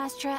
Astra.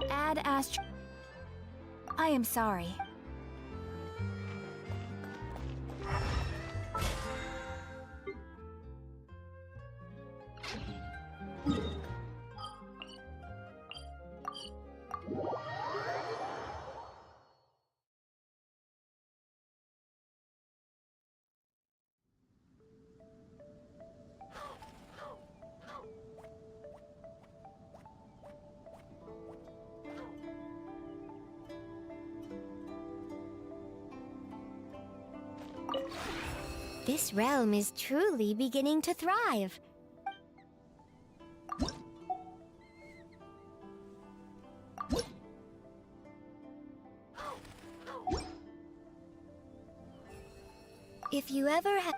Add Astra. I am sorry. This realm is truly beginning to thrive. If you ever have...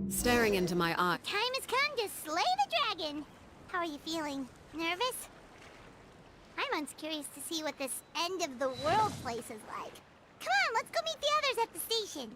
Staring into my eye. Time has come to slay the dragon! How are you feeling? Nervous? I'm once curious to see what this end-of-the-world place is like. Come on, let's go meet the others at the station!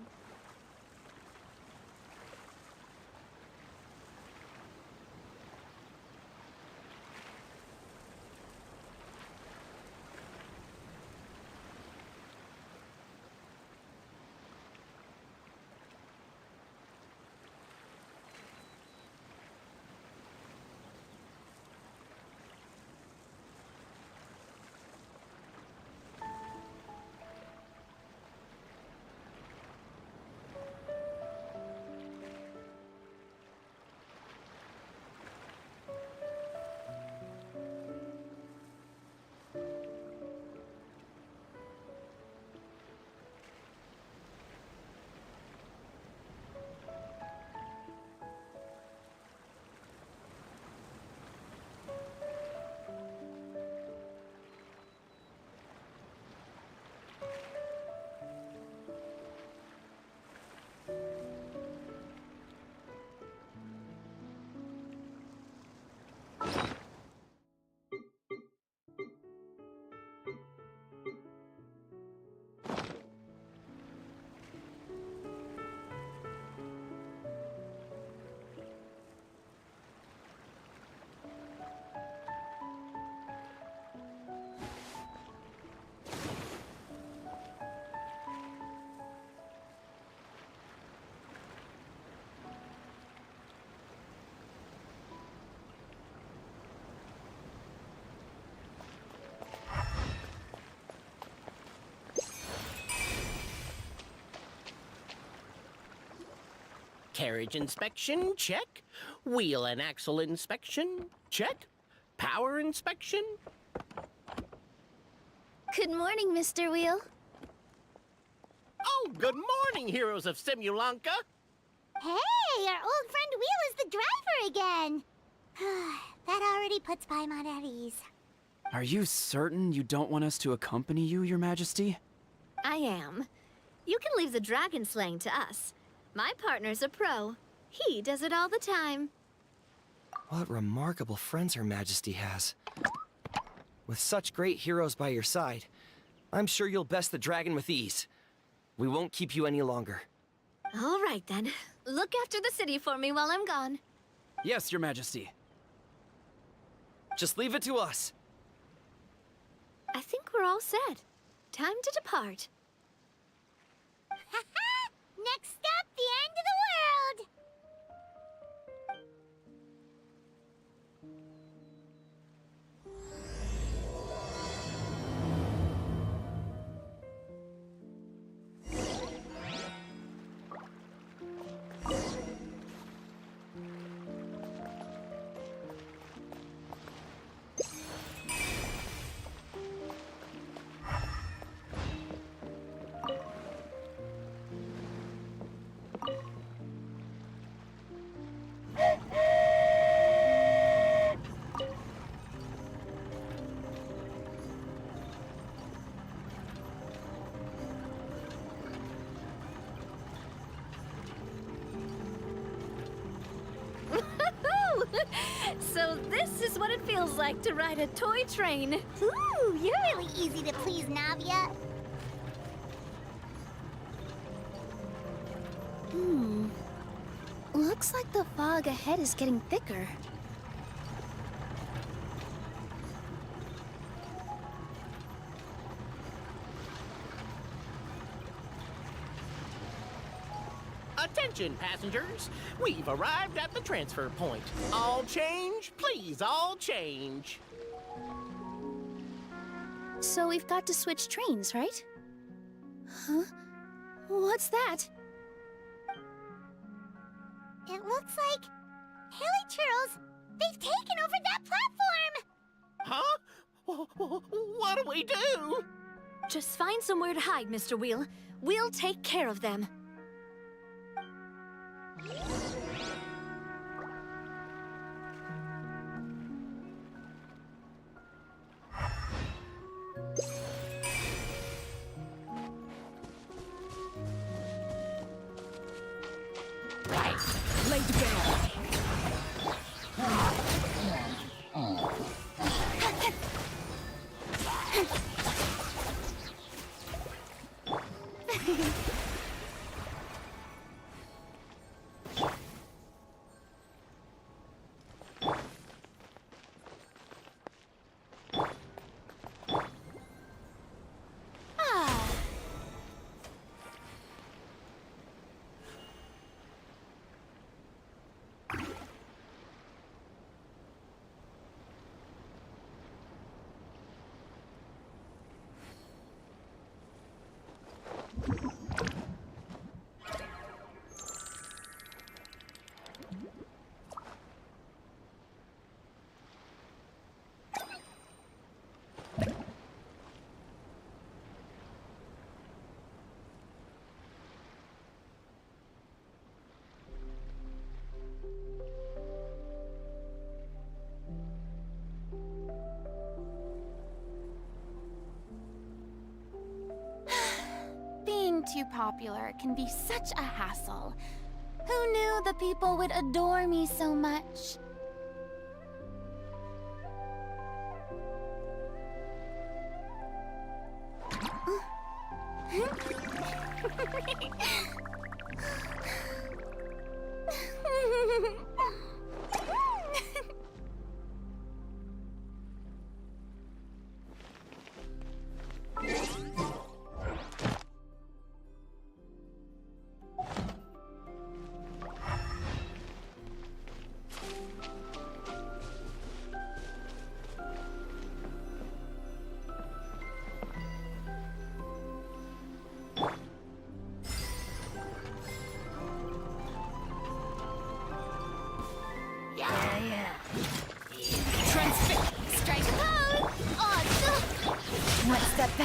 Carriage inspection, check. Wheel and axle inspection, check. Power inspection. Good morning, Mr. Wheel. Oh, good morning, heroes of Simulanka. Hey, our old friend Wheel is the driver again. That already puts Paimon at ease. Are you certain you don't want us to accompany you, Your Majesty? I am. You can leave the dragon slaying to us. My partner's a pro. He does it all the time. What remarkable friends Her Majesty has. With such great heroes by your side, I'm sure you'll best the dragon with ease. We won't keep you any longer. All right, then. Look after the city for me while I'm gone. Yes, Your Majesty. Just leave it to us. I think we're all set. Time to depart. Next stop, the end of the world! So this is what it feels like to ride a toy train. Ooh, you're really easy to please, Navia. Looks like the fog ahead is getting thicker. Attention, passengers. We've arrived at the transfer point. All change, please, all change. So we've got to switch trains, right? Huh? What's that? It looks like Haley Churls, they've taken over that platform! Huh? What do we do? Just find somewhere to hide, Mr. Wheel. We'll take care of them. Lay down! Being too popular can be such a hassle. Who knew the people would adore me so much?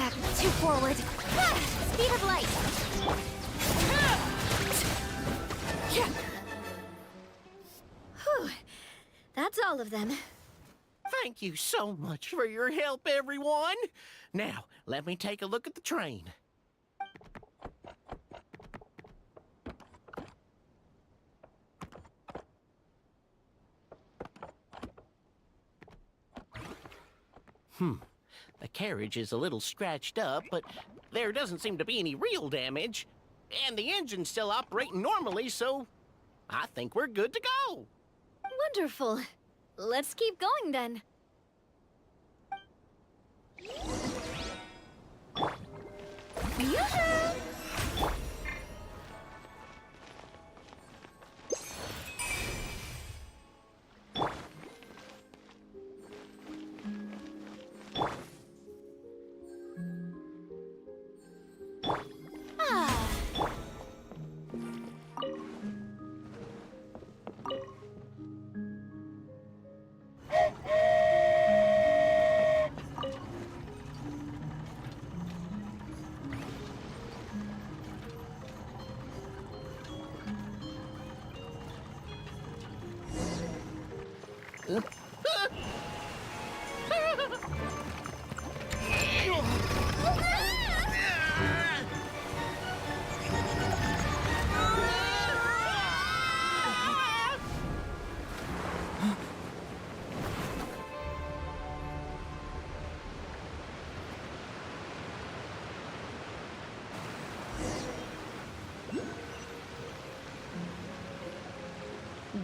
back, two forward. Ah, speed of light. Whew. That's all of them. Thank you so much for your help, everyone. Now, let me take a look at the train. The carriage is a little scratched up, but there doesn't seem to be any real damage. And the engine's still operating normally, so I think we're good to go. Wonderful. Let's keep going then. Yoo-hoo!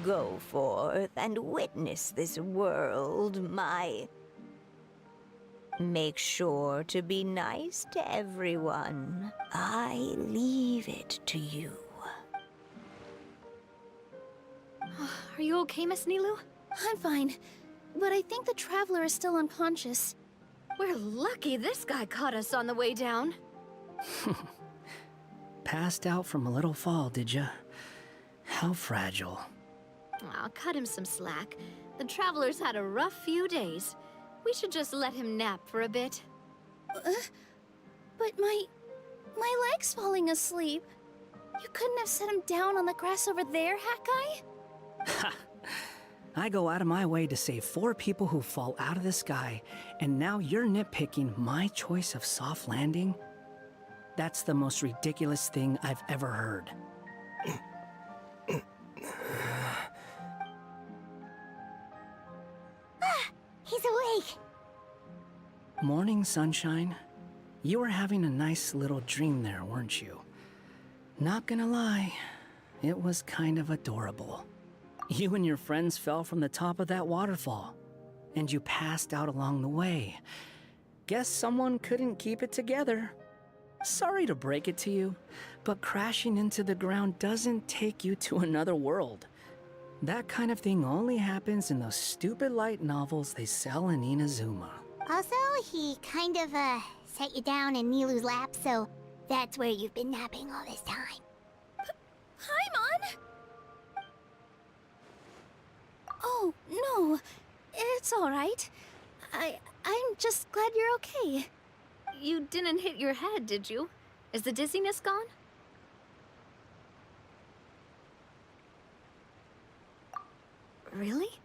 Go forth and witness this world, my... Make sure to be nice to everyone. I leave it to you. Are you okay, Miss Nilu? I'm fine, but I think the Traveler is still unconscious. We're lucky this guy caught us on the way down. Passed out from a little fall, did ya? How fragile. I'll cut him some slack. The Traveler's had a rough few days. We should just let him nap for a bit. But my leg's falling asleep. You couldn't have set him down on the grass over there, Hat Guy? Ha! I go out of my way to save 4 people who fall out of the sky, and now you're nitpicking my choice of soft landing? That's the most ridiculous thing I've ever heard. He's awake. Morning, sunshine. You were having a nice little dream there, weren't you? Not gonna lie, it was kind of adorable. You and your friends fell from the top of that waterfall, and you passed out along the way. Guess someone couldn't keep it together. Sorry to break it to you, but crashing into the ground doesn't take you to another world. That kind of thing only happens in those stupid light novels they sell in Inazuma. Also, he kind of, set you down in Nilu's lap, so that's where you've been napping all this time. Paimon! Oh, no. It's all right. I'm just glad you're okay. You didn't hit your head, did you? Is the dizziness gone? Really?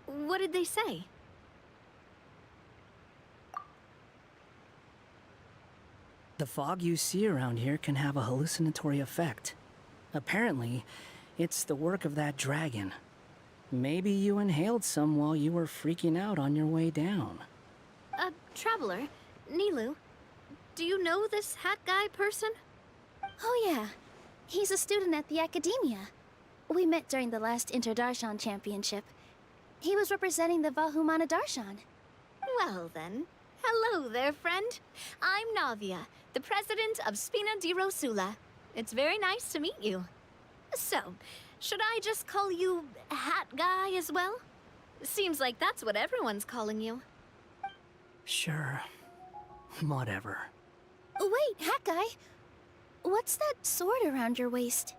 What did they say? The fog you see around here can have a hallucinatory effect. Apparently, it's the work of that dragon. Maybe you inhaled some while you were freaking out on your way down. Traveler, Nilu, do you know this Hat Guy person? Oh, yeah. He's a student at the Academia. We met during the last Inter-Darshan Championship. He was representing the Vahumana Darshan. Well then, hello there, friend. I'm Navia, the president of Spina di Rosula. It's very nice to meet you. So, should I just call you Hat Guy as well? Seems like that's what everyone's calling you. Sure. Whatever. Wait, Hat Guy. What's that sword around your waist?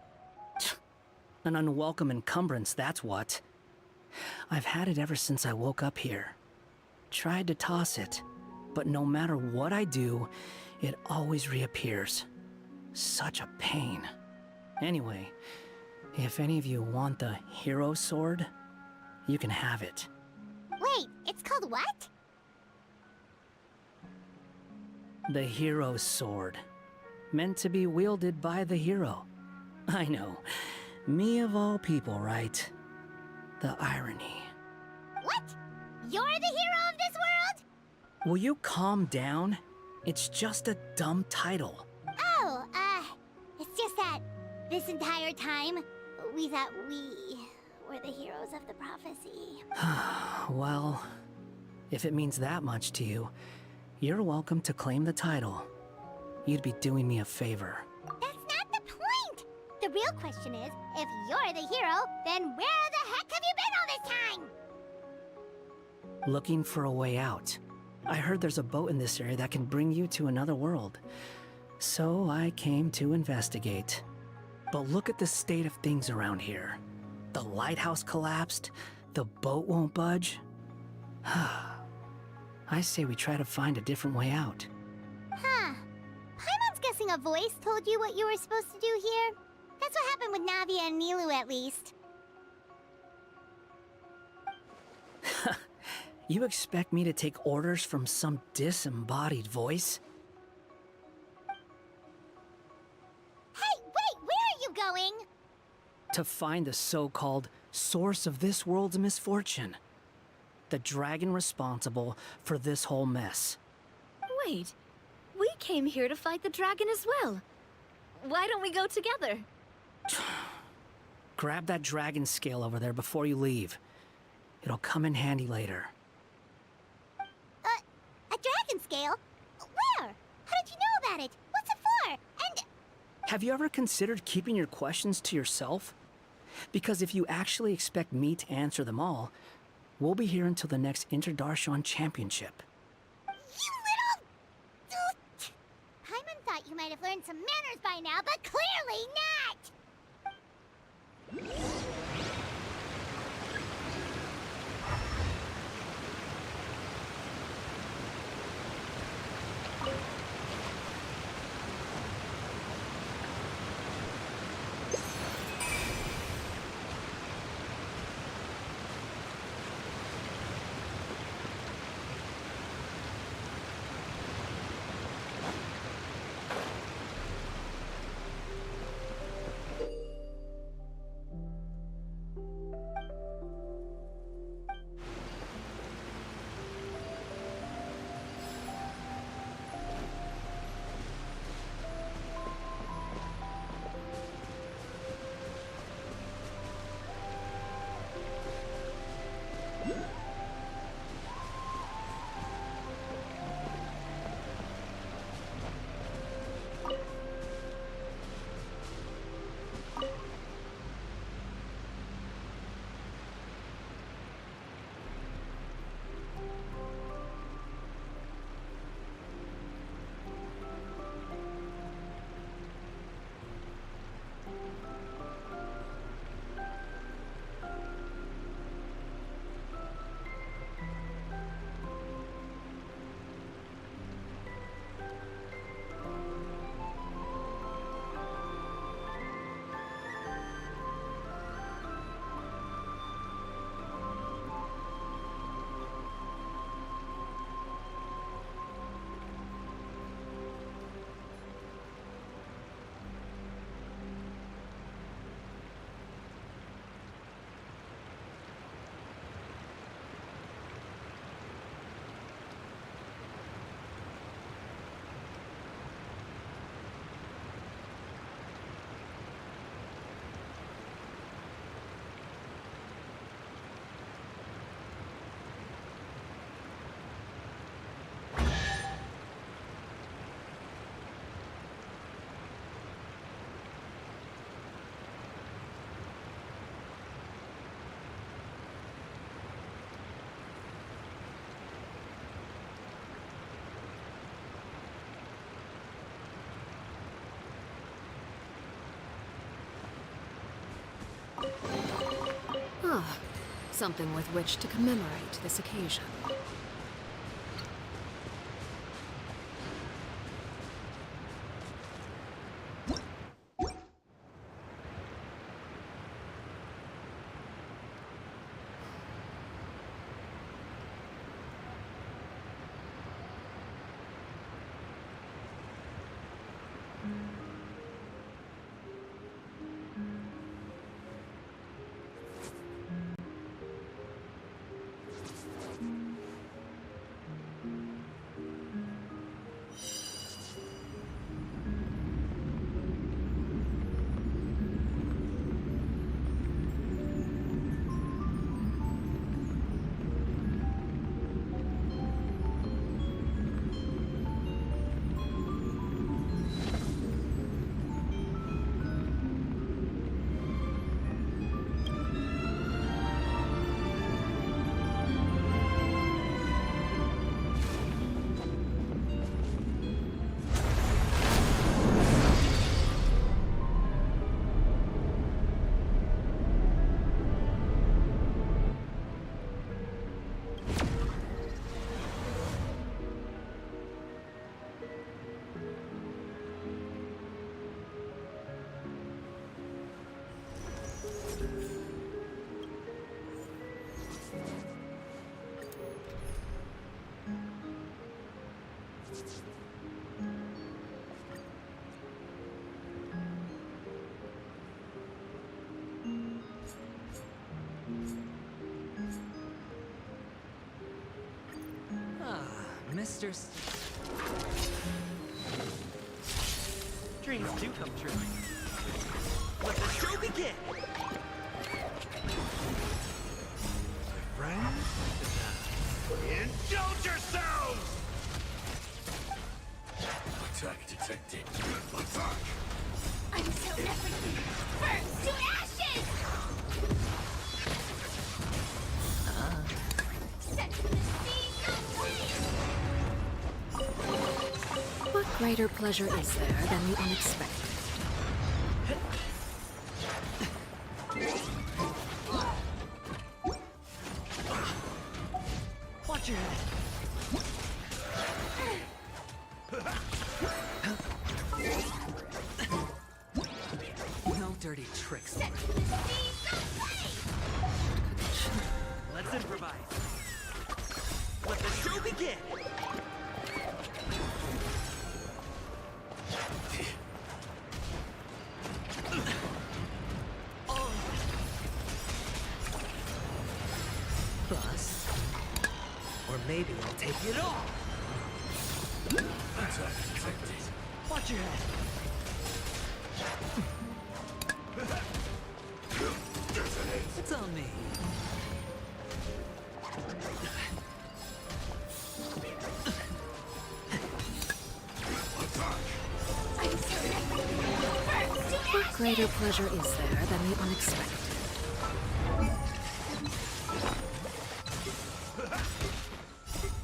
An unwelcome encumbrance, that's what. I've had it ever since I woke up here. Tried to toss it, but no matter what I do, it always reappears. Such a pain. Anyway, if any of you want the Hero Sword, you can have it. Wait, it's called what? The Hero Sword. Meant to be wielded by the hero. I know. Me of all people, right? The irony. What? You're the hero of this world? Will you calm down? It's just a dumb title. Oh, it's just that this entire time, we thought we were the heroes of the prophecy. Well, if it means that much to you, you're welcome to claim the title. You'd be doing me a favor. That's not the point! The real question is, if you're the hero, then where the heck have you been all this time? Looking for a way out. I heard there's a boat in this area that can bring you to another world. So I came to investigate. But look at the state of things around here. The lighthouse collapsed, the boat won't budge. I say we try to find a different way out. Huh. Paimon's guessing a voice told you what you were supposed to do here. That's what happened with Navia and Nilu, at least. You expect me to take orders from some disembodied voice? Hey, wait, where are you going? To find the so-called source of this world's misfortune. The dragon responsible for this whole mess. Wait, we came here to fight the dragon as well. Why don't we go together? Grab that dragon scale over there before you leave. It'll come in handy later. A dragon scale? Where? How did you know about it? What's it for? And... Have you ever considered keeping your questions to yourself? Because if you actually expect me to answer them all, we'll be here until the next Interdarshan Championship. You little... doot! Paimon thought you might have learned some manners by now, but clearly not! Ah, something with which to commemorate this occasion. Mr. Dreams do come true. Let the show begin! My friends, indulge yourselves! Attack detected. Attack! Until everything burns to ashes! Set the sea aflame! What greater pleasure is there than the unexpected? Watch your head. No dirty tricks. Set the sea aflame! Let's improvise. Let the show begin! Oh. Bust. Or maybe I'll take it all. Attack detected. Watch your head. Detonate. It's on me. Attack. Until everything burns to What greater pleasure is there than the unexpected?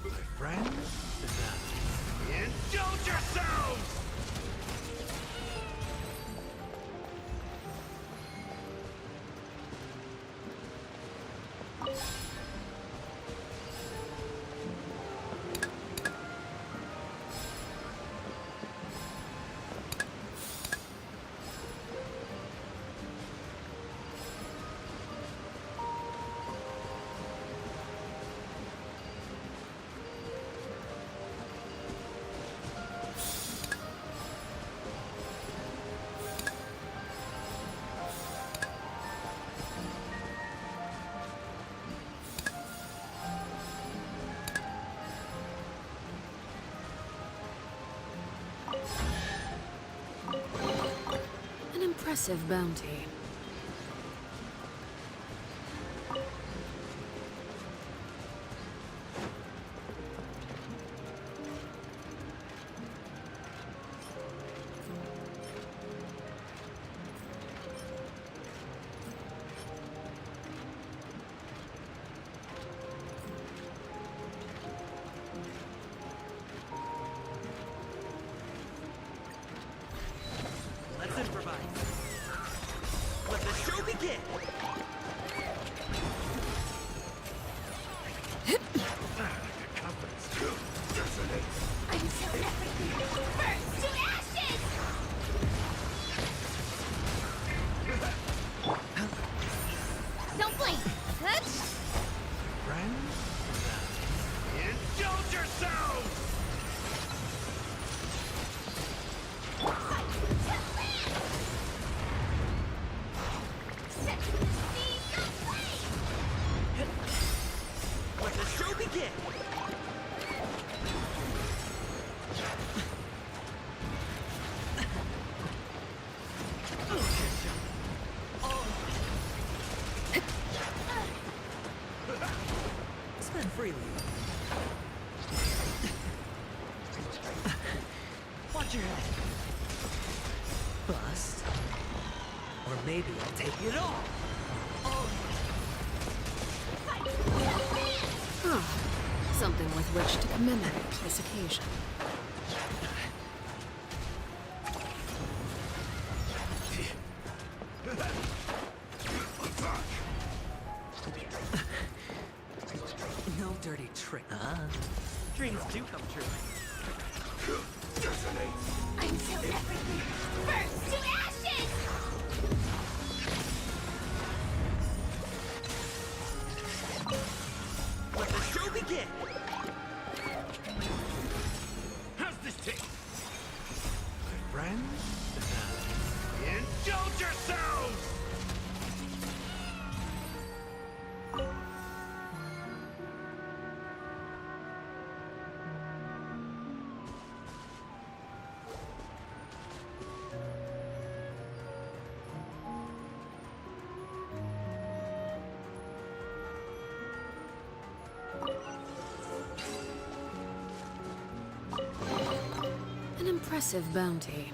My friends, indulge yourselves! An impressive bounty. Let's improvise. Let the show begin! Detonate. Until everything burns to ashes! Don't blink! Friends? Indulge yourselves! Fight to live! Set the sea aflame! Let the show begin! Spin freely. Watch your head. Bust. Or maybe I'll take it all. Ah, something with which to commemorate this occasion. Attack. No dirty trick. Dreams do come true. Detonate. Until everything burns to ashes! Let the show begin! How's this taste? My friends? Indulge yourselves! Impressive bounty.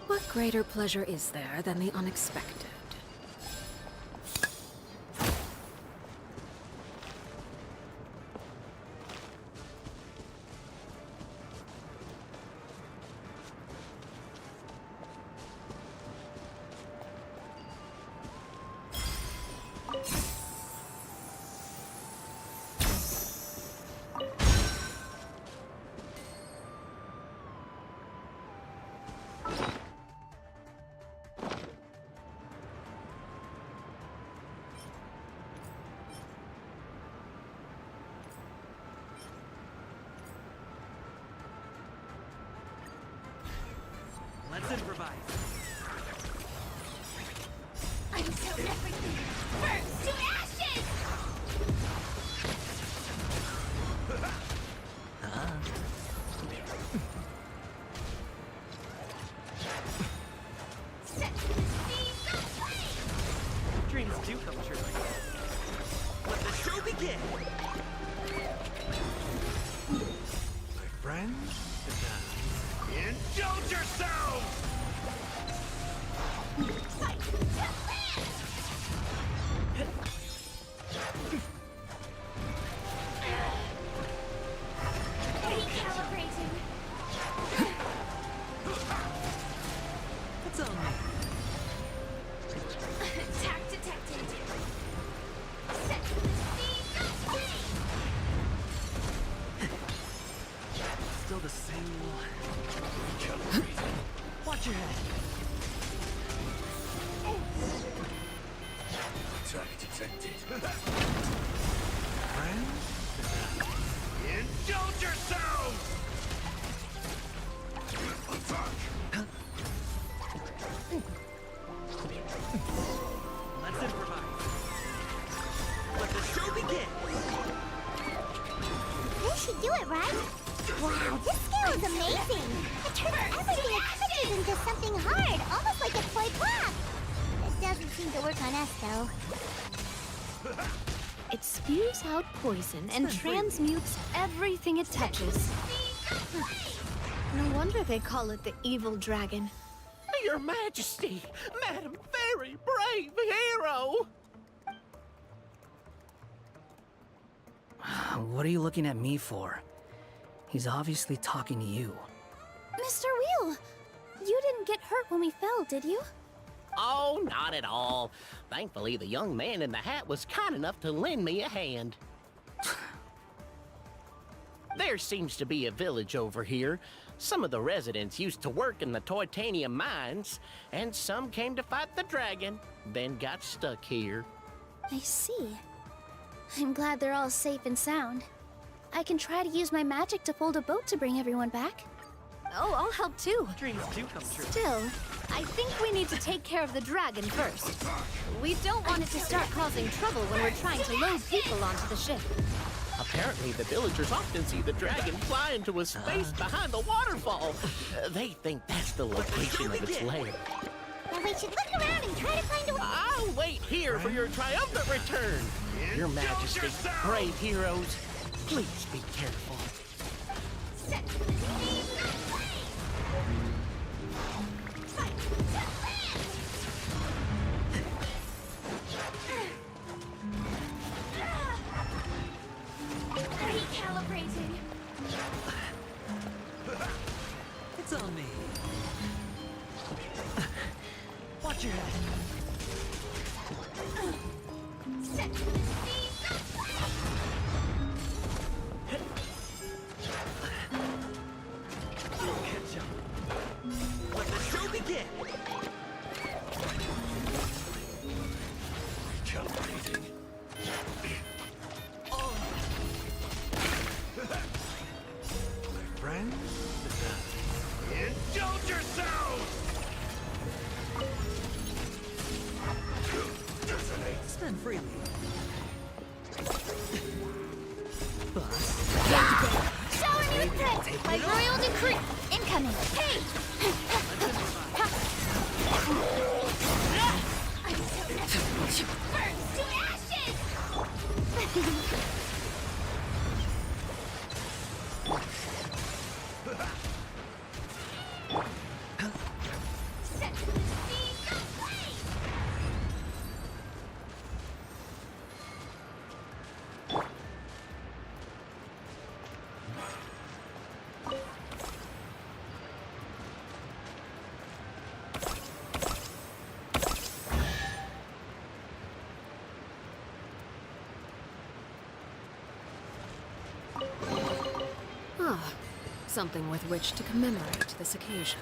What greater pleasure is there than the unexpected? Let's improvise. I'm so everything burns to ashes! Set to the seas of flame! Dreams do come true. Let the show begin! My friends, indulge yourselves! Fight to land! Recalibrating. It's on me. Attack detected. Set to the seas of flame! Still the same one. Watch your head. Attack detected. Friends, indulge yourselves! Attack! Let's improvise. Let the show begin! They should do it, right? Wow, this skill is amazing! It turns everything it touches into something hard, almost like a toy block! It doesn't seem to work on us, though. It spews out poison and transmutes everything it touches. No wonder they call it the evil dragon. Your Majesty, Madam Very Brave Hero! What are you looking at me for? He's obviously talking to you. Mr. Wheel, you didn't get hurt when we fell, did you? Oh, not at all. Thankfully, the young man in the hat was kind enough to lend me a hand. There seems to be a village over here. Some of the residents used to work in the Titanium mines, and some came to fight the dragon, then got stuck here. I see. I'm glad they're all safe and sound. I can try to use my magic to fold a boat to bring everyone back. Oh, I'll help too. Dreams do come true. Still, I think we need to take care of the dragon first. We don't want it to start causing trouble when we're trying to load people onto the ship. Apparently, the villagers often see the dragon fly into a space behind the waterfall. They think that's the location of its lair. Then we should look around and try to find a... I'll wait here for your triumphant return. Your Majesty, brave heroes, please be careful. Set to the seas of flame! Fight to land! Recalibrating. It's on me. Watch your head. Set to the sea, Catch up. Let the show begin. Recalibrating. My friends, Indulge yourselves! Detonate. spend freely. shower me with praise! By royal decree! Incoming! Hey! Burns to ashes! Set to the sea, go play! Ah, something with which to commemorate this occasion.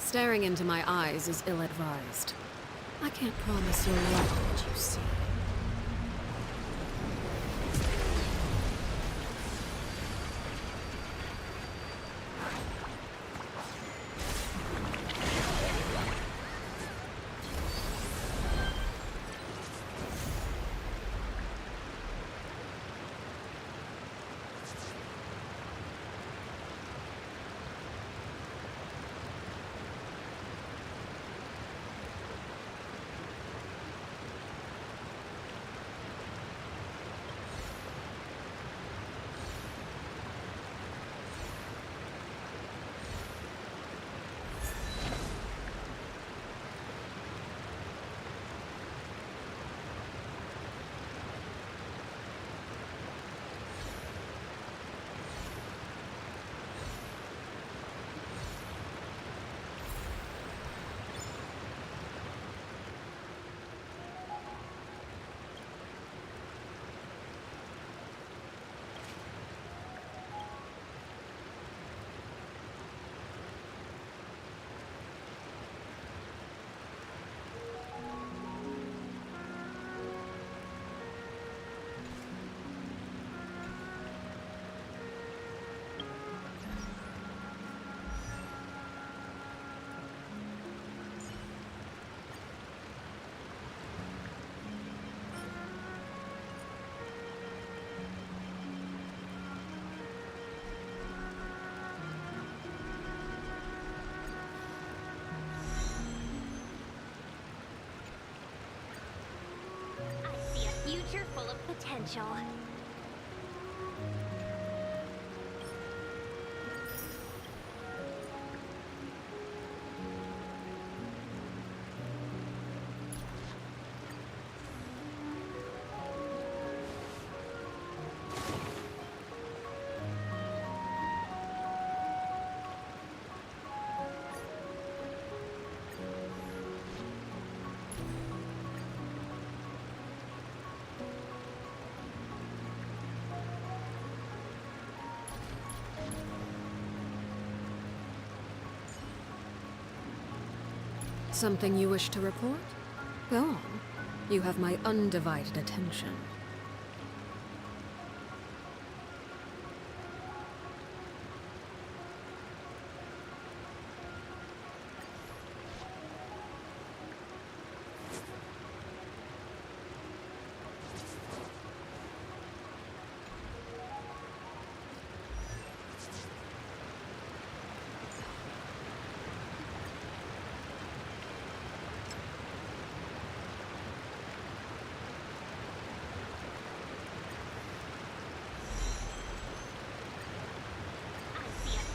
Staring into my eyes is ill-advised. I can't promise you'll like what you see. full of potential. Something you wish to report? Go on. You have my undivided attention.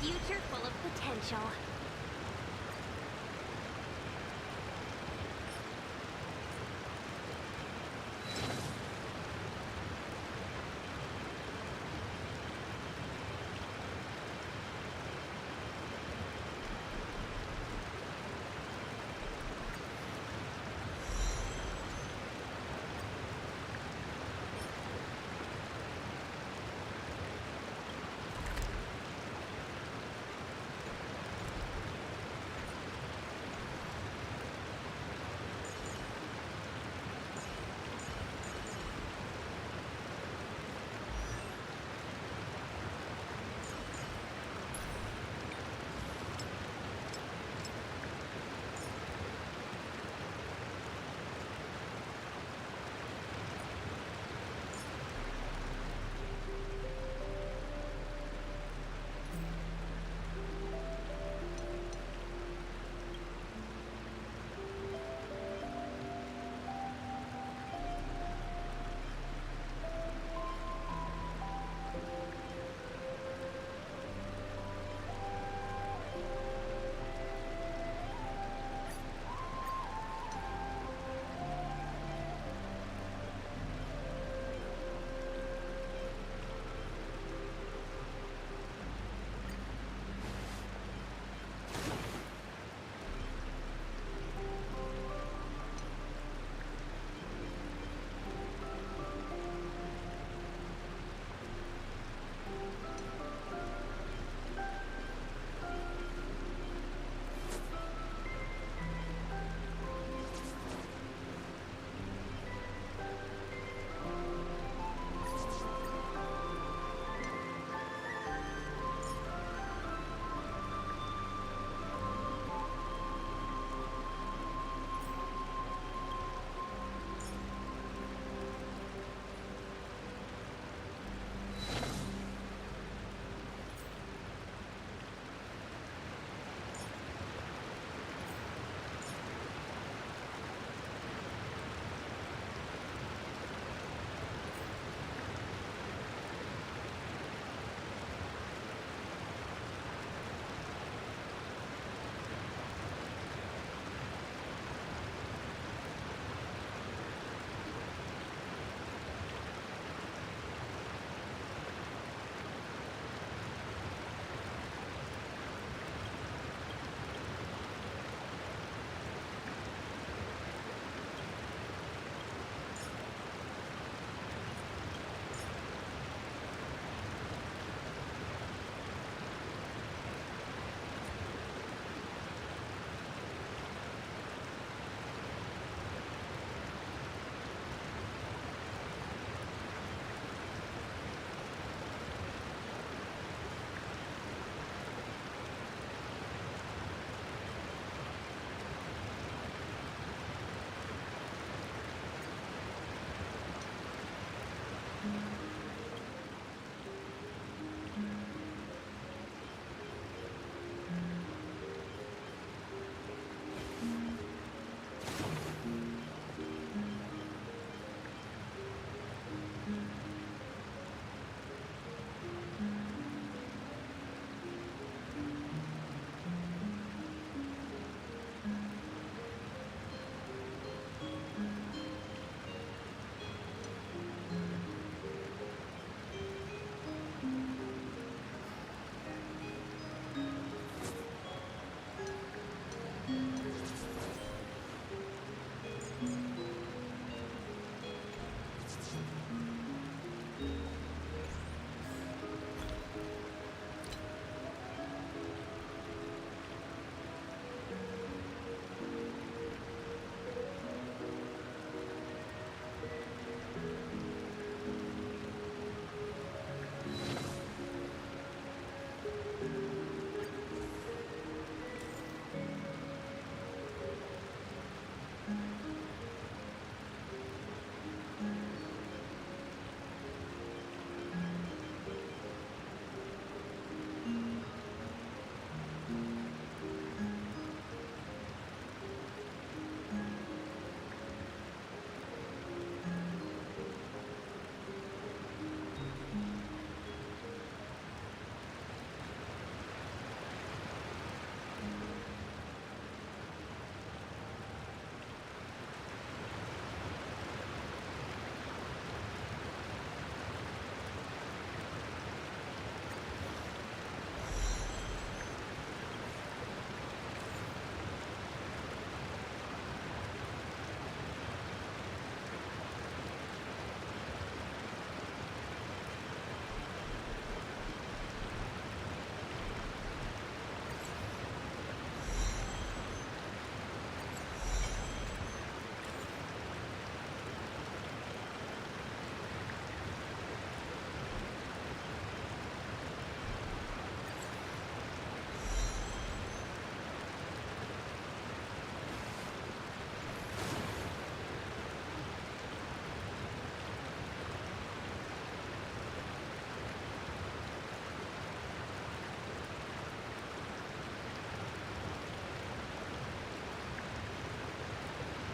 Future full of potential.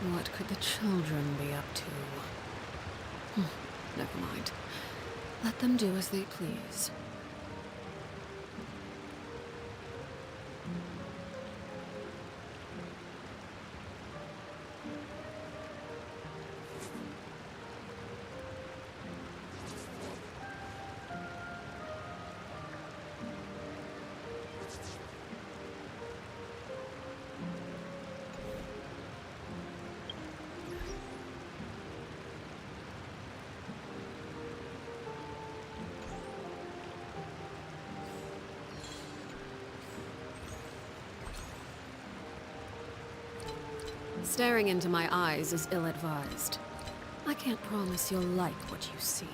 What could the children be up to? Never mind. Let them do as they please. Staring into my eyes is ill-advised. I can't promise you'll like what you see.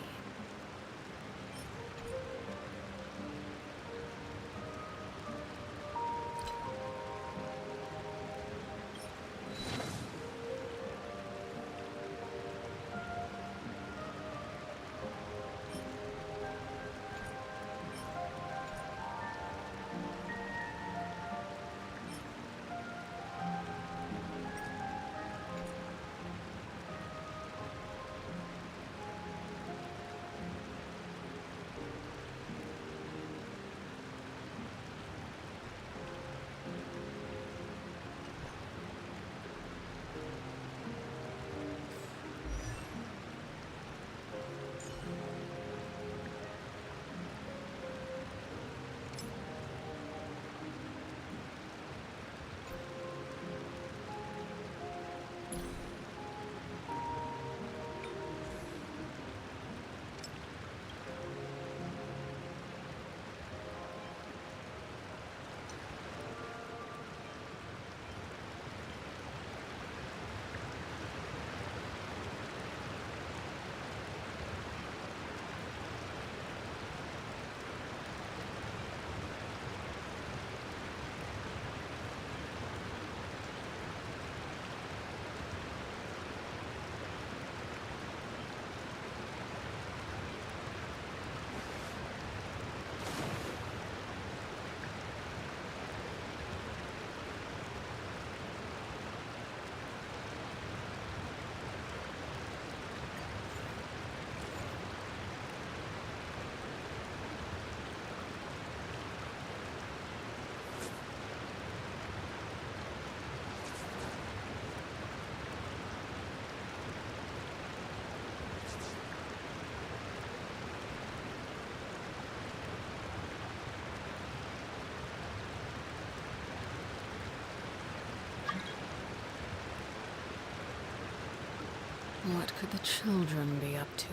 What could the children be up to?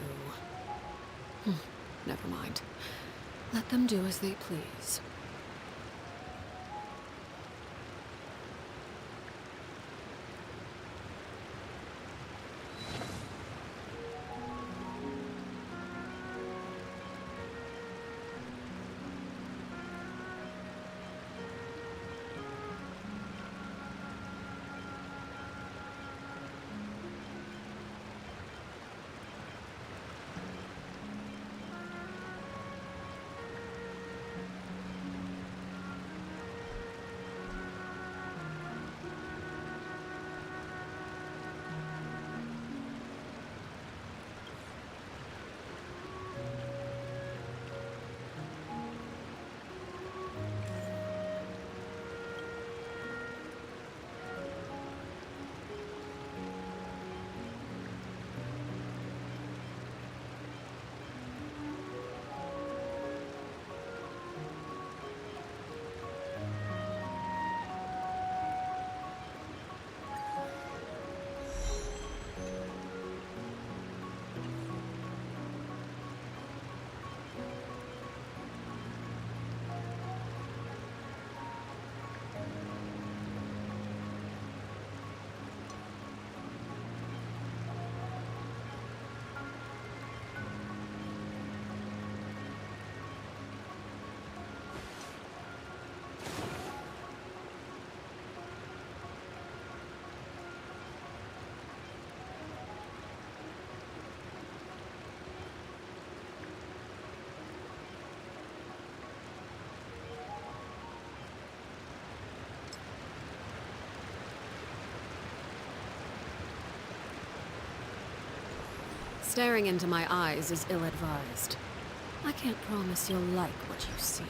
Never mind. Let them do as they please. Staring into my eyes is ill-advised. I can't promise you'll like what you see.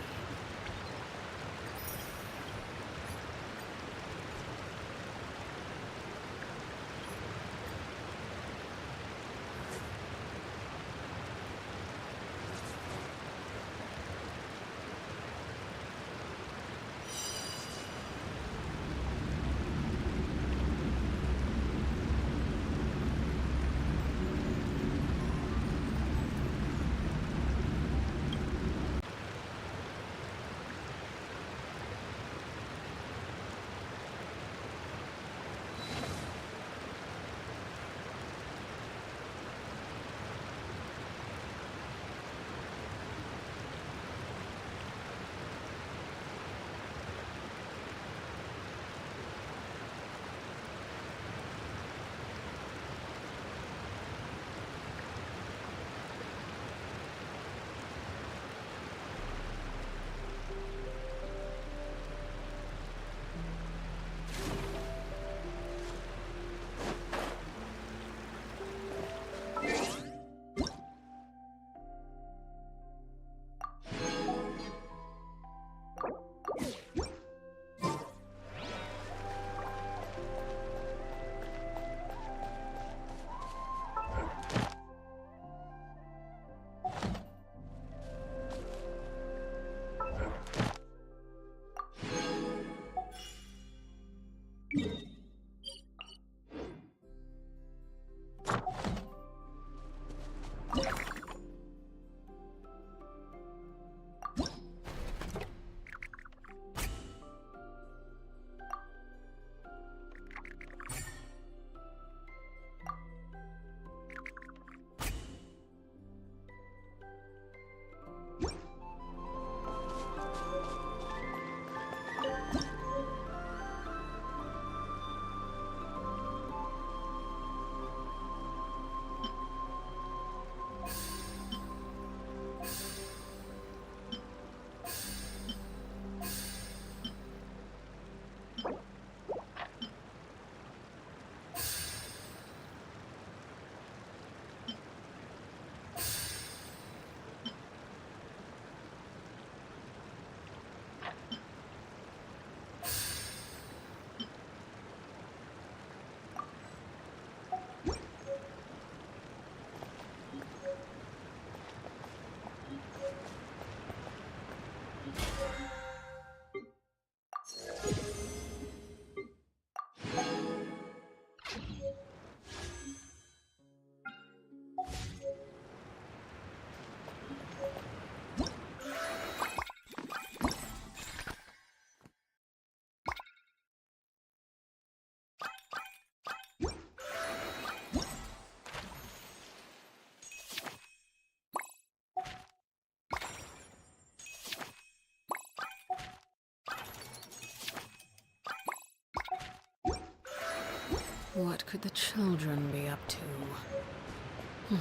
What could the children be up to?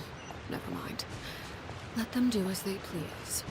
Never mind. Let them do as they please.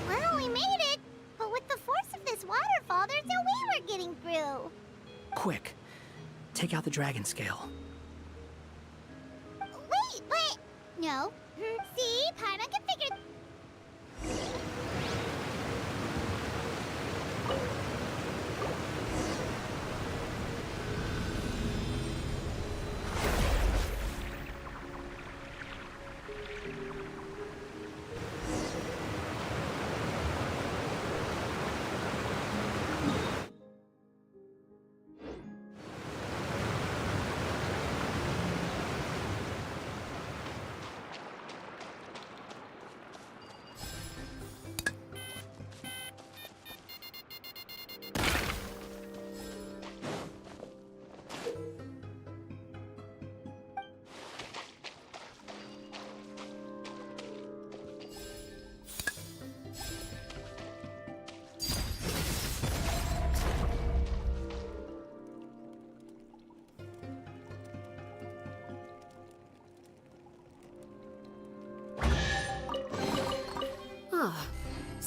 Well, we made it! But with the force of this waterfall, there's no way we're getting through. Quick, take out the dragon scale. Wait, but... No. See? Paimon can figure...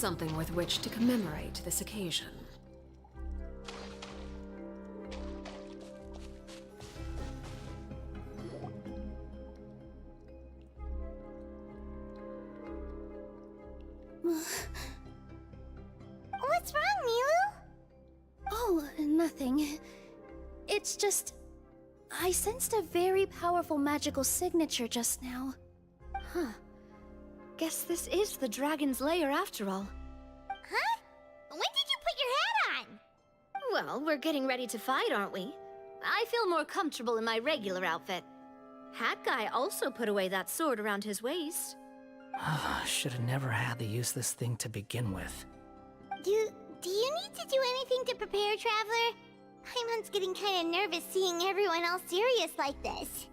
something with which to commemorate this occasion. What's wrong, Milu? Oh, nothing. It's just... I sensed a very powerful magical signature just now. Huh. Guess this is the dragon's lair after all. Huh? When did you put your hat on? Well, we're getting ready to fight, aren't we? I feel more comfortable in my regular outfit. Hat Guy also put away that sword around his waist. Should have never had to use this thing to begin with. Do you need to do anything to prepare, Traveler? Paimon's getting kind of nervous seeing everyone else serious like this.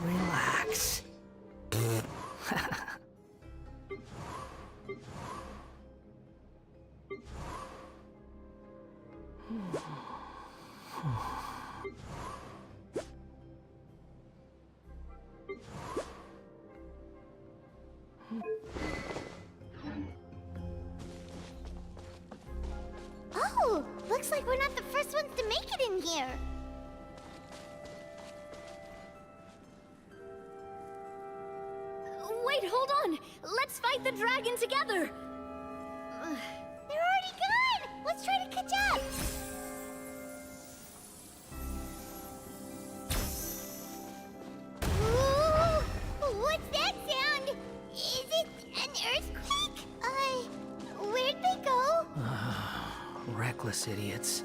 Relax. Oh, looks like we're not the first ones to make it in here. Wait, hold on! Let's fight the dragon together! They're already gone! Let's try to catch up! Ooh, what's that sound? Is it an earthquake? Where'd they go? Reckless idiots.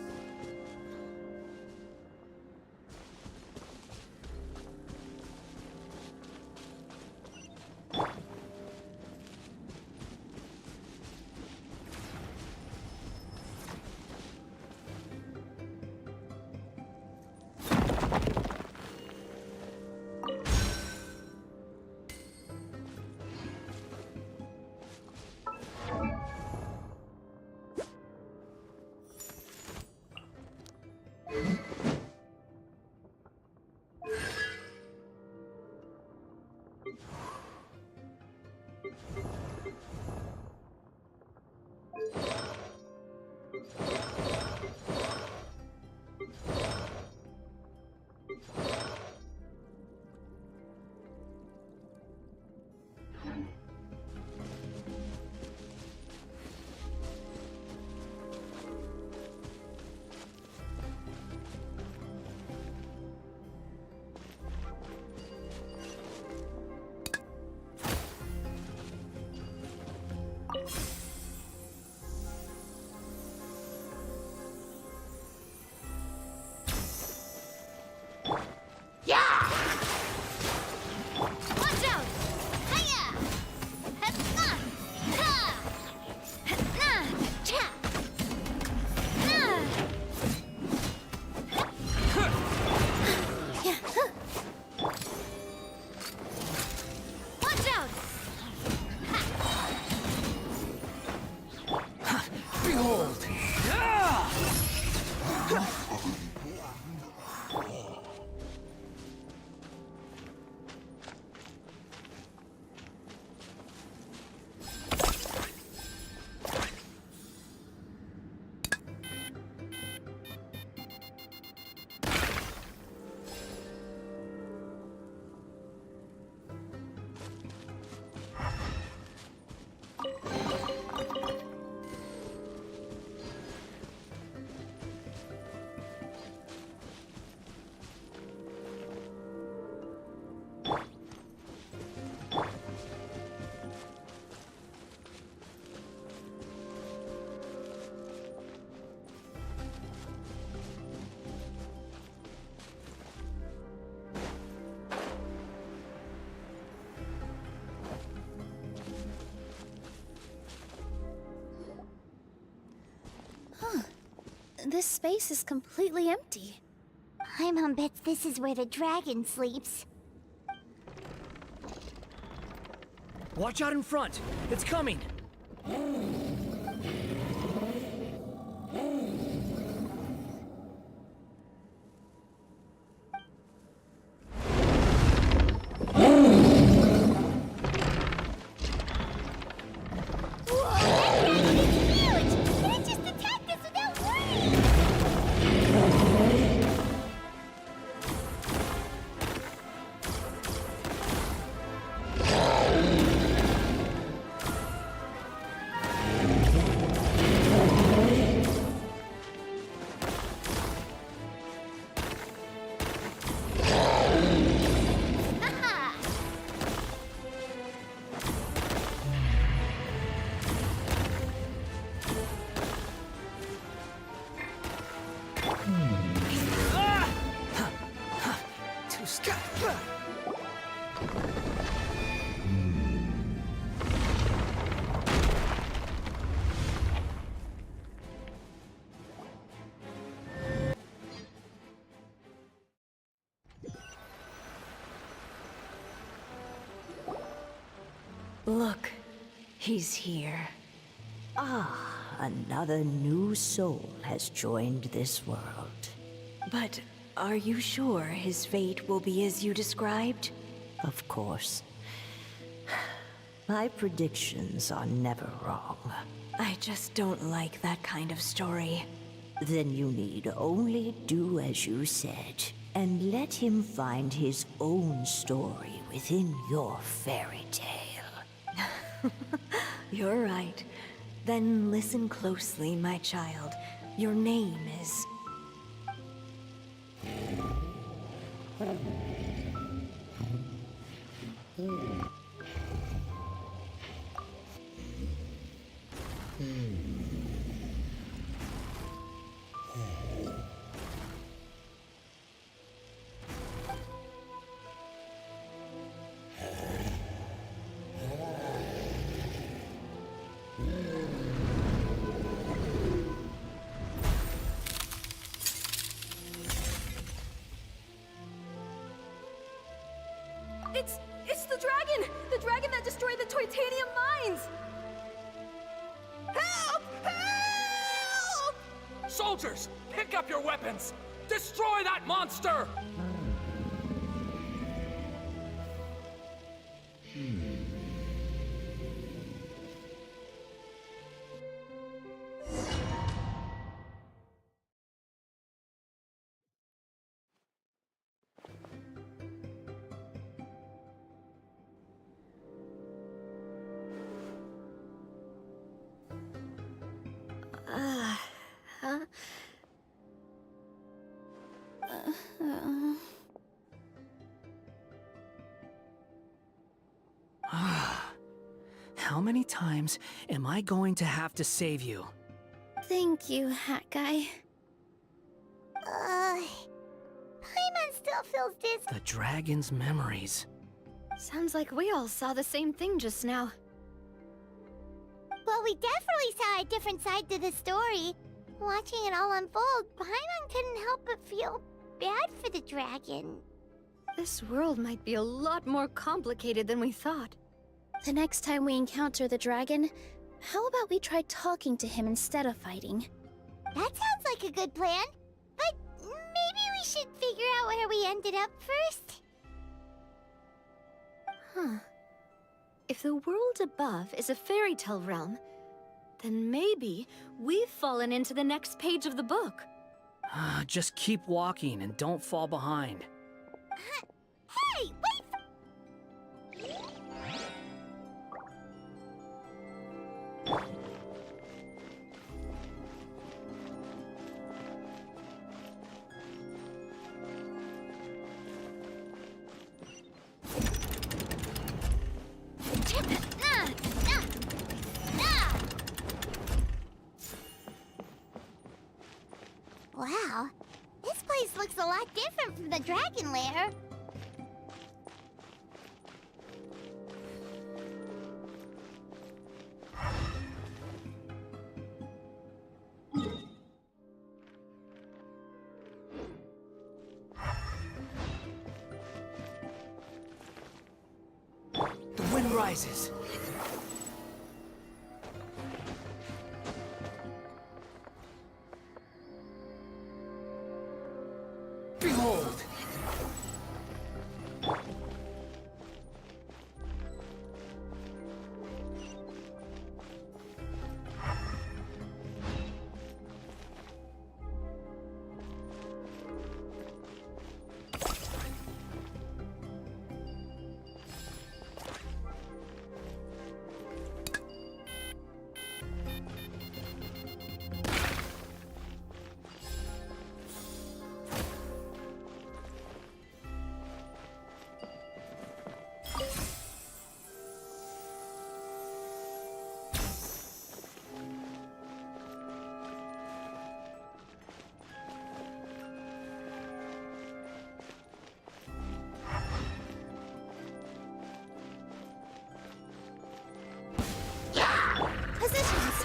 This space is completely empty. Paimon bets this is where the dragon sleeps. Watch out in front! It's coming! Look, he's here. Ah, another new soul has joined this world. But are you sure his fate will be as you described? Of course. My predictions are never wrong. I just don't like that kind of story. Then you need only do as you said, and let him find his own story within your fairy tale. You're right. Then listen closely, my child. Your name is... It's the dragon! The dragon that destroyed the Titanium mines! Help! Help! Soldiers, pick up your weapons! Destroy that monster! How many times am I going to have to save you? Thank you, Hat Guy. Paimon still feels this. The dragon's memories. Sounds like we all saw the same thing just now. Well, we definitely saw a different side to the story. Watching it all unfold, Paimon couldn't help but feel bad for the dragon. This world might be a lot more complicated than we thought. The next time we encounter the dragon, how about we try talking to him instead of fighting? That sounds like a good plan. But maybe we should figure out where we ended up first. Huh. If the world above is a fairy tale realm, then maybe we've fallen into the next page of the book. Just keep walking and don't fall behind. Hey, wait! Wow, this place looks a lot different from the dragon lair. rises. Behold! Positions!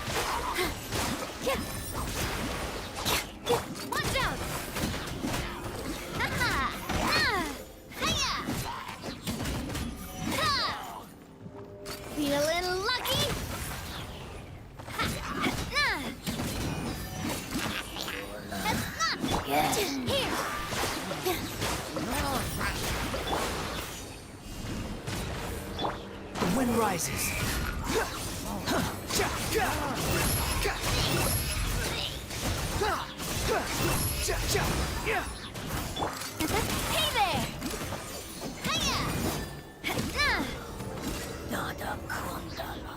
Watch out! Feeling lucky? Here! The wind rises. Hey there! Nada Kundala.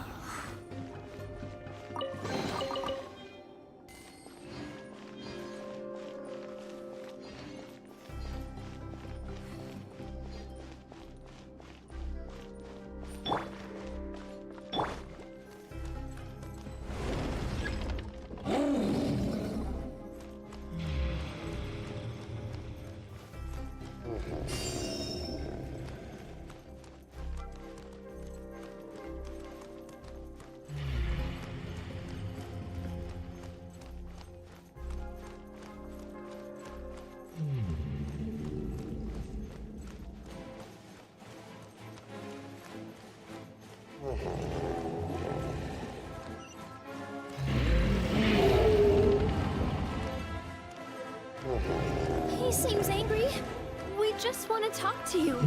He seems angry. We just want to talk to you.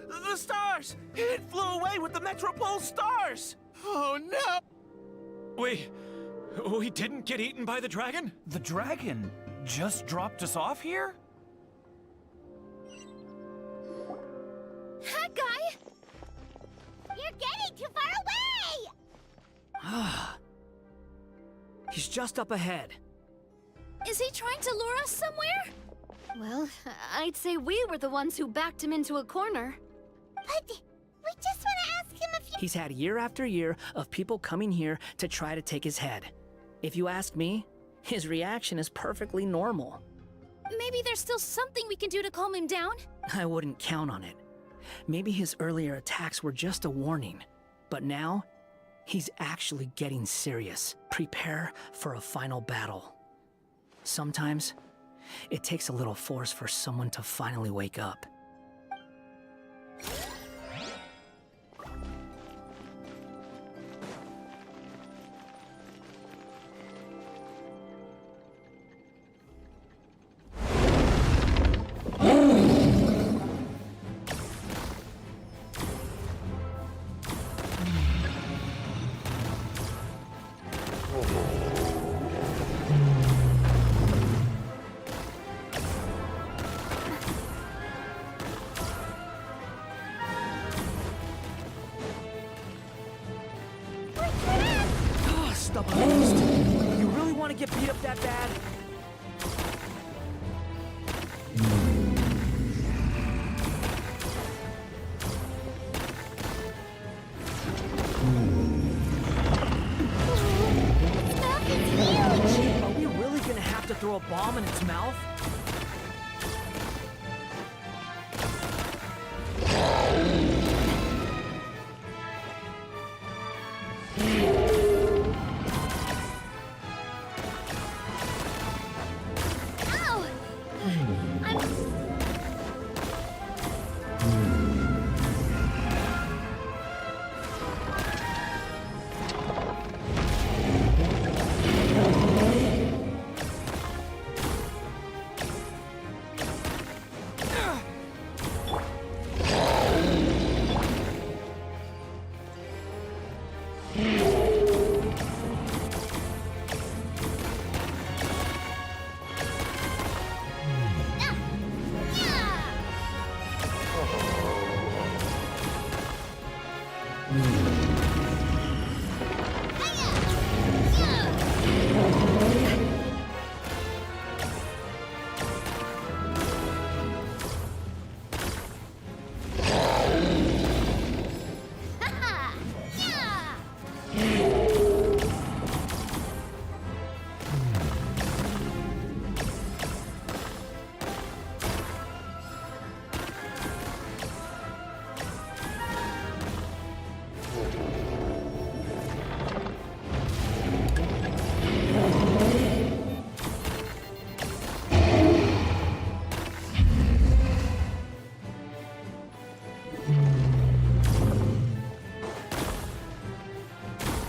The stars! It flew away with the Metropole stars! Oh no! We didn't get eaten by the dragon? The dragon just dropped us off here? That guy! You're getting too far away! He's just up ahead. Is he trying to lure us somewhere? Well, I'd say we were the ones who backed him into a corner. But we just want to ask him a few He's had year after year of people coming here to try to take his head. If you ask me, his reaction is perfectly normal. Maybe there's still something we can do to calm him down? I wouldn't count on it. Maybe his earlier attacks were just a warning. But now, he's actually getting serious. Prepare for a final battle. Sometimes, it takes a little force for someone to finally wake up. Stubborn. You really want to get beat up that bad? Are we really gonna have to throw a bomb in its mouth?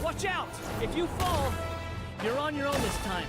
Watch out! If you fall, you're on your own this time.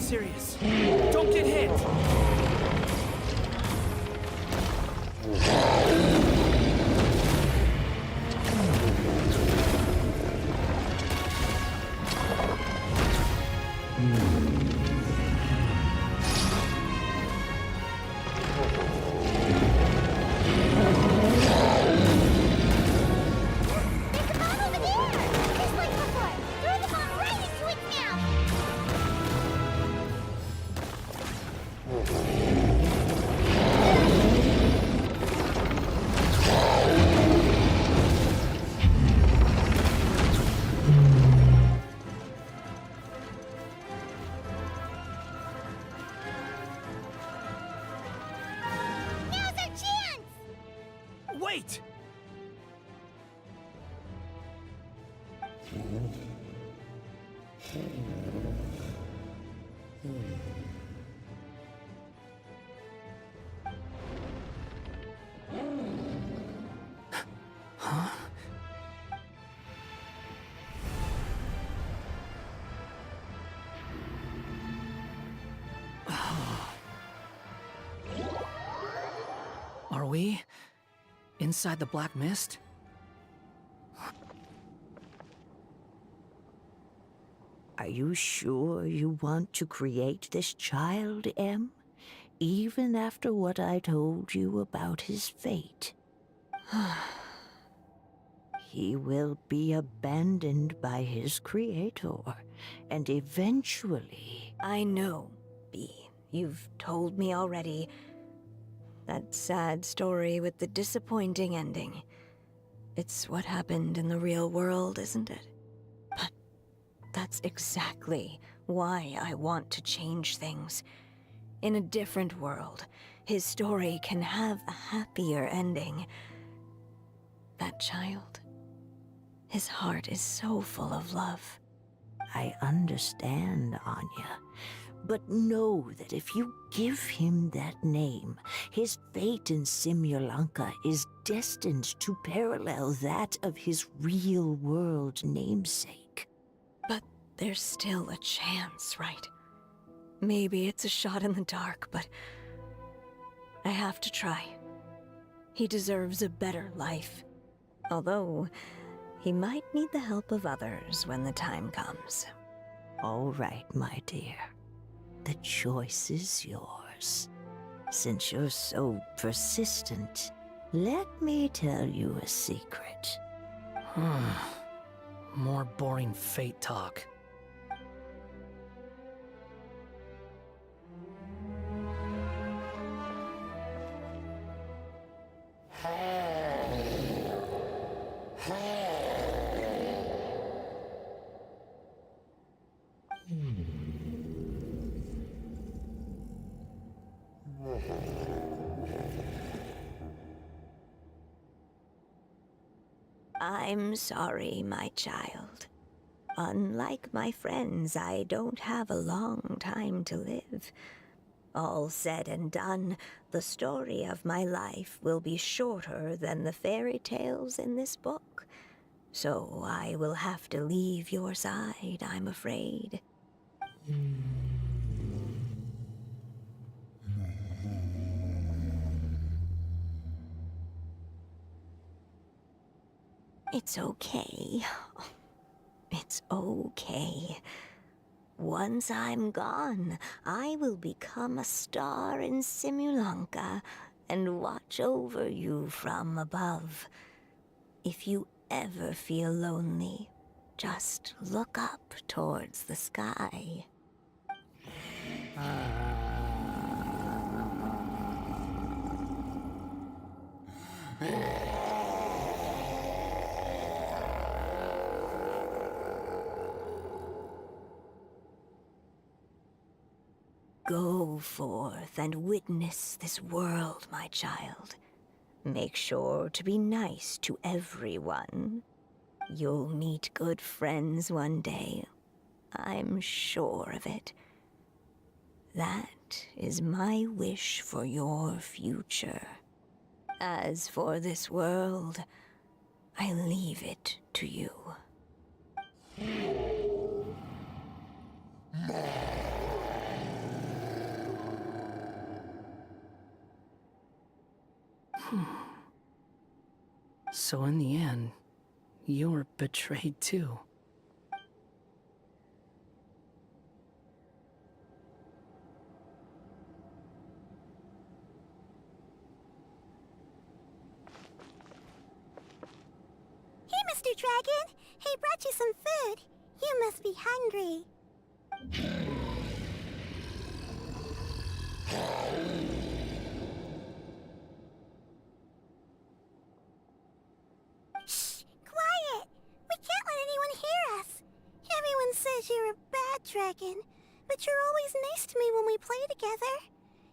serious. Don't get hit! There's a bomb over there! Just like before! Throw the bomb right into its mouth! Now's our chance! Wait! Are we inside the Black Mist? Are you sure you want to create this child, Em? Even after what I told you about his fate? He will be abandoned by his creator, and eventually... I know, Bee. You've told me already. That sad story with the disappointing ending. It's what happened in the real world, isn't it? But that's exactly why I want to change things. In a different world, his story can have a happier ending. That child, his heart is so full of love. I understand, Anya. But know that if you give him that name, his fate in Simulanka is destined to parallel that of his real-world namesake. But there's still a chance, right? Maybe it's a shot in the dark, but I have to try. He deserves a better life. Although, he might need the help of others when the time comes. All right, my dear. The choice is yours. Since you're so persistent, let me tell you a secret. More boring fate talk. I'm sorry, my child. Unlike my friends, I don't have a long time to live. All said and done, the story of my life will be shorter than the fairy tales in this book. So I will have to leave your side, I'm afraid. It's okay. It's okay. Once I'm gone, I will become a star in Simulanka and watch over you from above. If you ever feel lonely, just look up towards the sky. Go forth and witness this world, my child. Make sure to be nice to everyone. You'll meet good friends one day. I'm sure of it. That is my wish for your future. As for this world, I leave it to you. So in the end, you were betrayed too. Hey, Mr. Dragon! He brought you some food. You must be hungry. Shh! Quiet! We can't let anyone hear us. Everyone says you're a bad dragon, but you're always nice to me when we play together.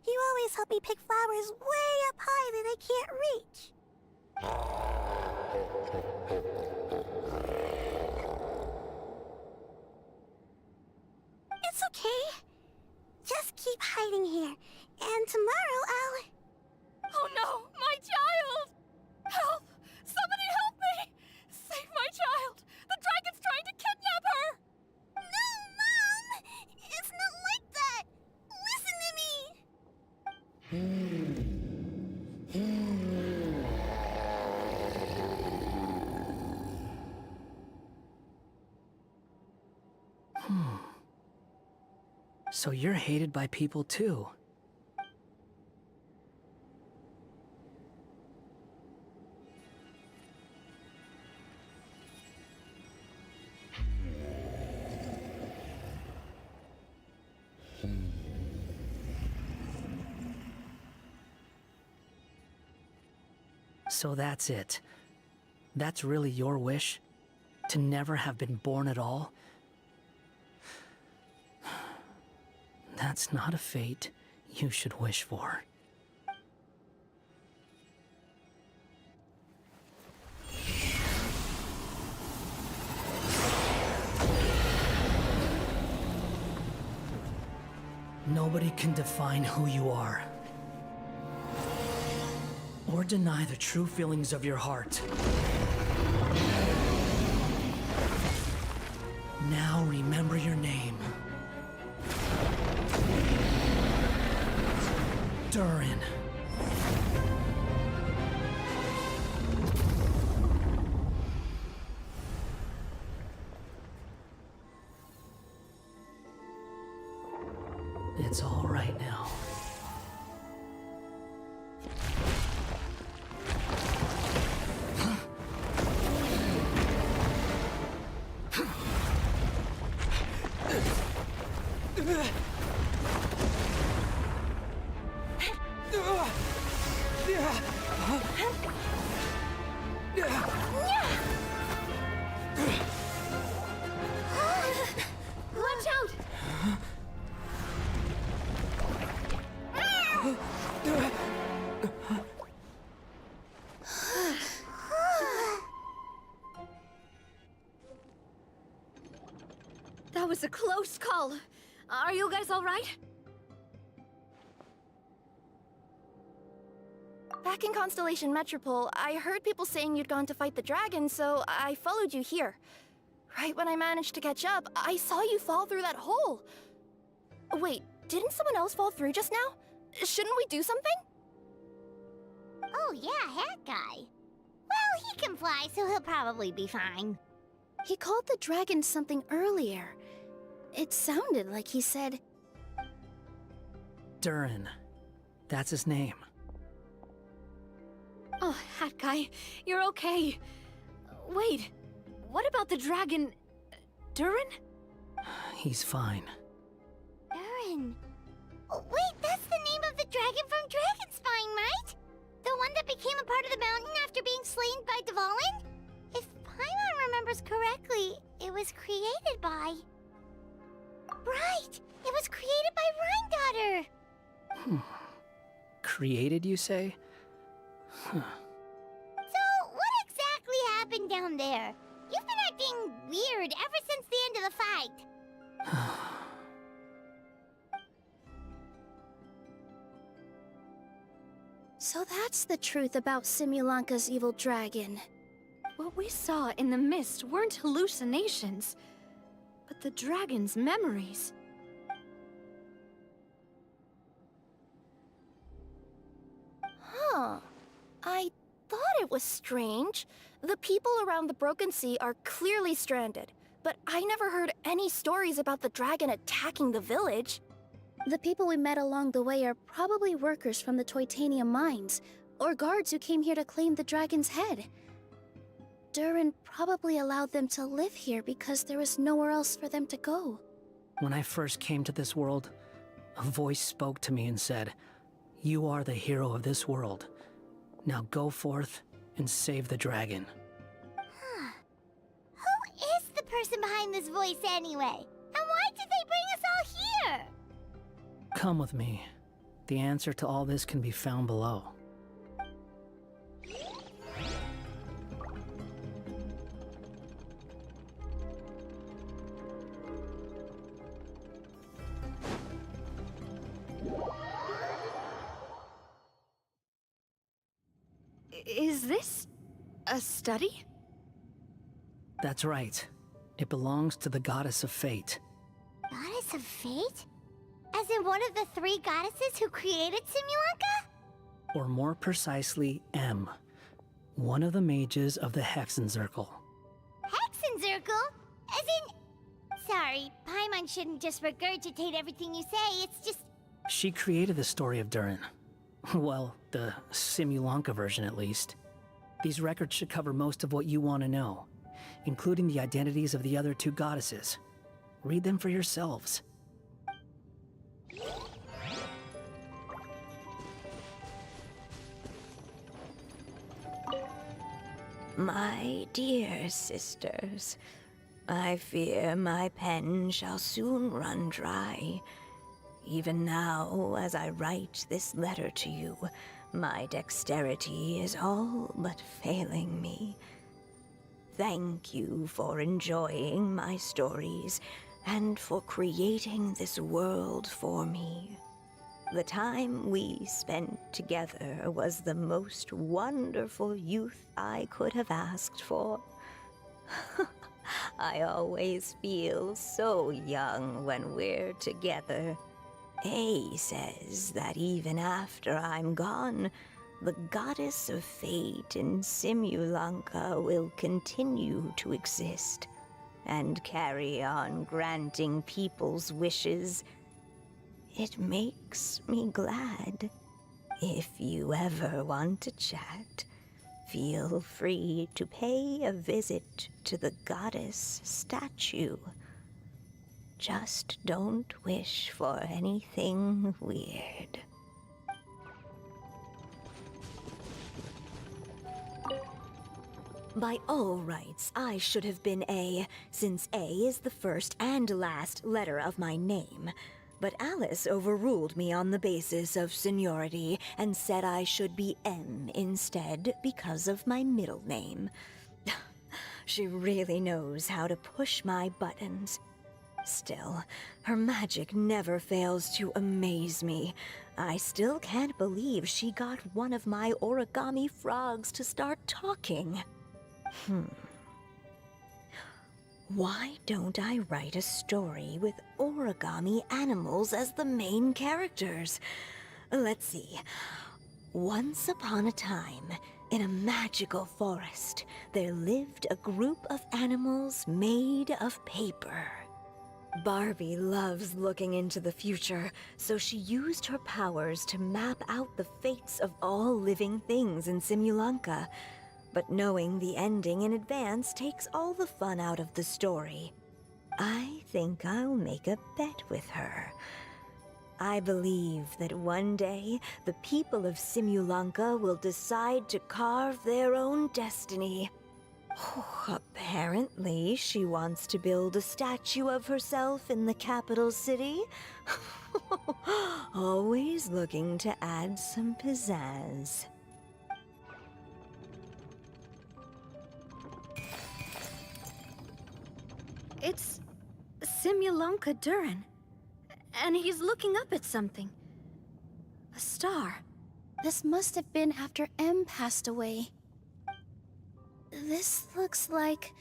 You always help me pick flowers way up high that I can't reach. It's okay. Just keep hiding here, and tomorrow I'll... Oh no, my child! Help! Somebody help me! Save my child! The dragon's trying to kidnap her! No, Mom! It's not like that! Listen to me! So you're hated by people too. So that's it. That's really your wish? To never have been born at all? That's not a fate you should wish for. Nobody can define who you are, or deny the true feelings of your heart. Now remember your name. Durin. It's all right now. Watch out! That was a close call. Are you guys all right? Back in Constellation Metropole, I heard people saying you'd gone to fight the dragon, so I followed you here. Right when I managed to catch up, I saw you fall through that hole. Wait, didn't someone else fall through just now? Shouldn't we do something? Oh yeah, Hat Guy. Well, he can fly, so he'll probably be fine. He called the dragon something earlier. It sounded like he said... Durin. That's his name. Oh, Hat Guy, you're okay. Wait, what about the dragon... Durin? He's fine. Durin. Oh, wait, that's the name of the dragon from Dragonspine, right? The one that became a part of the mountain after being slain by Dvalin? If Paimon remembers correctly, it was created by... Right! It was created by Rhine Daughter! Created, you say? Huh. So, what exactly happened down there? You've been acting weird ever since the end of the fight. So that's the truth about Simulanka's evil dragon. What we saw in the mist weren't hallucinations, but the dragon's memories. Huh. I thought it was strange. The people around the Broken Sea are clearly stranded, but I never heard any stories about the dragon attacking the village. The people we met along the way are probably workers from the Toitania mines, or guards who came here to claim the dragon's head. Durin probably allowed them to live here because there was nowhere else for them to go. When I first came to this world, a voice spoke to me and said, "You are the hero of this world. Now go forth and save the dragon." Who is the person behind this voice anyway? And why did they bring us all here? Come with me. The answer to all this can be found below. Is this a study? That's right. It belongs to the Goddess of Fate. Goddess of Fate? As in one of the 3 goddesses who created Simulanka? Or more precisely, M. One of the mages of the Hexenzirkel. Hexenzirkel? As in... Sorry, Paimon shouldn't just regurgitate everything you say, it's just... She created the story of Durin. Well, the Simulanka version at least. These records should cover most of what you want to know, including the identities of the other 2 goddesses. Read them for yourselves. My dear sisters, I fear my pen shall soon run dry. Even now, as I write this letter to you, my dexterity is all but failing me. Thank you for enjoying my stories and for creating this world for me. The time we spent together was the most wonderful youth I could have asked for. I always feel so young when we're together. A says that even after I'm gone, the Goddess of Fate in Simulanka will continue to exist and carry on granting people's wishes. It makes me glad. If you ever want to chat, feel free to pay a visit to the goddess statue. Just don't wish for anything weird. By all rights, I should have been A, since A is the first and last letter of my name. But Alice overruled me on the basis of seniority and said I should be M instead because of my middle name. She really knows how to push my buttons. Still, her magic never fails to amaze me. I still can't believe she got one of my origami frogs to start talking. Why don't I write a story with origami animals as the main characters? Let's see. Once upon a time, in a magical forest, there lived a group of animals made of paper. Barbie loves looking into the future, so she used her powers to map out the fates of all living things in Simulanka. But knowing the ending in advance takes all the fun out of the story. I think I'll make a bet with her. I believe that one day, the people of Simulanka will decide to carve their own destiny. Apparently, she wants to build a statue of herself in the capital city. Always looking to add some pizzazz. It's Simulanka Durin. And he's looking up at something. A star. This must have been after M passed away. This looks like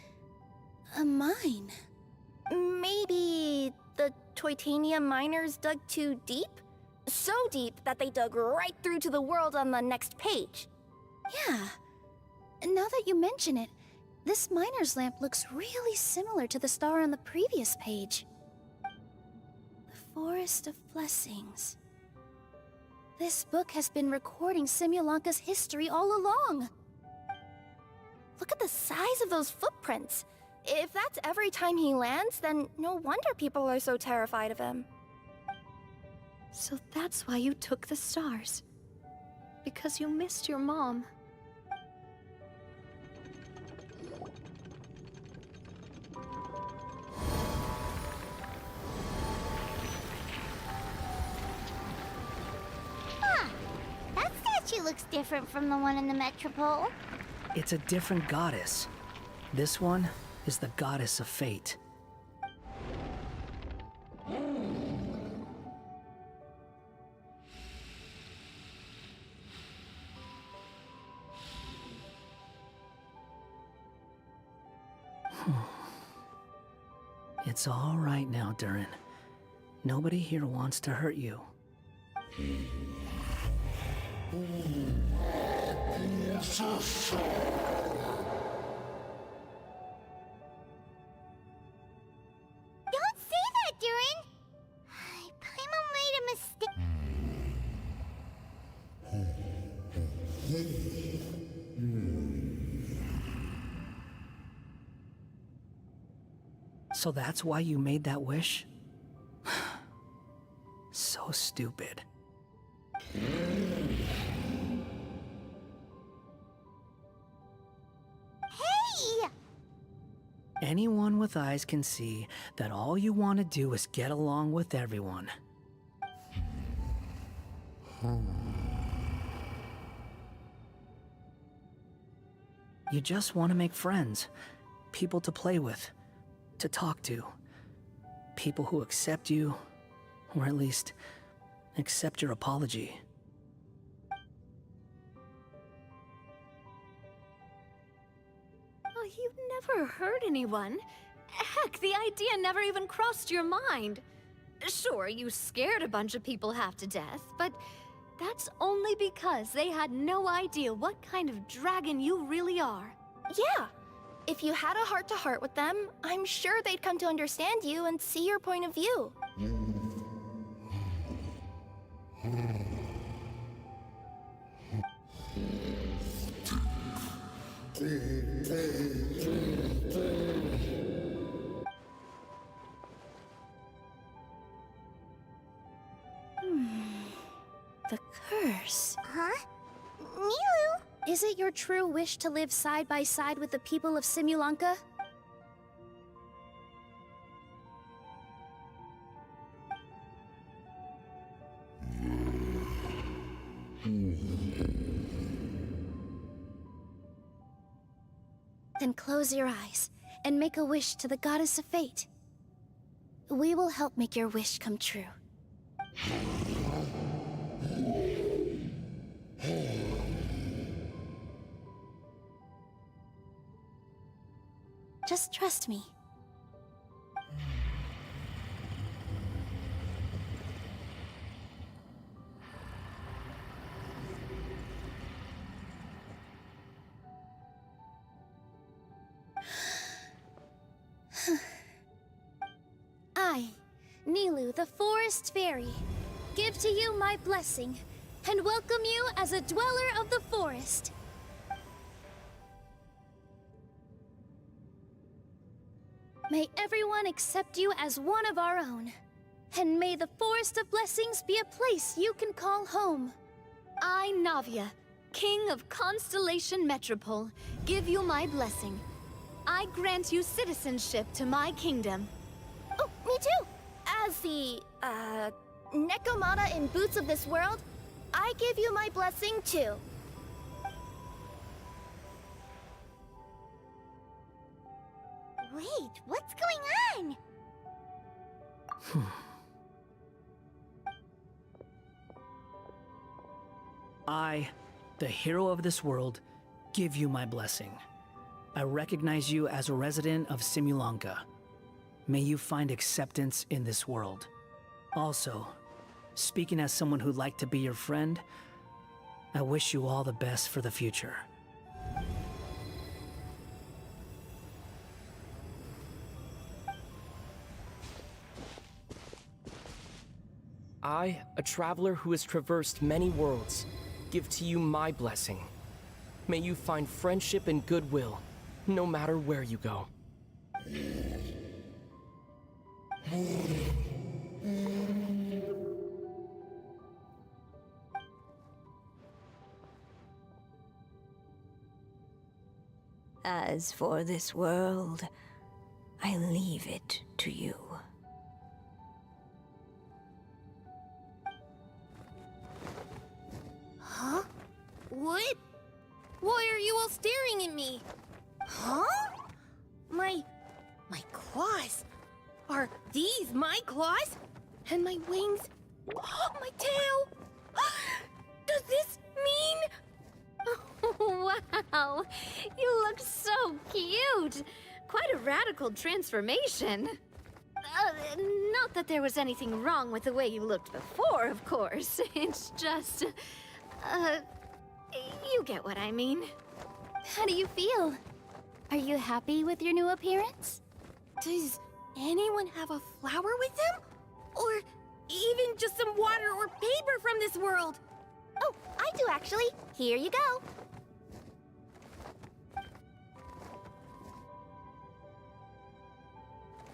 a mine. Maybe the Toitania miners dug too deep? So deep that they dug right through to the world on the next page. Yeah, Now that you mention it, this miner's lamp looks really similar to the star on the previous page. The Forest of Blessings. This book has been recording Simulanka's history all along. Look at the size of those footprints. If that's every time he lands, then no wonder people are so terrified of him. So that's why you took the stars. Because you missed your mom. Huh. That statue looks different from the one in the Metropole. It's a different goddess. This one is the goddess of fate. It's all right now, Durin. Nobody here wants to hurt you. Don't say that, Durin! Paimon made a mistake. So that's why you made that wish? So stupid. Hey! Anyone with eyes can see that all you want to do is get along with everyone. You just want to make friends, people to play with, to talk to, people who accept you, or at least accept your apology. Oh, you never hurt anyone. Heck, the idea never even crossed your mind. Sure, you scared a bunch of people half to death, but that's only because they had no idea what kind of dragon you really are. Yeah. If you had a heart-to-heart with them, I'm sure they'd come to understand you and see your point of view. The curse. Huh? Nilou? Is it your true wish to live side by side with the people of Simulanka? Then close your eyes and make a wish to the Goddess of Fate. We will help make your wish come true. Just trust me. I, Nilou, the Forest Fairy, give to you my blessing and welcome you as a dweller of the forest. May everyone accept you as one of our own. And may the Forest of Blessings be a place you can call home. I, Navia, King of Constellation Metropole, give you my blessing. I grant you citizenship to my kingdom. Oh, me too! As the, Nekomata in Boots of this world, I give you my blessing too. Wait, what's going on? I, the hero of this world, give you my blessing. I recognize you as a resident of Simulanka. May you find acceptance in this world. Also, speaking as someone who'd like to be your friend, I wish you all the best for the future. I, a traveler who has traversed many worlds, give to you my blessing. May you find friendship and goodwill, no matter where you go. As for this world, I leave it to you. Huh? What? Why are you all staring at me? Huh? My claws? Are these my claws? And my wings? My tail? Does this mean... Wow, you look so cute. Quite a radical transformation. Not that there was anything wrong with the way you looked before, of course. It's just, you get what I mean. How do you feel? Are you happy with your new appearance? Does anyone have a flower with them? Or even just some water or paper from this world? Oh, I do actually. Here you go.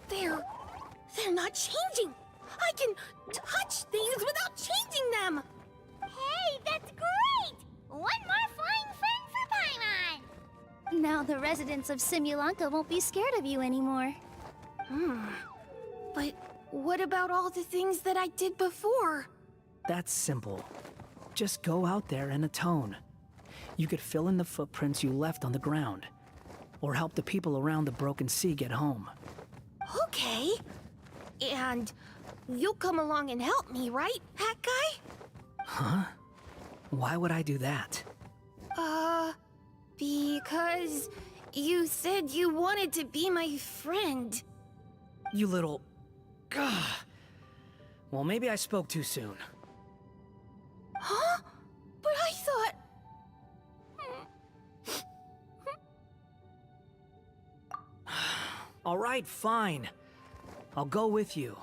They're not changing. I can touch things without changing them. Hey, that's great! One more flying friend for Paimon! Now the residents of Simulanka won't be scared of you anymore. But what about all the things that I did before? That's simple. Just go out there and atone. You could fill in the footprints you left on the ground, or help the people around the Broken Sea get home. Okay. And you'll come along and help me, right, Hat Guy? Huh? Why would I do that? Because you said you wanted to be my friend. You little... Gah. Well, maybe I spoke too soon. Huh? But I thought... All right, fine. I'll go with you.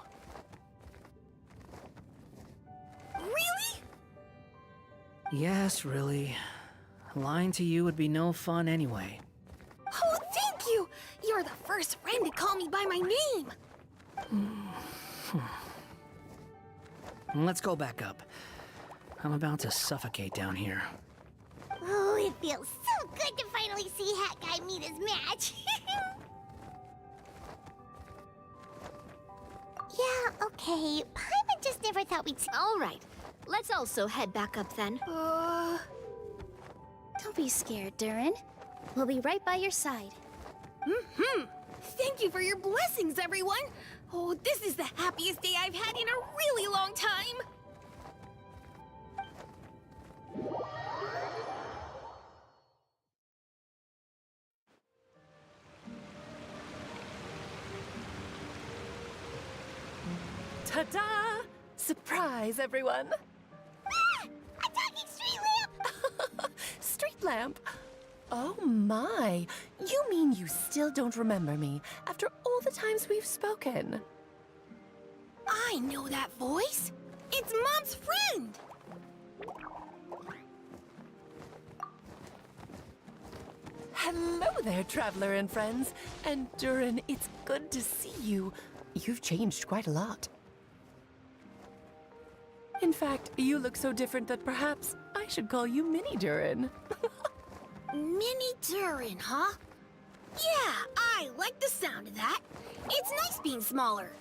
Really? Yes, really. Lying to you would be no fun anyway. Oh, thank you! You're the first friend to call me by my name! Let's go back up. I'm about to suffocate down here. Oh, it feels so good to finally see Hat Guy meet his match. Yeah, okay. Paimon just never thought we'd... All right, let's also head back up then. Don't be scared, Durin. We'll be right by your side. Thank you for your blessings, everyone! Oh, this is the happiest day I've had in a really long time! Ta-da! Surprise, everyone! Ah! A talking street lamp! Street lamp? Oh my! You mean you still don't remember me after all the times we've spoken? I know that voice! It's Mom's friend! Hello there, traveler and friends. And Durin, it's good to see you. You've changed quite a lot. In fact, you look so different that perhaps I should call you Mini Durin. Mini Durin, huh? Yeah, I like the sound of that. It's nice being smaller.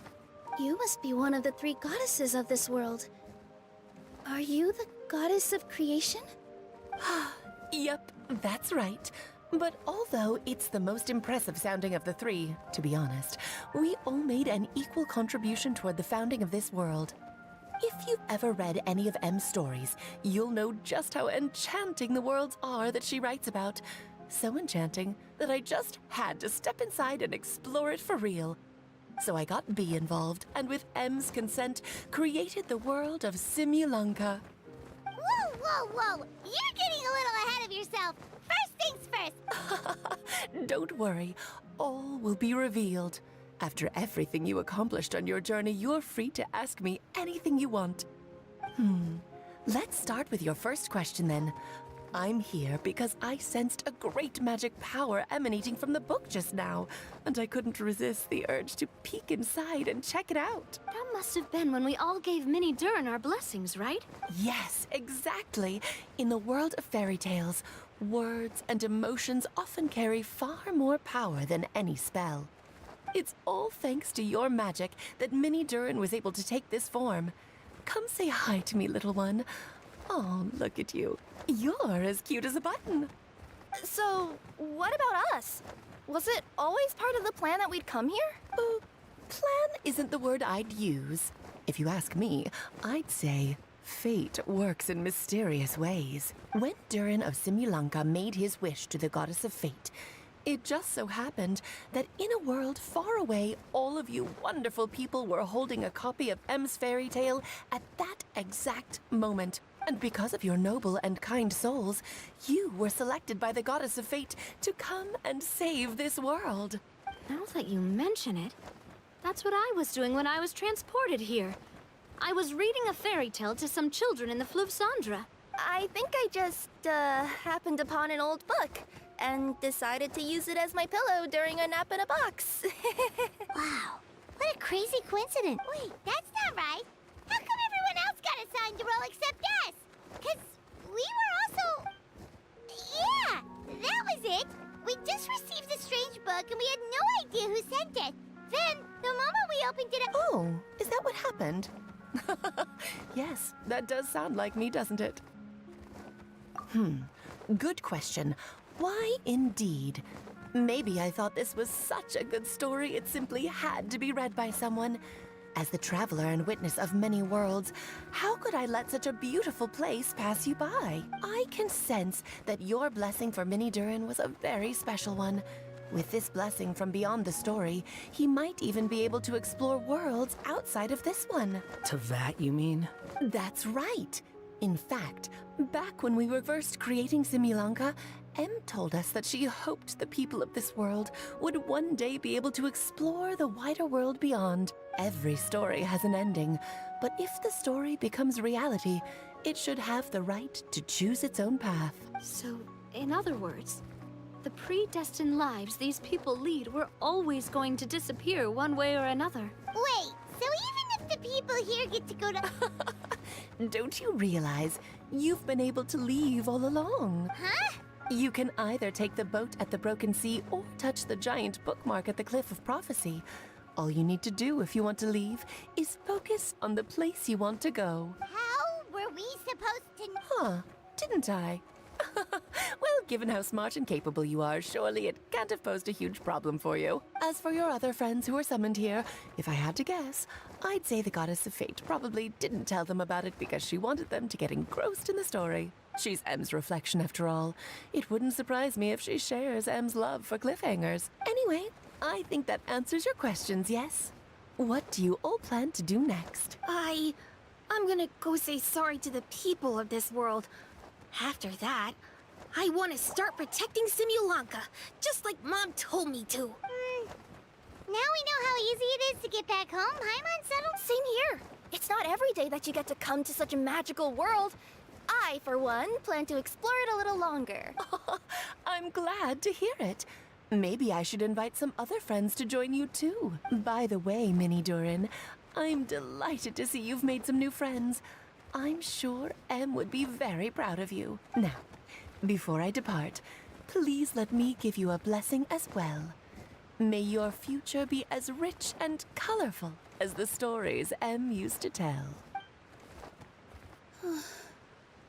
You must be one of the 3 goddesses of this world. Are you the goddess of creation? Yep, that's right. But although it's the most impressive sounding of the 3, to be honest, we all made an equal contribution toward the founding of this world. If you've ever read any of M's stories, you'll know just how enchanting the worlds are that she writes about. So enchanting that I just had to step inside and explore it for real. So I got B involved, and with M's consent, created the world of Simulanka. Whoa, whoa, whoa! You're getting a little ahead of yourself! First things first! Don't worry, all will be revealed. After everything you accomplished on your journey, you're free to ask me anything you want. Let's start with your first question then. I'm here because I sensed a great magic power emanating from the book just now, and I couldn't resist the urge to peek inside and check it out. That must have been when we all gave Minnie Durin our blessings, right? Yes, exactly. In the world of fairy tales, words and emotions often carry far more power than any spell. It's all thanks to your magic that Minnie Durin was able to take this form. Come say hi to me, little one. Oh, look at you. You're as cute as a button. So, what about us? Was it always part of the plan that we'd come here? Plan isn't the word I'd use. If you ask me, I'd say fate works in mysterious ways. When Durin of Simulanka made his wish to the goddess of fate, it just so happened that in a world far away, all of you wonderful people were holding a copy of M's fairy tale at that exact moment. And because of your noble and kind souls, you were selected by the goddess of fate to come and save this world. Now that you mention it, that's what I was doing when I was transported here. I was reading a fairy tale to some children in the Fleuve Cendra. I think I just, happened upon an old book and decided to use it as my pillow during a nap in a box. Wow, what a crazy coincidence. Wait, that's not right. How come everyone else got assigned to roll except us? Because we were also... Yeah, that was it. We just received a strange book and we had no idea who sent it. Then, the moment we opened it up... Oh, is that what happened? Yes, that does sound like me, doesn't it? Good question. Why indeed? Maybe I thought this was such a good story it simply had to be read by someone. As the traveler and witness of many worlds, how could I let such a beautiful place pass you by? I can sense that your blessing for Minnie Durin was a very special one. With this blessing from beyond the story, he might even be able to explore worlds outside of this one. Teyvat, you mean? That's right. In fact, back when we were first creating Simulanka, Em told us that she hoped the people of this world would one day be able to explore the wider world beyond. Every story has an ending, but if the story becomes reality, it should have the right to choose its own path. So, in other words, the predestined lives these people lead were always going to disappear one way or another. Wait, so even if the people here get to go to... Don't you realize you've been able to leave all along? Huh? You can either take the boat at the Broken Sea or touch the giant bookmark at the Cliff of Prophecy. All you need to do if you want to leave is focus on the place you want to go. How were we supposed to... Huh, didn't I? Well, given how smart and capable you are, surely it can't have posed a huge problem for you. As for your other friends who were summoned here, if I had to guess, I'd say the Goddess of Fate probably didn't tell them about it because she wanted them to get engrossed in the story. She's Em's reflection, after all. It wouldn't surprise me if she shares Em's love for cliffhangers. Anyway, I think that answers your questions, yes? What do you all plan to do next? I'm gonna go say sorry to the people of this world. After that, I want to start protecting Simulanka, just like Mom told me to. Now we know how easy it is to get back home, huh, Unsettled? Same here. It's not every day that you get to come to such a magical world. I, for one, plan to explore it a little longer. I'm glad to hear it. Maybe I should invite some other friends to join you too. By the way, Minnie Durin, I'm delighted to see you've made some new friends. I'm sure Em would be very proud of you. Now, before I depart, please let me give you a blessing as well. May your future be as rich and colorful as the stories Em used to tell.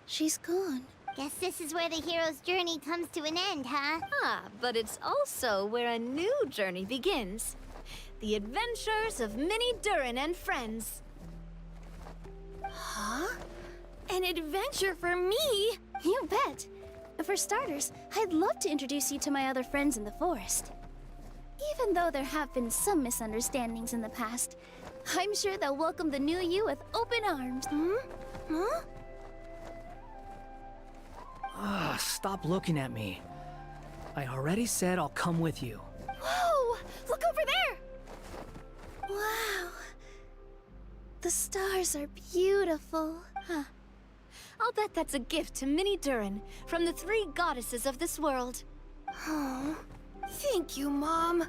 She's gone. Guess this is where the hero's journey comes to an end, huh? Ah, but it's also where a new journey begins. The adventures of Minnie Durin and friends. Huh? An adventure for me? You bet. For starters, I'd love to introduce you to my other friends in the forest. Even though there have been some misunderstandings in the past, I'm sure they'll welcome the new you with open arms. Huh? Stop looking at me. I already said I'll come with you. Whoa! Look over there! Wow. The stars are beautiful. Huh. I'll bet that's a gift to Minnie Durin from the 3 goddesses of this world. Oh, thank you, Mom.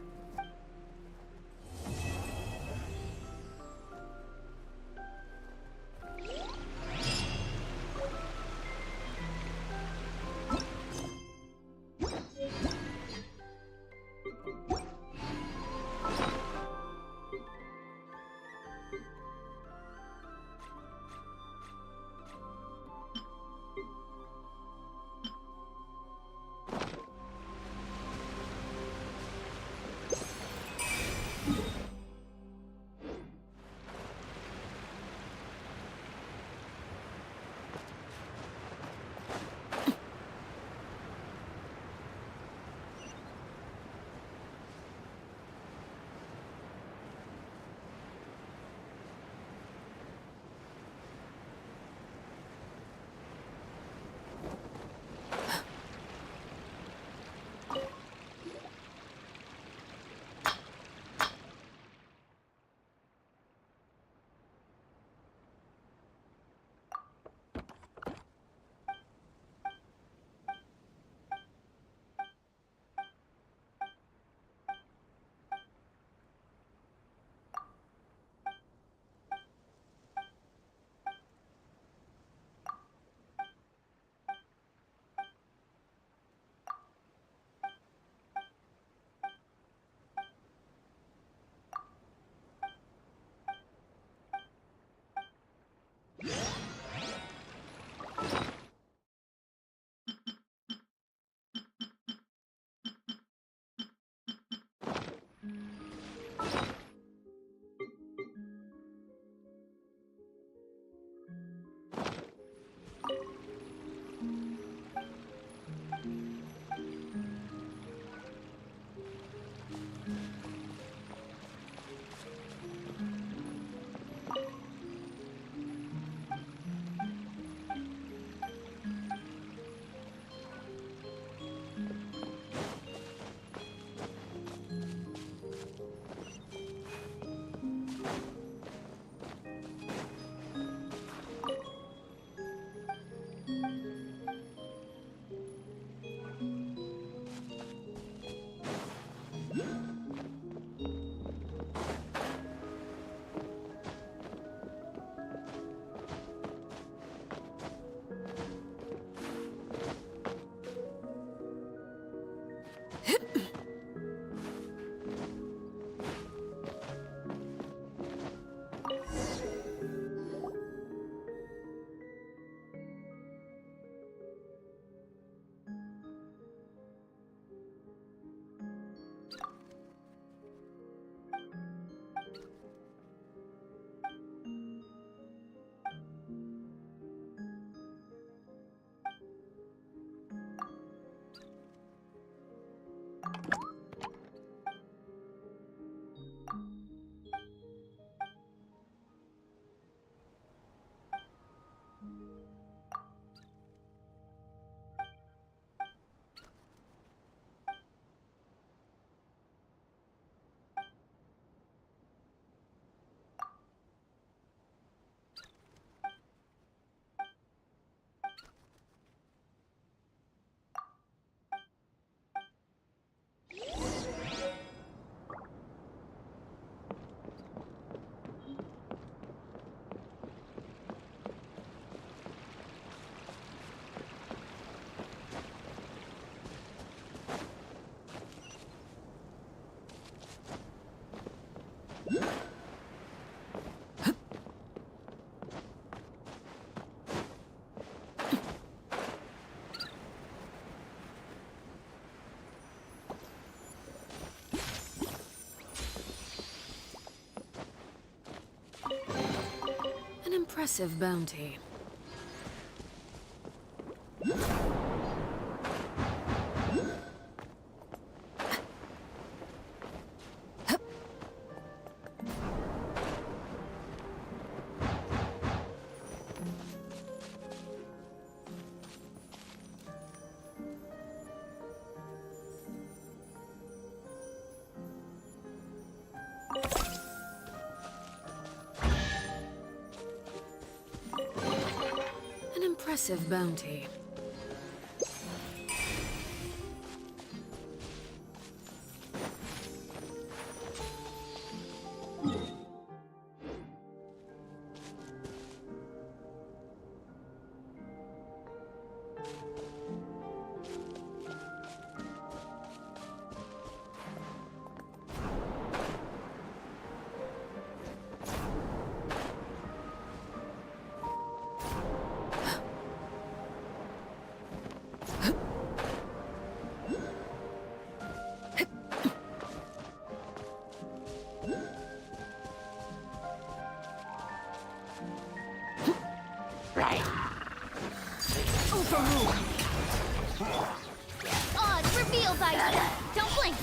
An impressive bounty. impressive bounty. Odds revealed by you. Don't blink.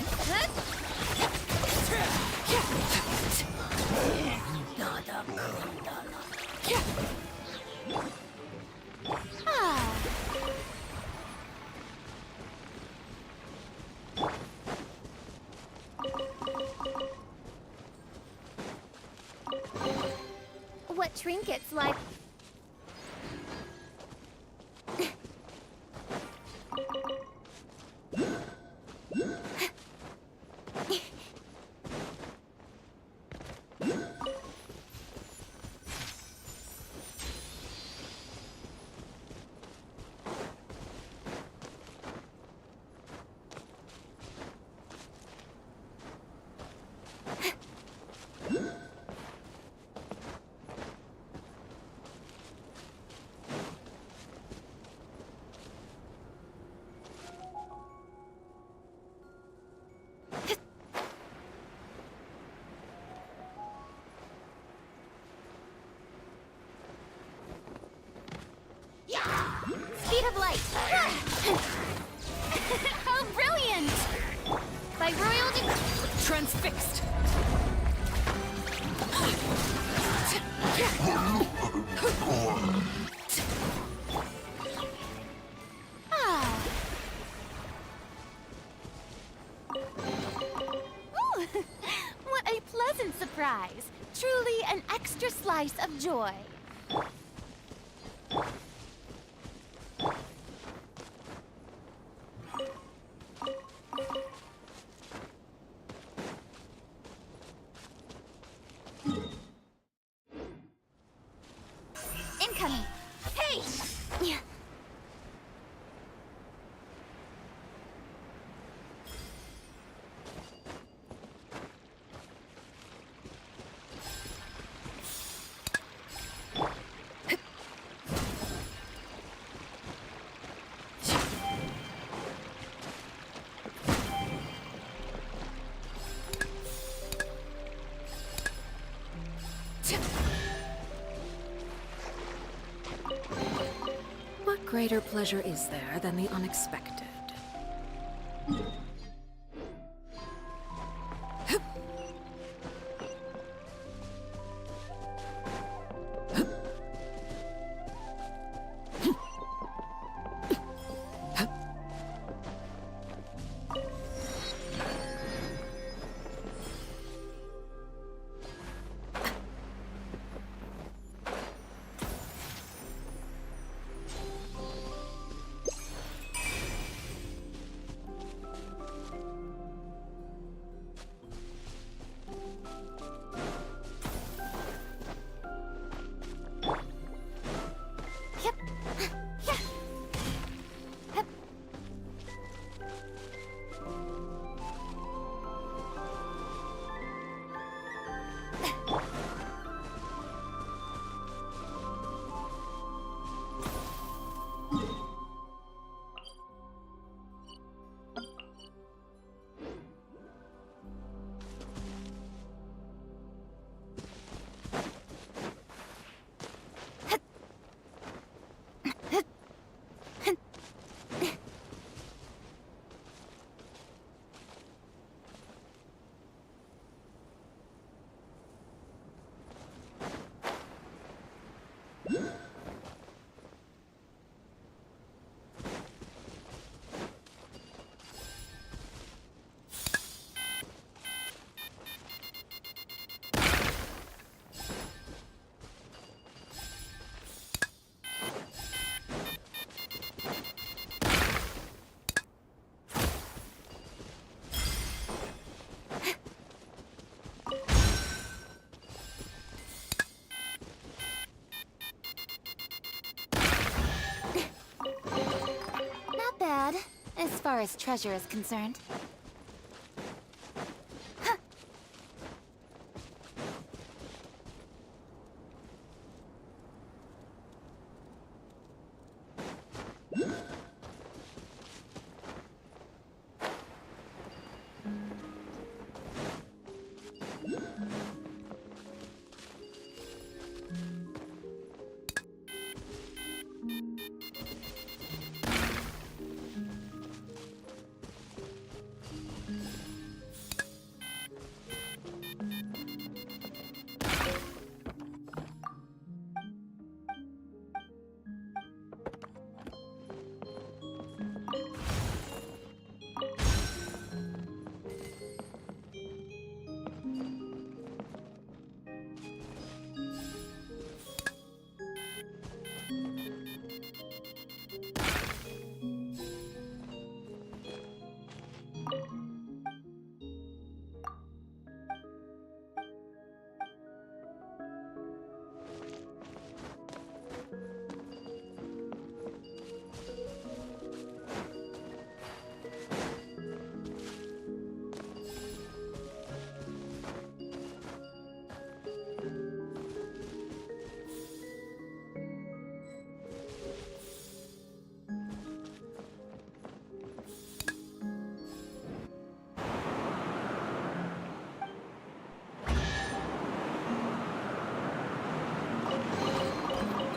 What trinkets like? Speed of light. How brilliant! By royal Transfixed. Ooh, what a pleasant surprise. Truly an extra slice of joy. Incoming. Hey! Yeah. What greater pleasure is there than the unexpected? far as treasure is concerned.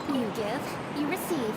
You give, you receive.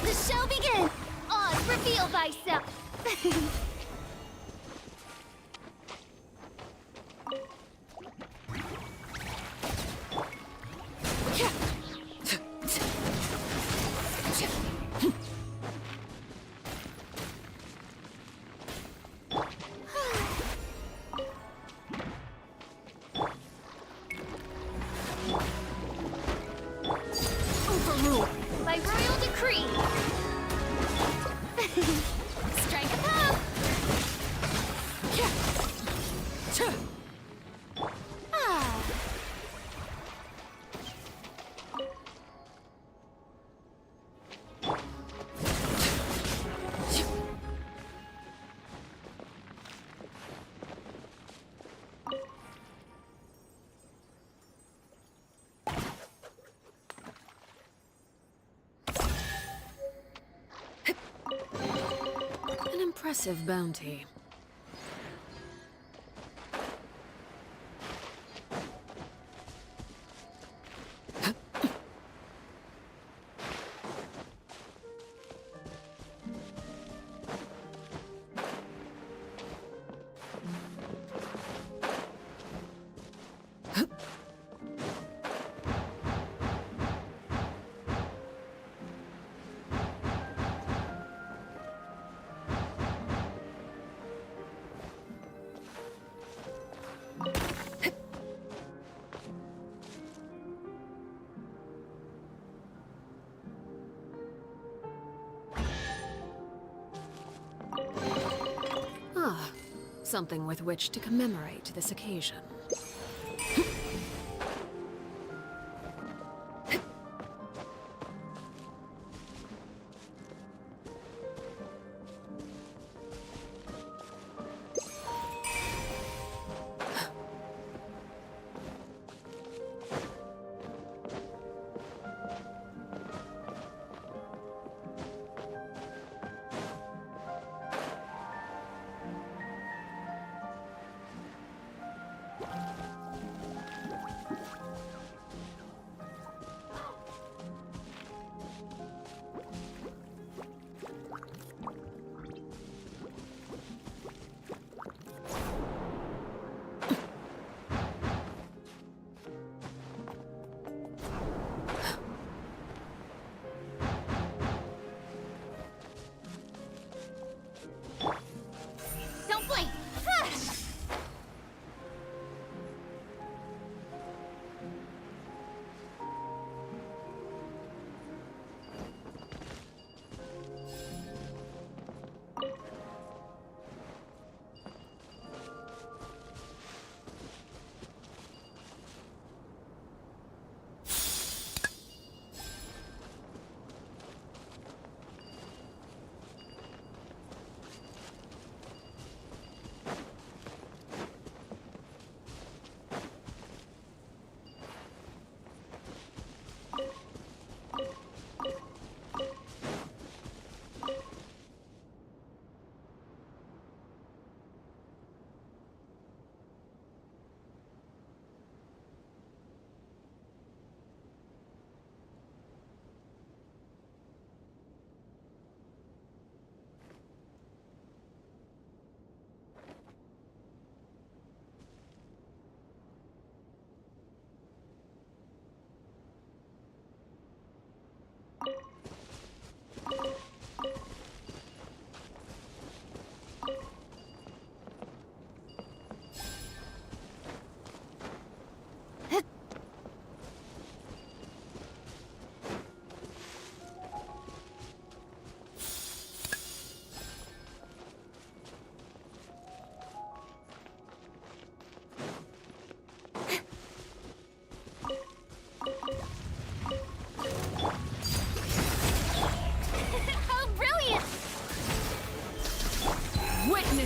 The show begins! Oz, reveal thyself! Overruled by royal decree! Strike a pose! Ah. An impressive bounty. Ah, something with which to commemorate this occasion.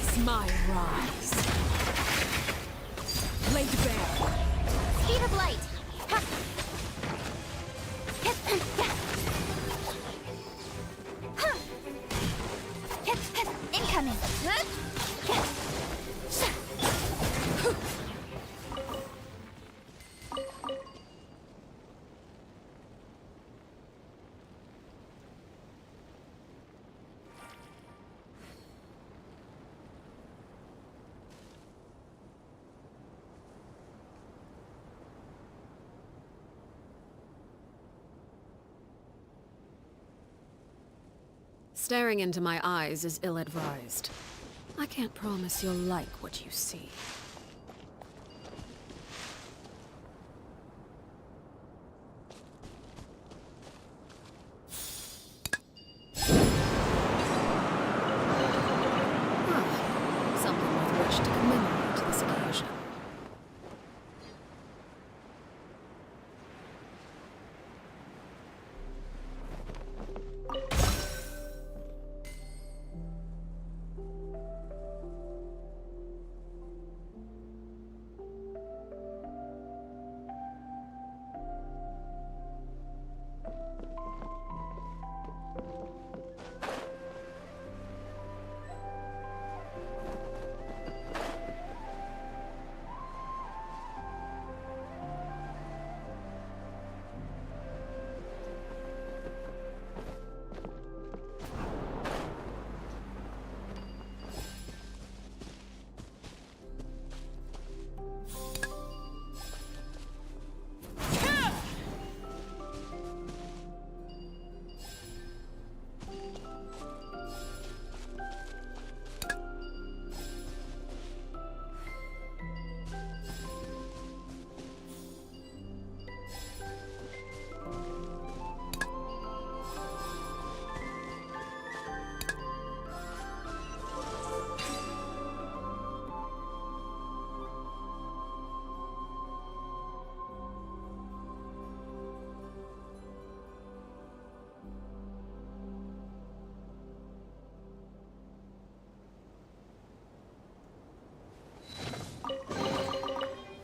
Face my rise. Laid bare. Speed of light. Ha. Incoming. Staring into my eyes is ill-advised. I can't promise you'll like what you see. Something with which to commemorate this occasion.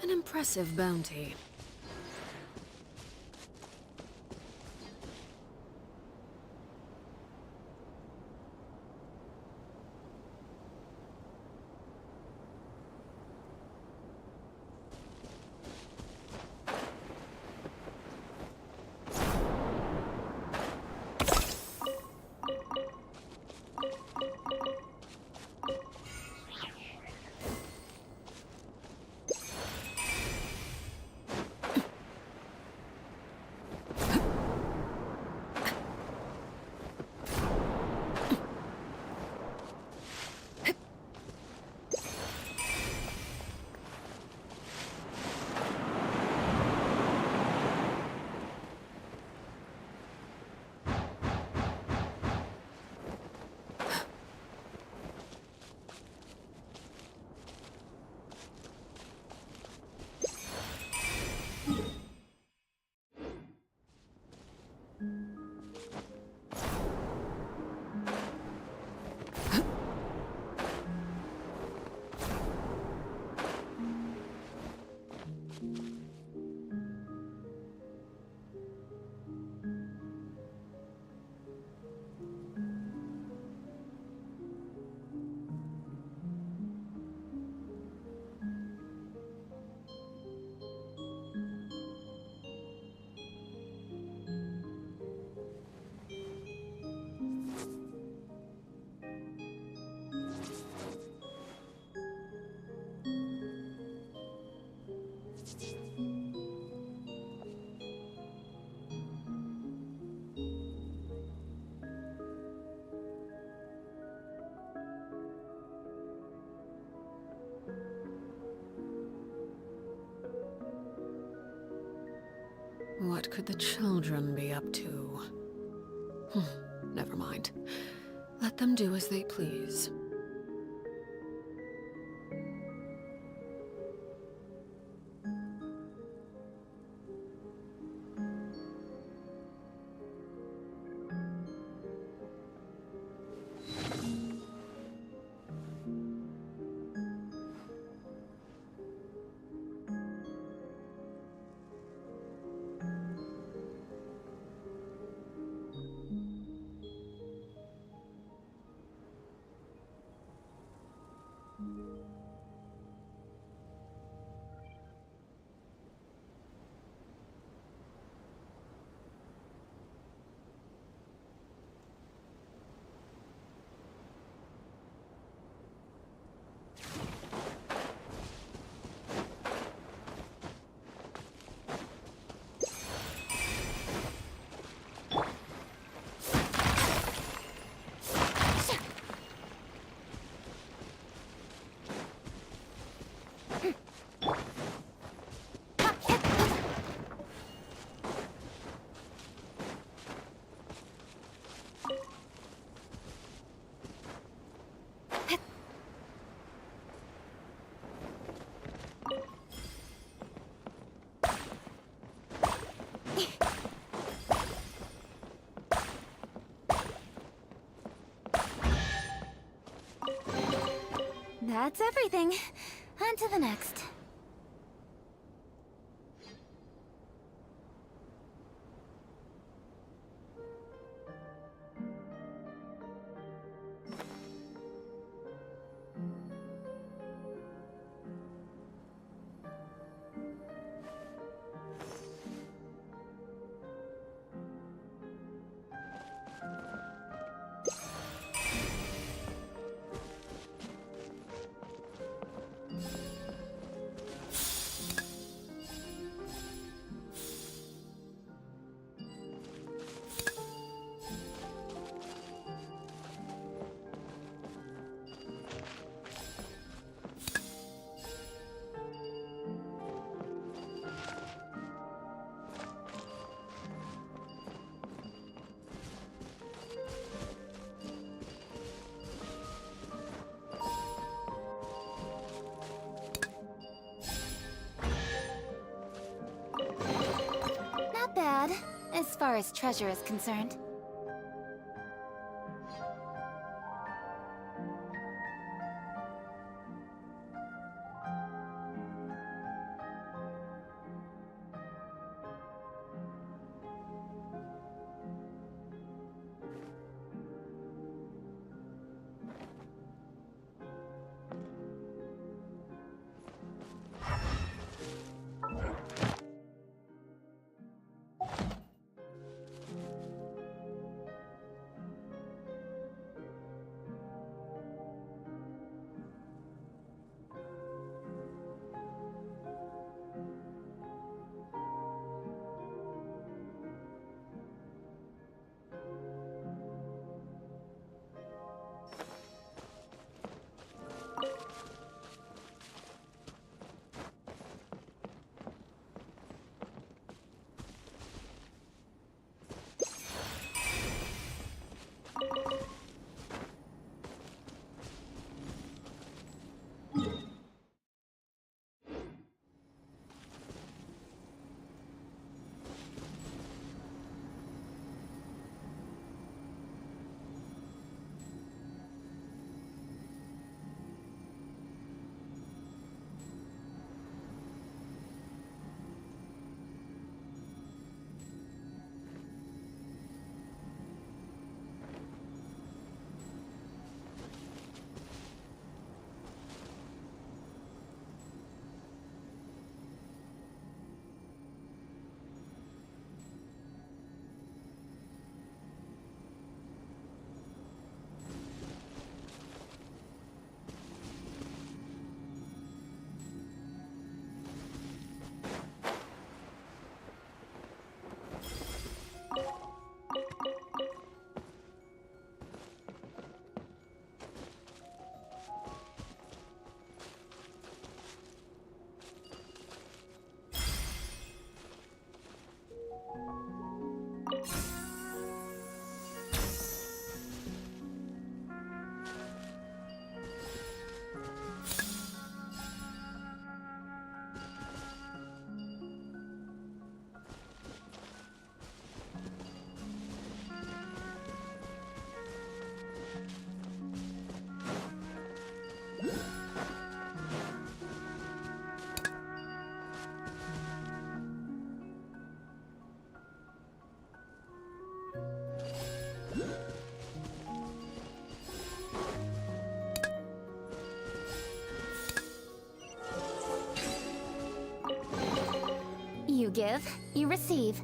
An impressive bounty. What could the children be up to? Never mind. Let them do as they please. That's everything. On to the next. Not bad, as far as treasure is concerned. You give, you receive.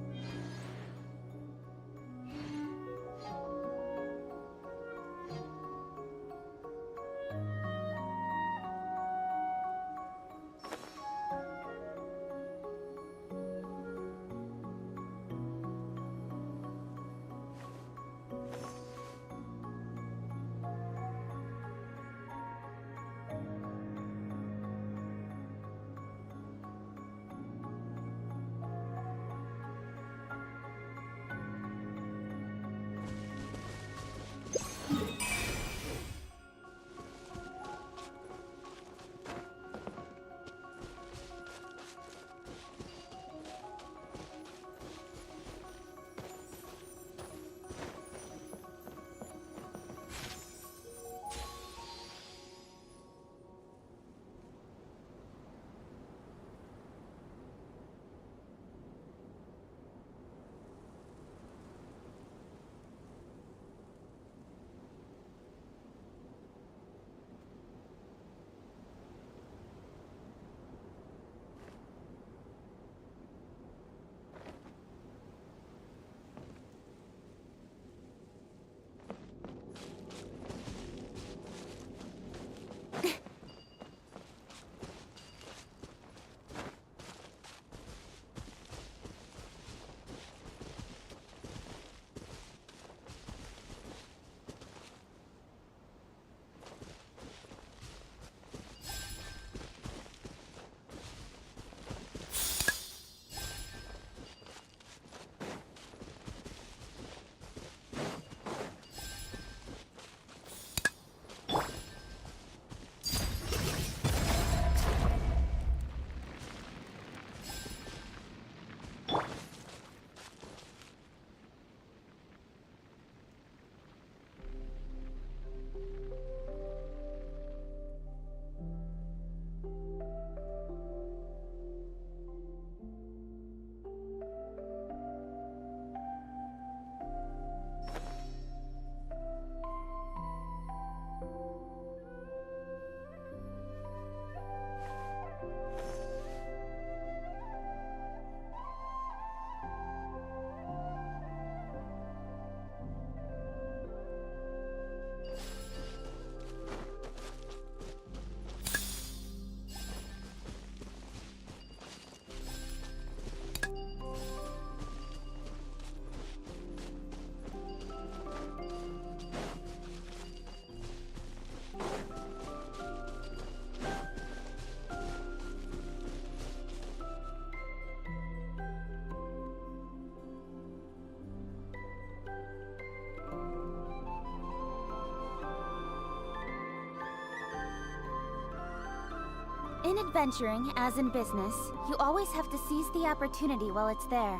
In adventuring, as in business, you always have to seize the opportunity while it's there.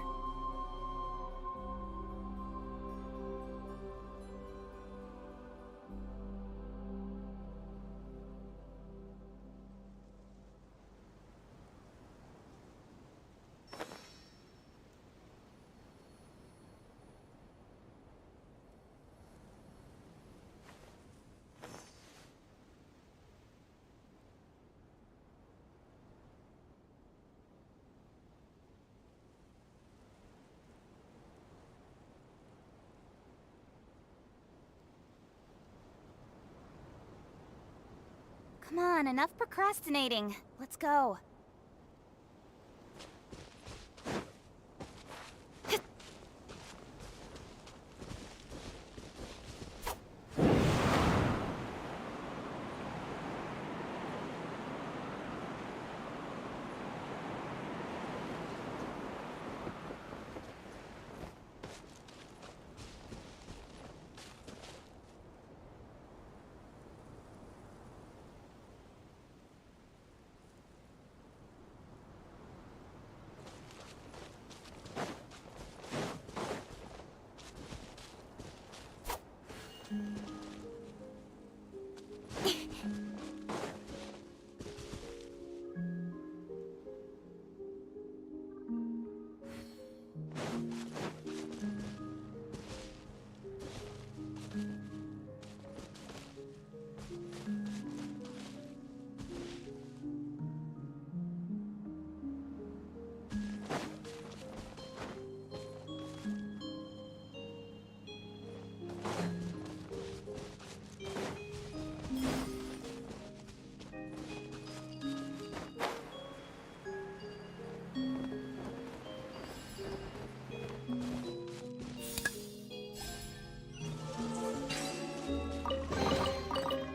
Come on, enough procrastinating. Let's go.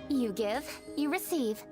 You give, you receive.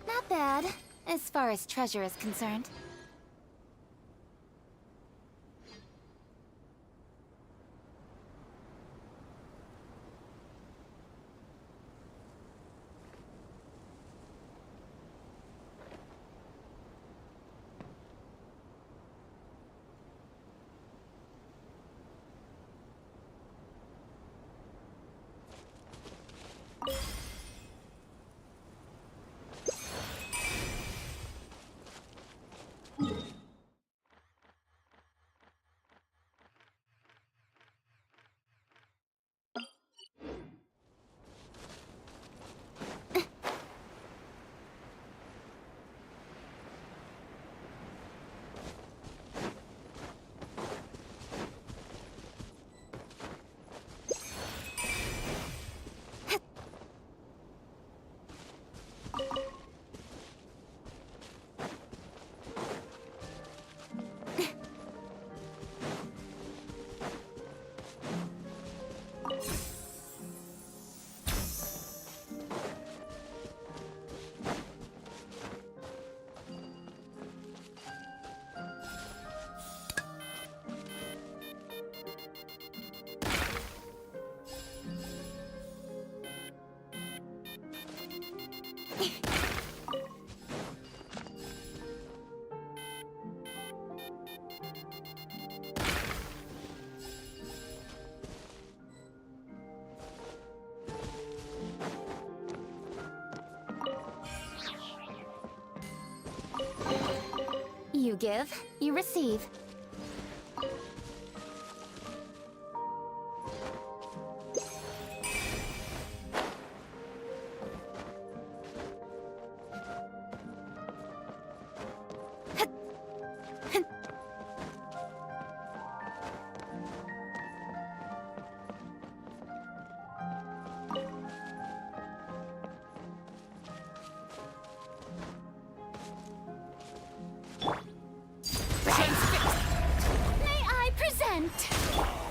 Not bad, as far as treasure is concerned. You give, you receive.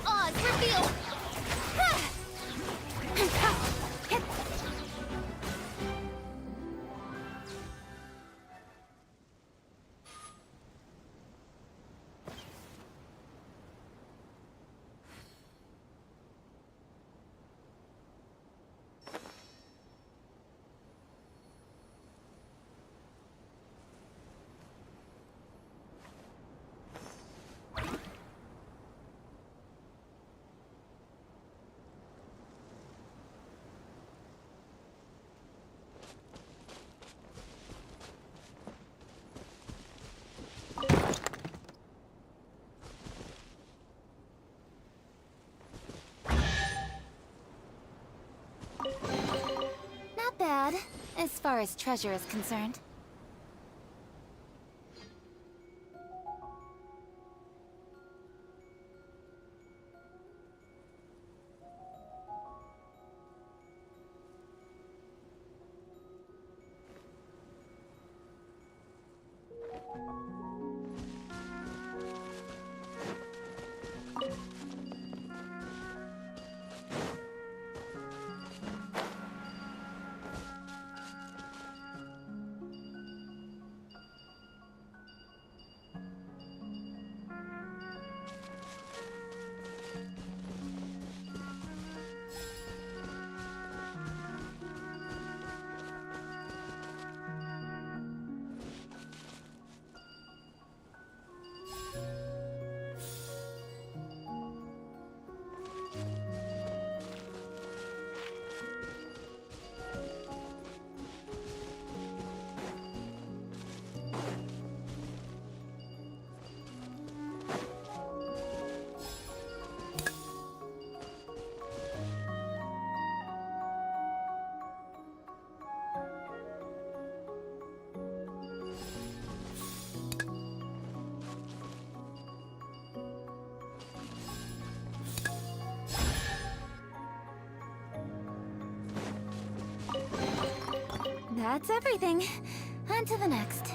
Oz, reveal! Not bad, as far as treasure is concerned. That's everything. On to the next.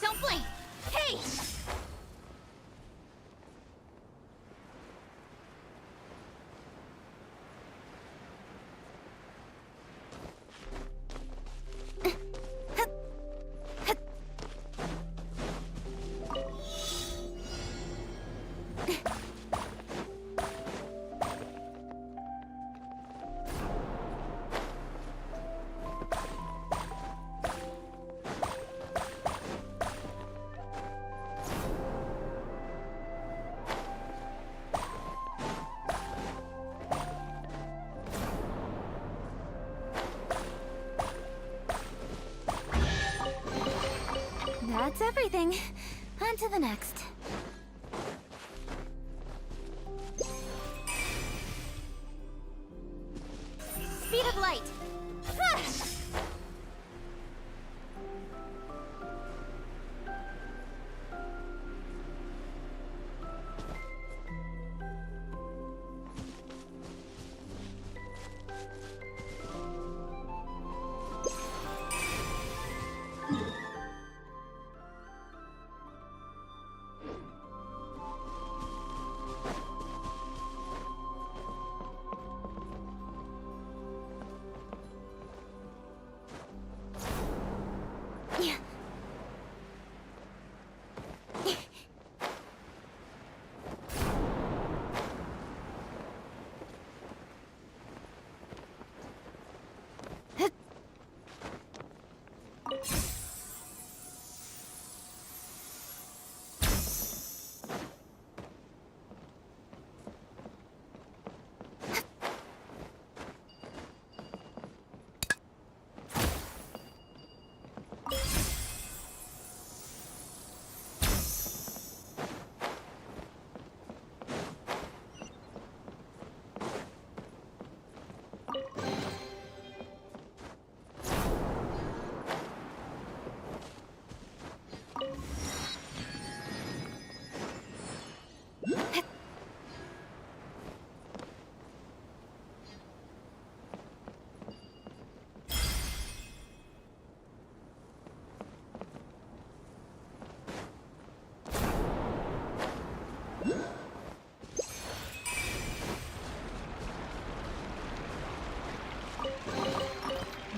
Don't blink! Hey! That's everything. On to the next. Speed of light.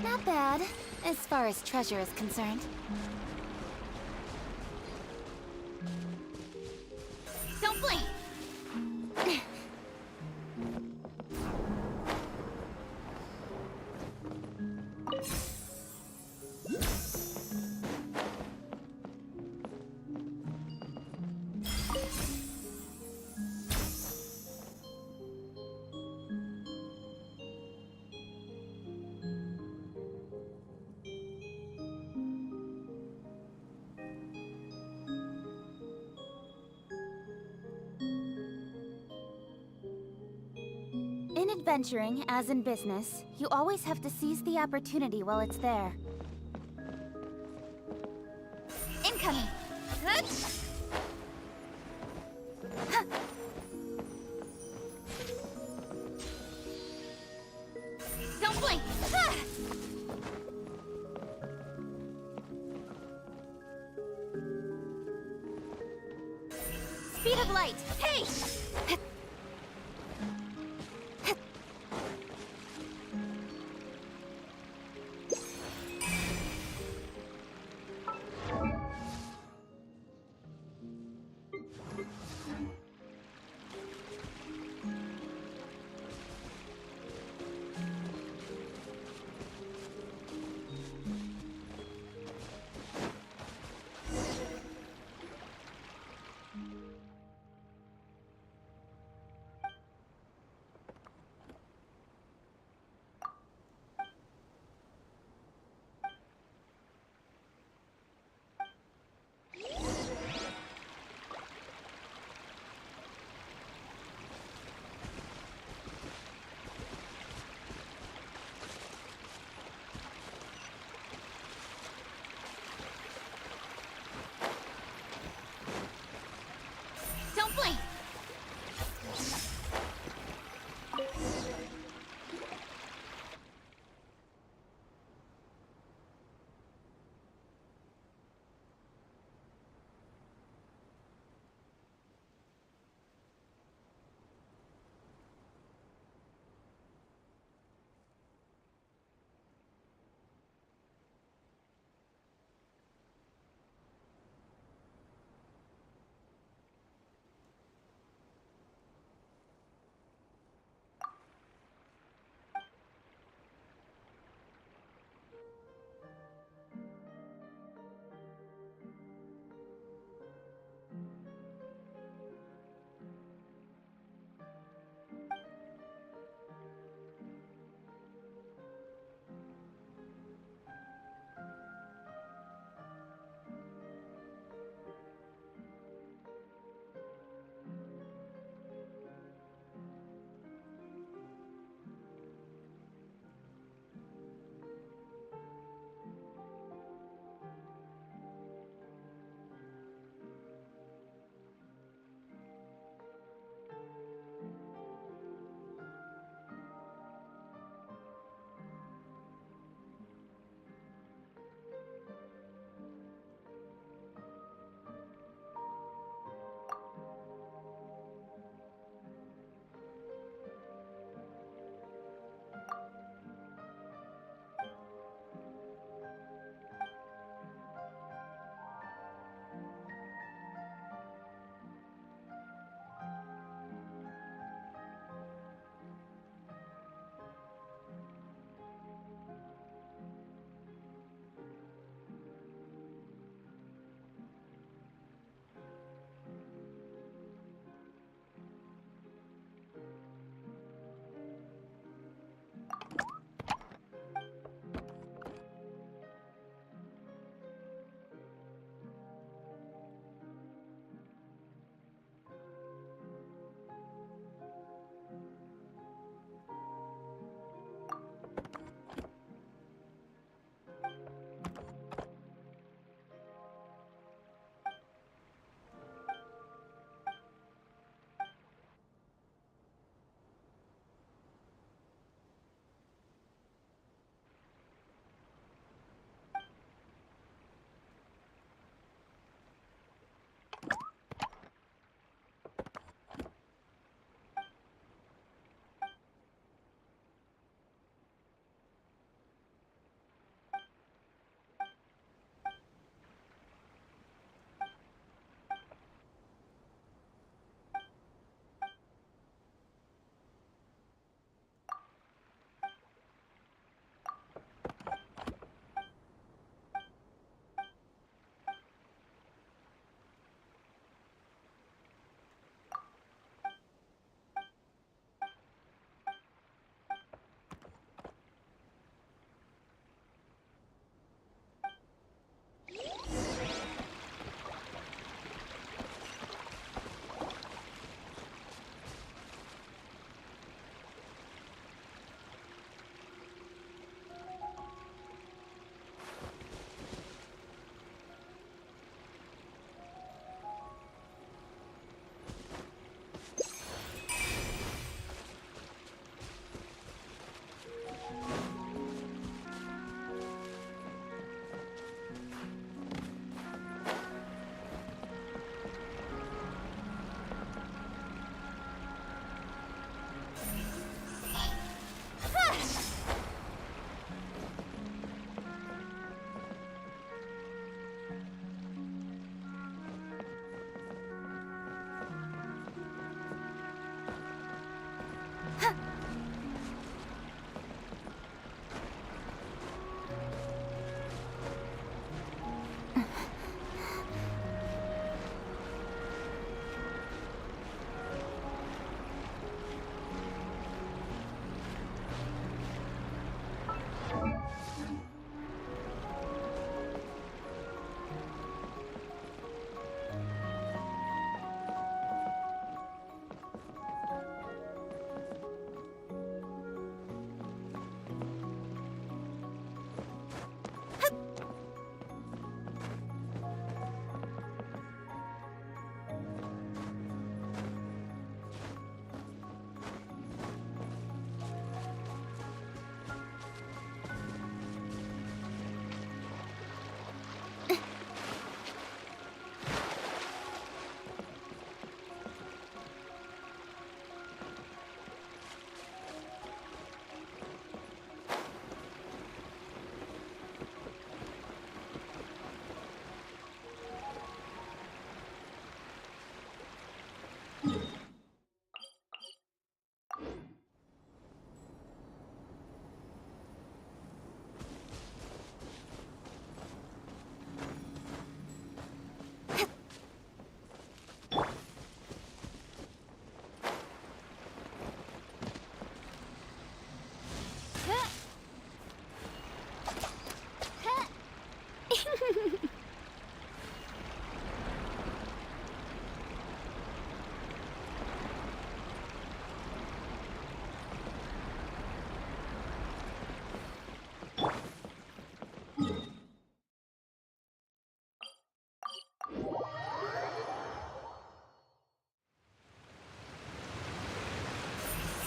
Not bad, as far as treasure is concerned. Don't blink! In adventuring, as in business, you always have to seize the opportunity while it's there. Incoming! Huh? Don't blink! Ah! Speed of light! Hey!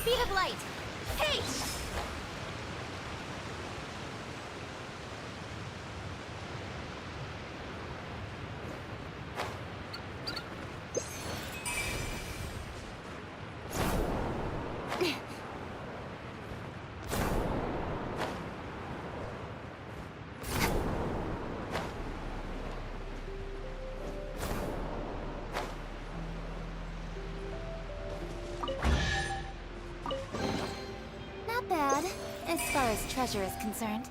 Speed of light! Hey! Not bad, as far as treasure is concerned.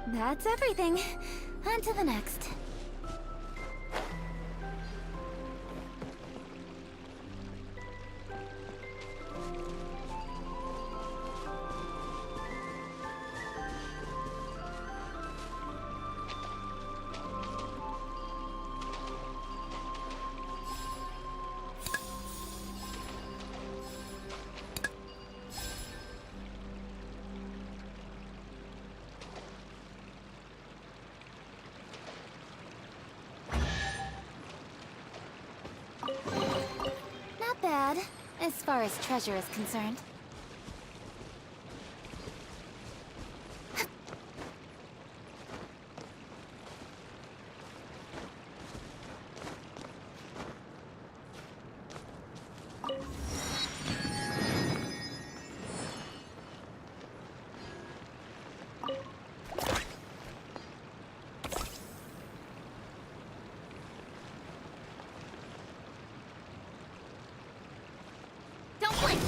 That's everything. On to the next. Not bad, as far as treasure is concerned. Don't blink!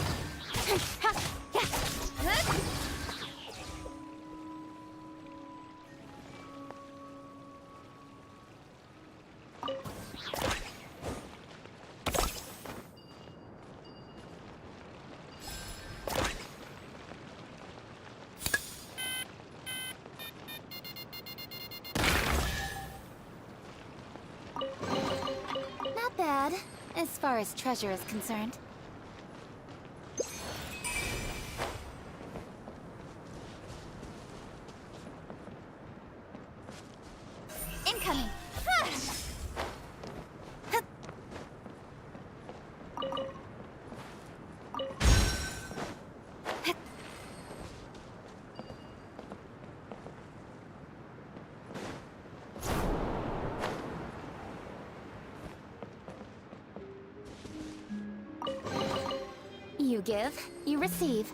Not bad, as far as treasure is concerned. Incoming! You give, you receive.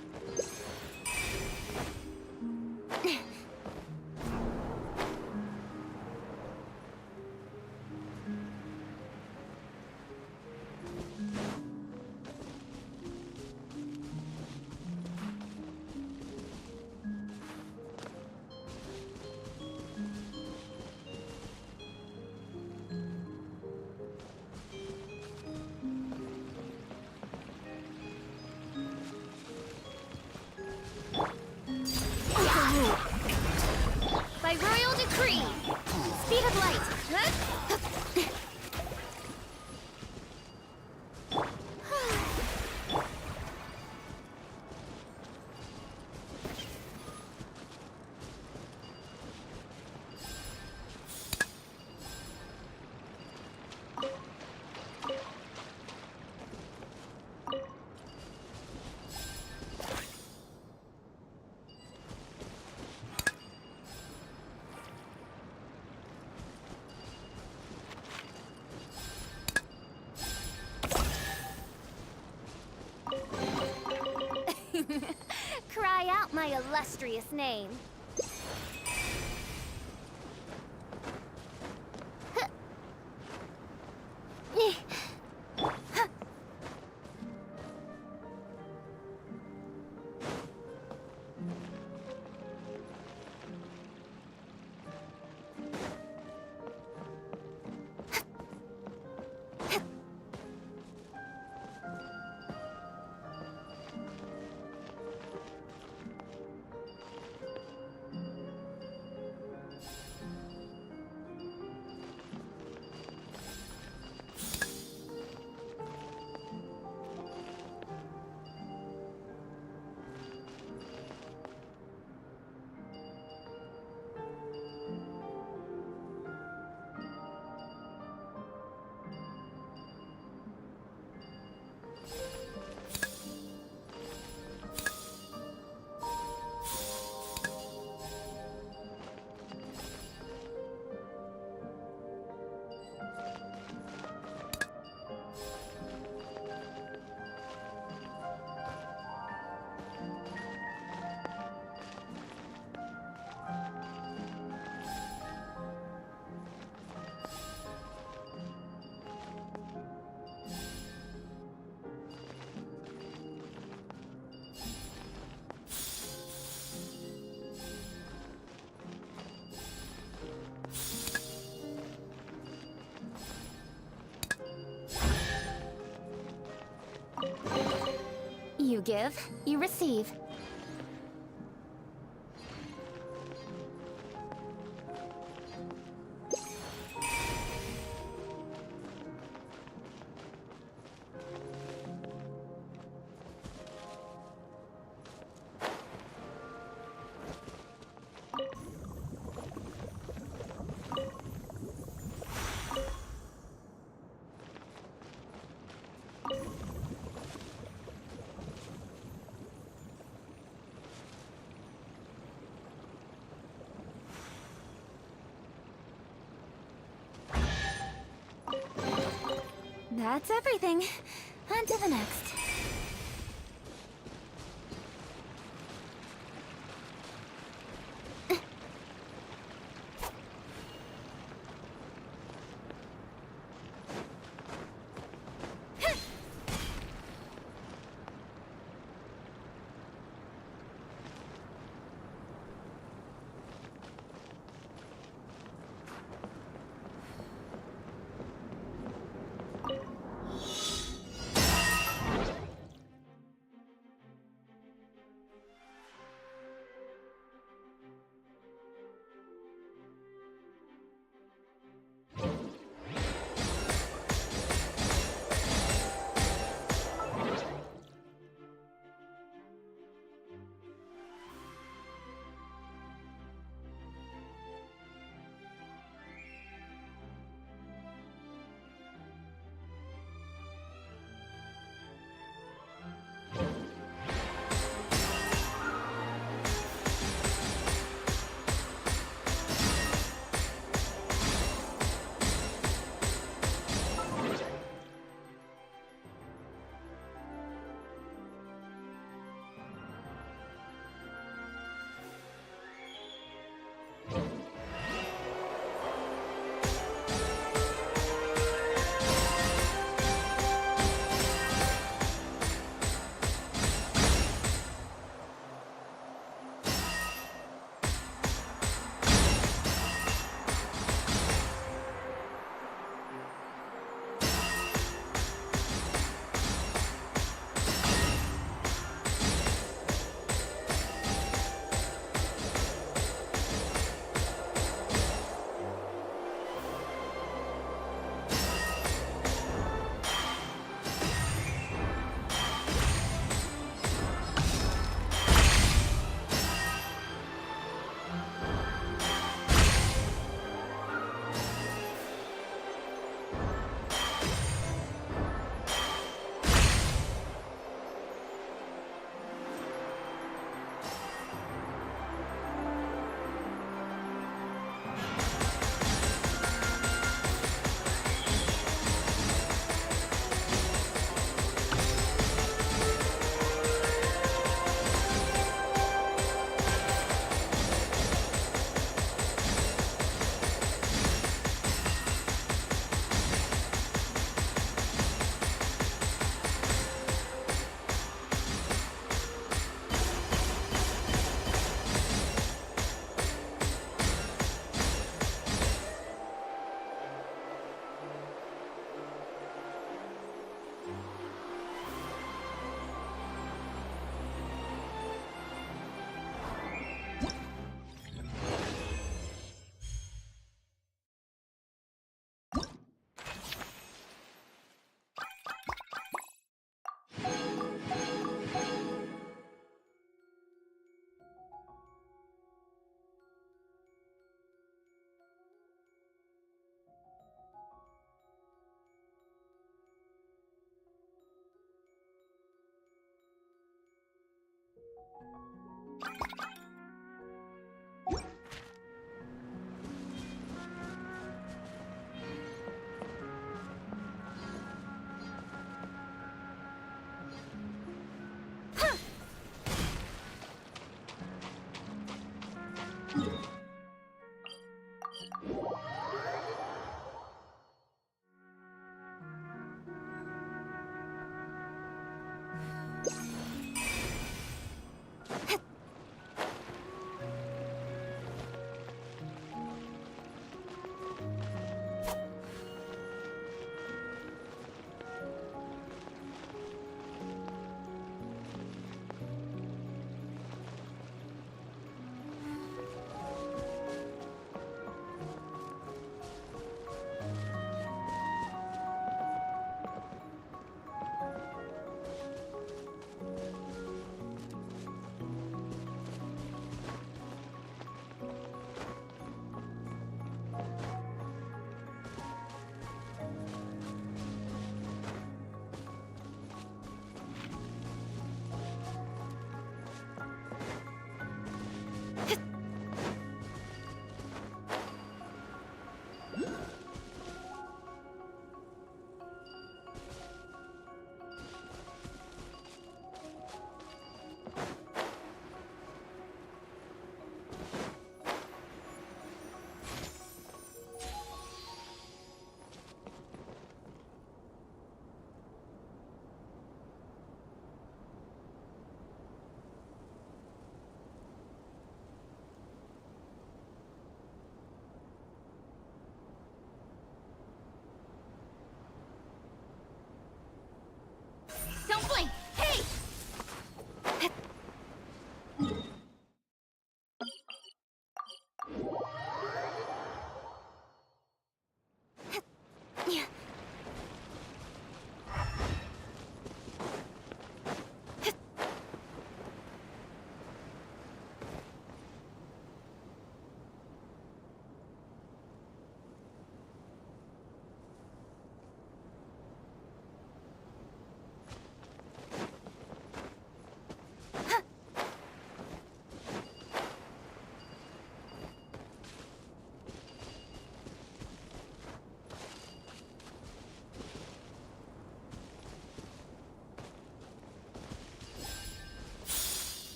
By royal decree, speed of light. Cry out my illustrious name. You give, you receive. That's everything. On to the next.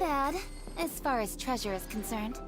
bad, as far as treasure is concerned.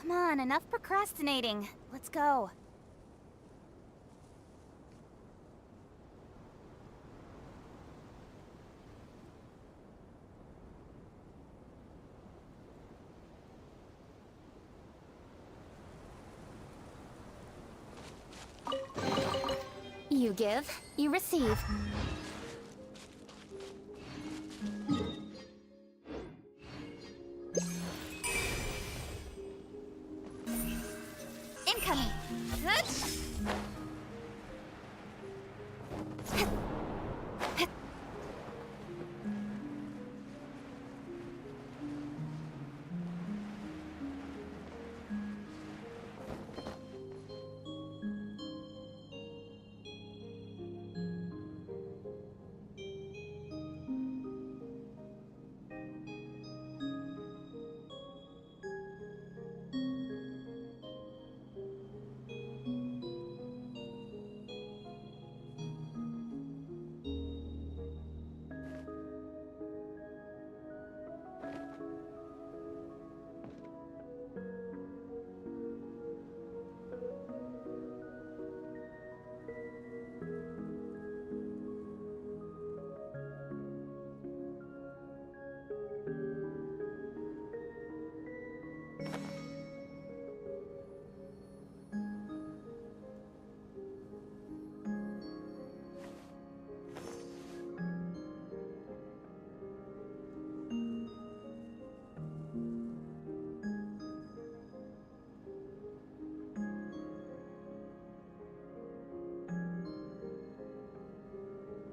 Come on, enough procrastinating. Let's go. You give, you receive. Incoming.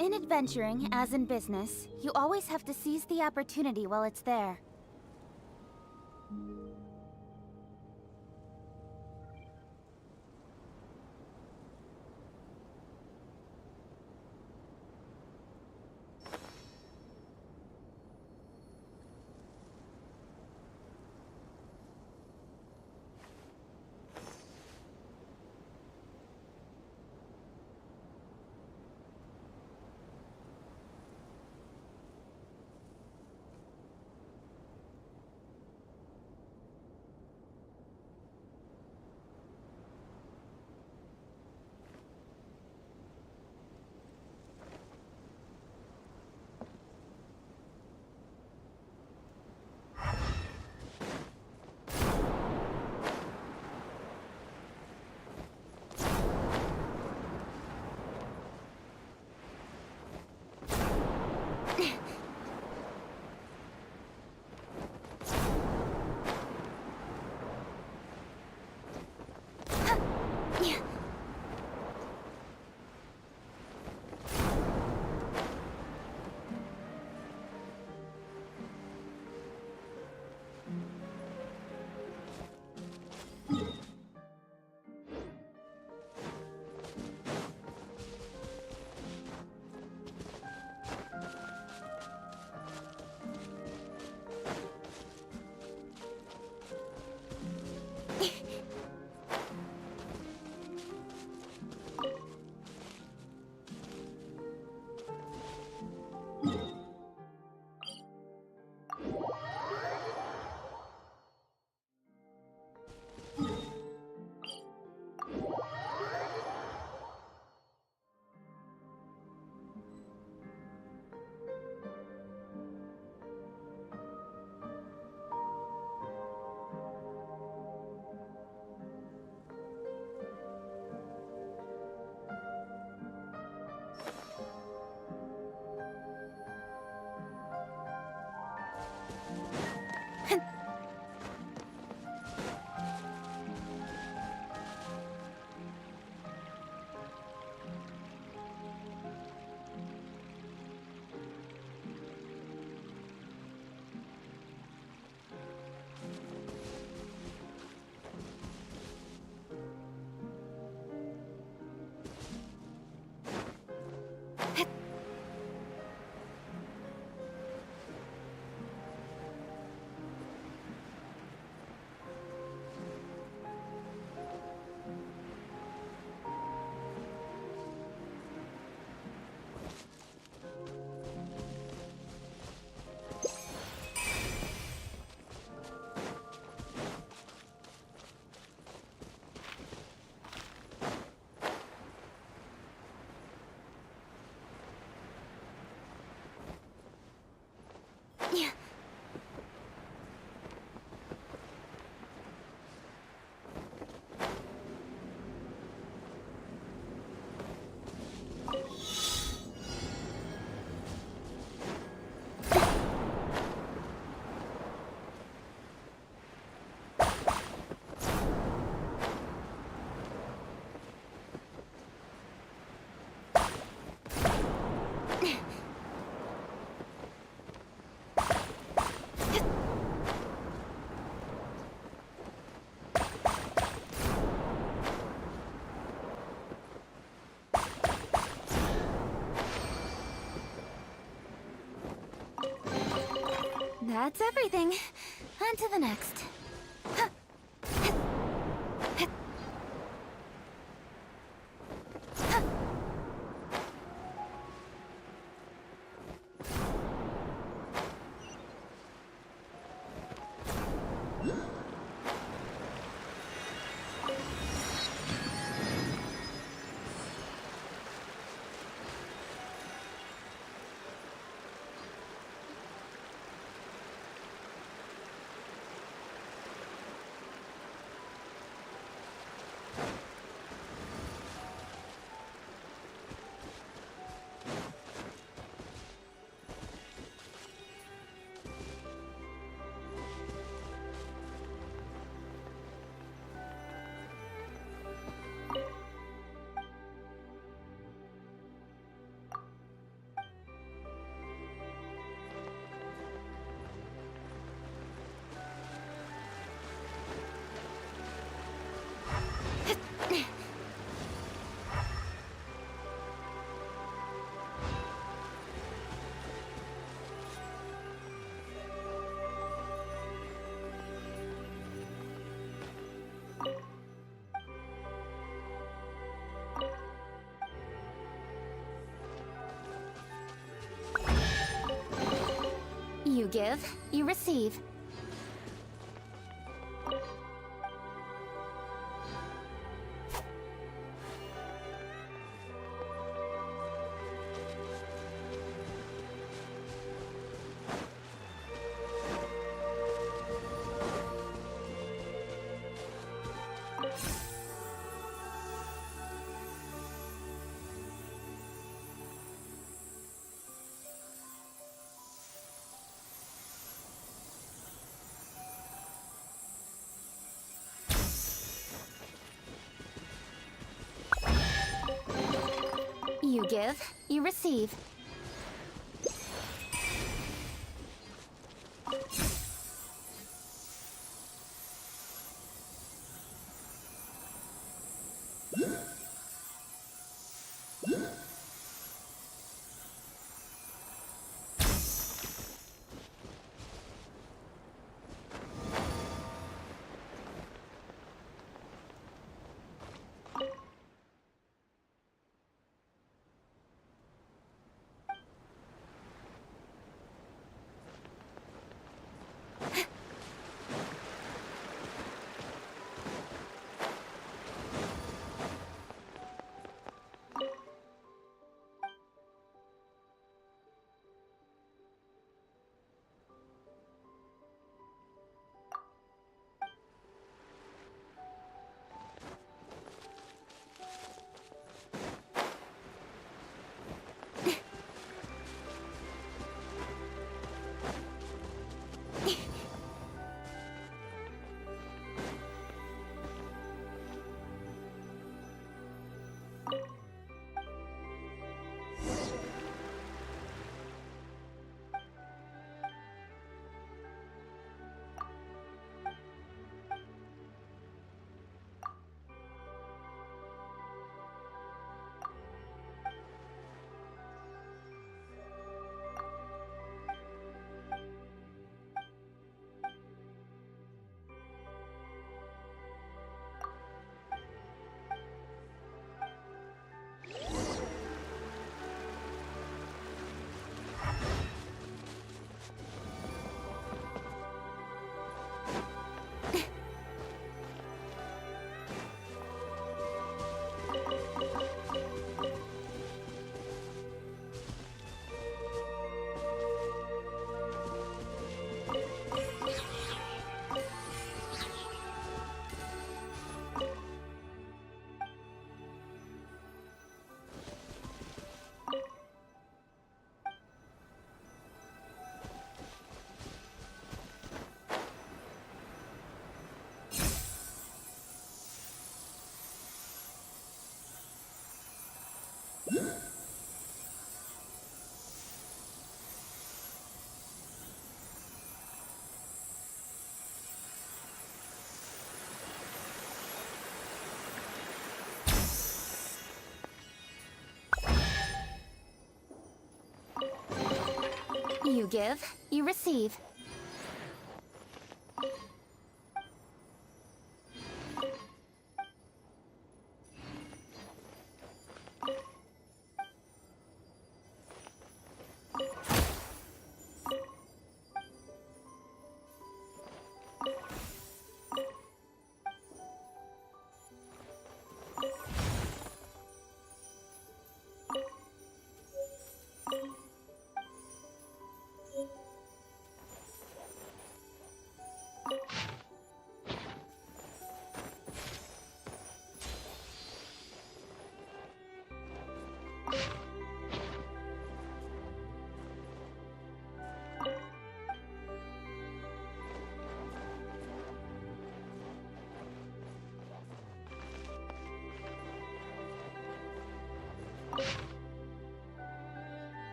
In adventuring, as in business, you always have to seize the opportunity while it's there. That's everything. On to the next. You give, you receive. You give, you receive. You give, you receive.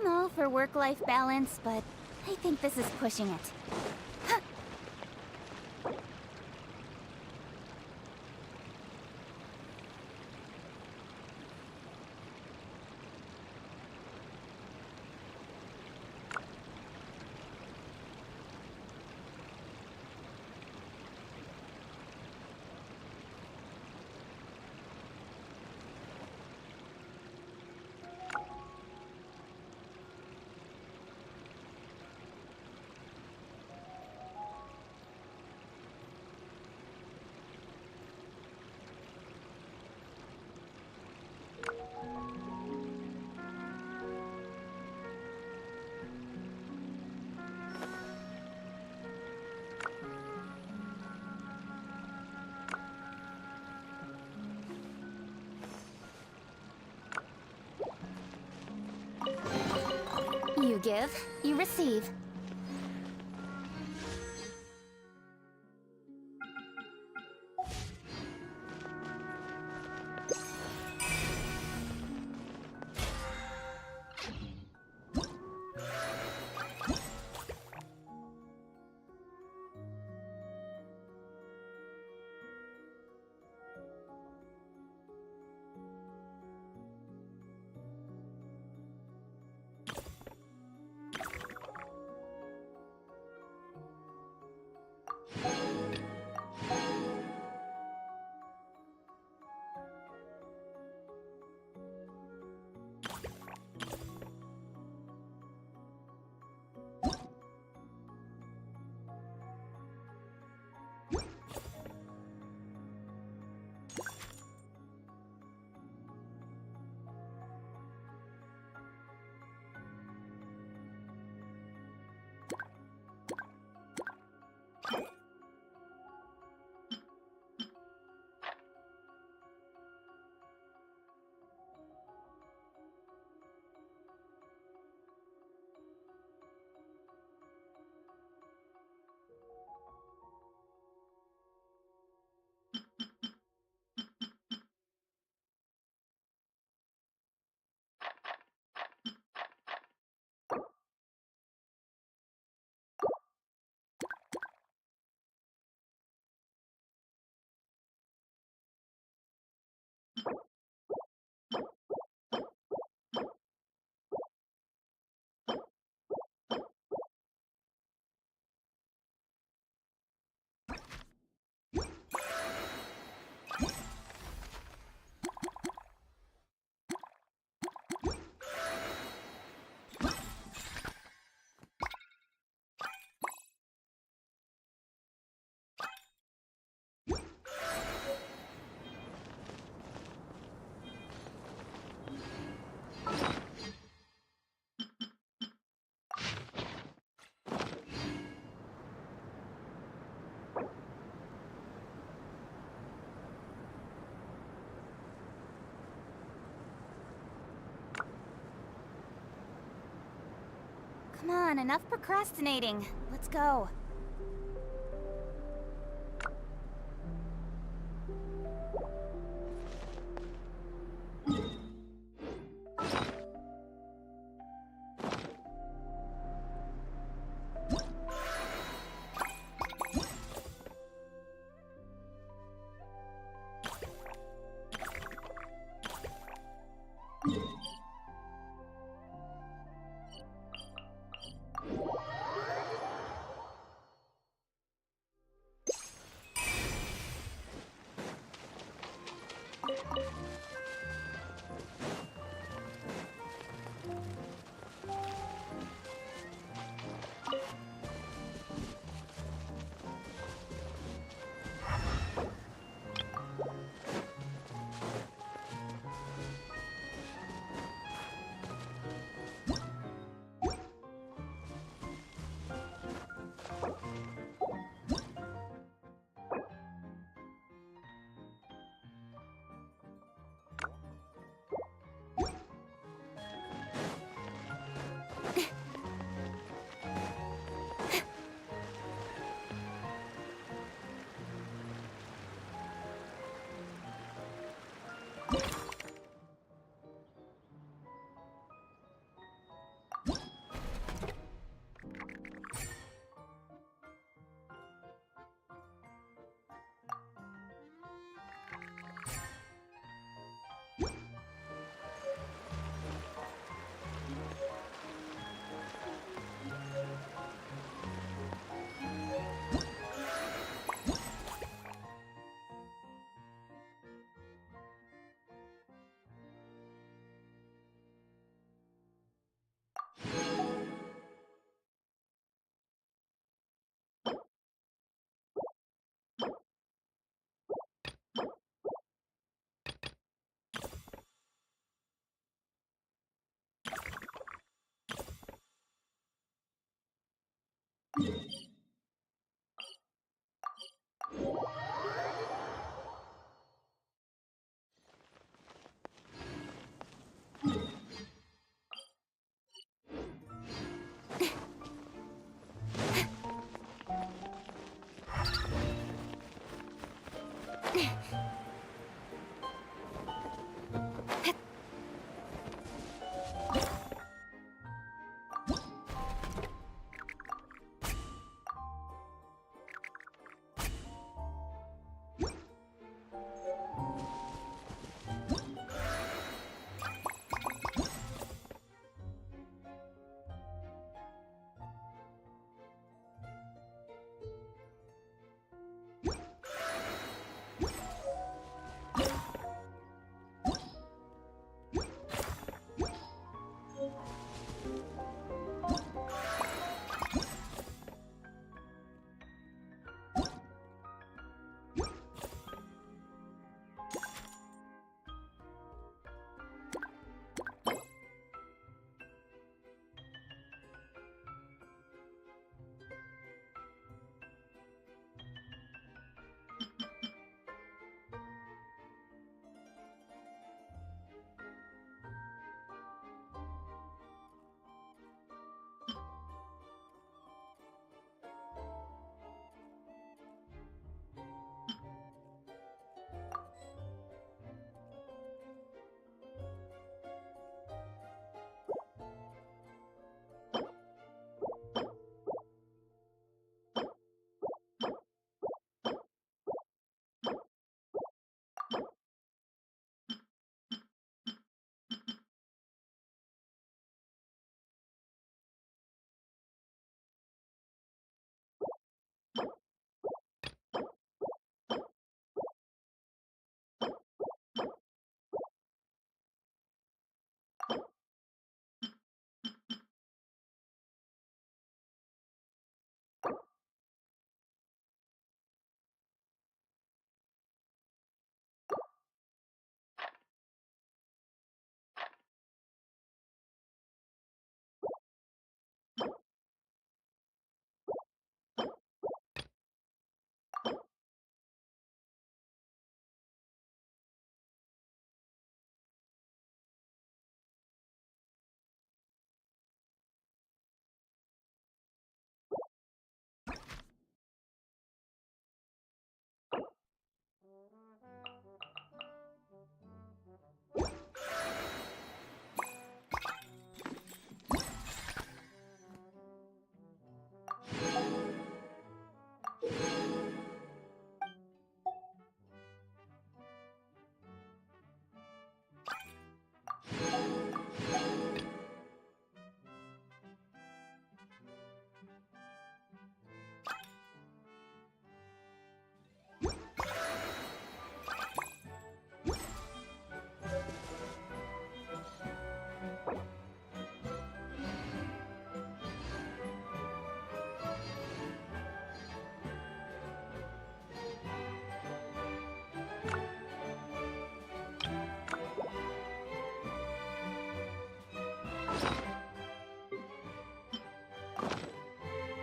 I'm all for work-life balance, but I think this is pushing it. You give, you receive. Come on, enough procrastinating. Let's go.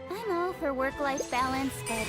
I'm all for work-life balance, but...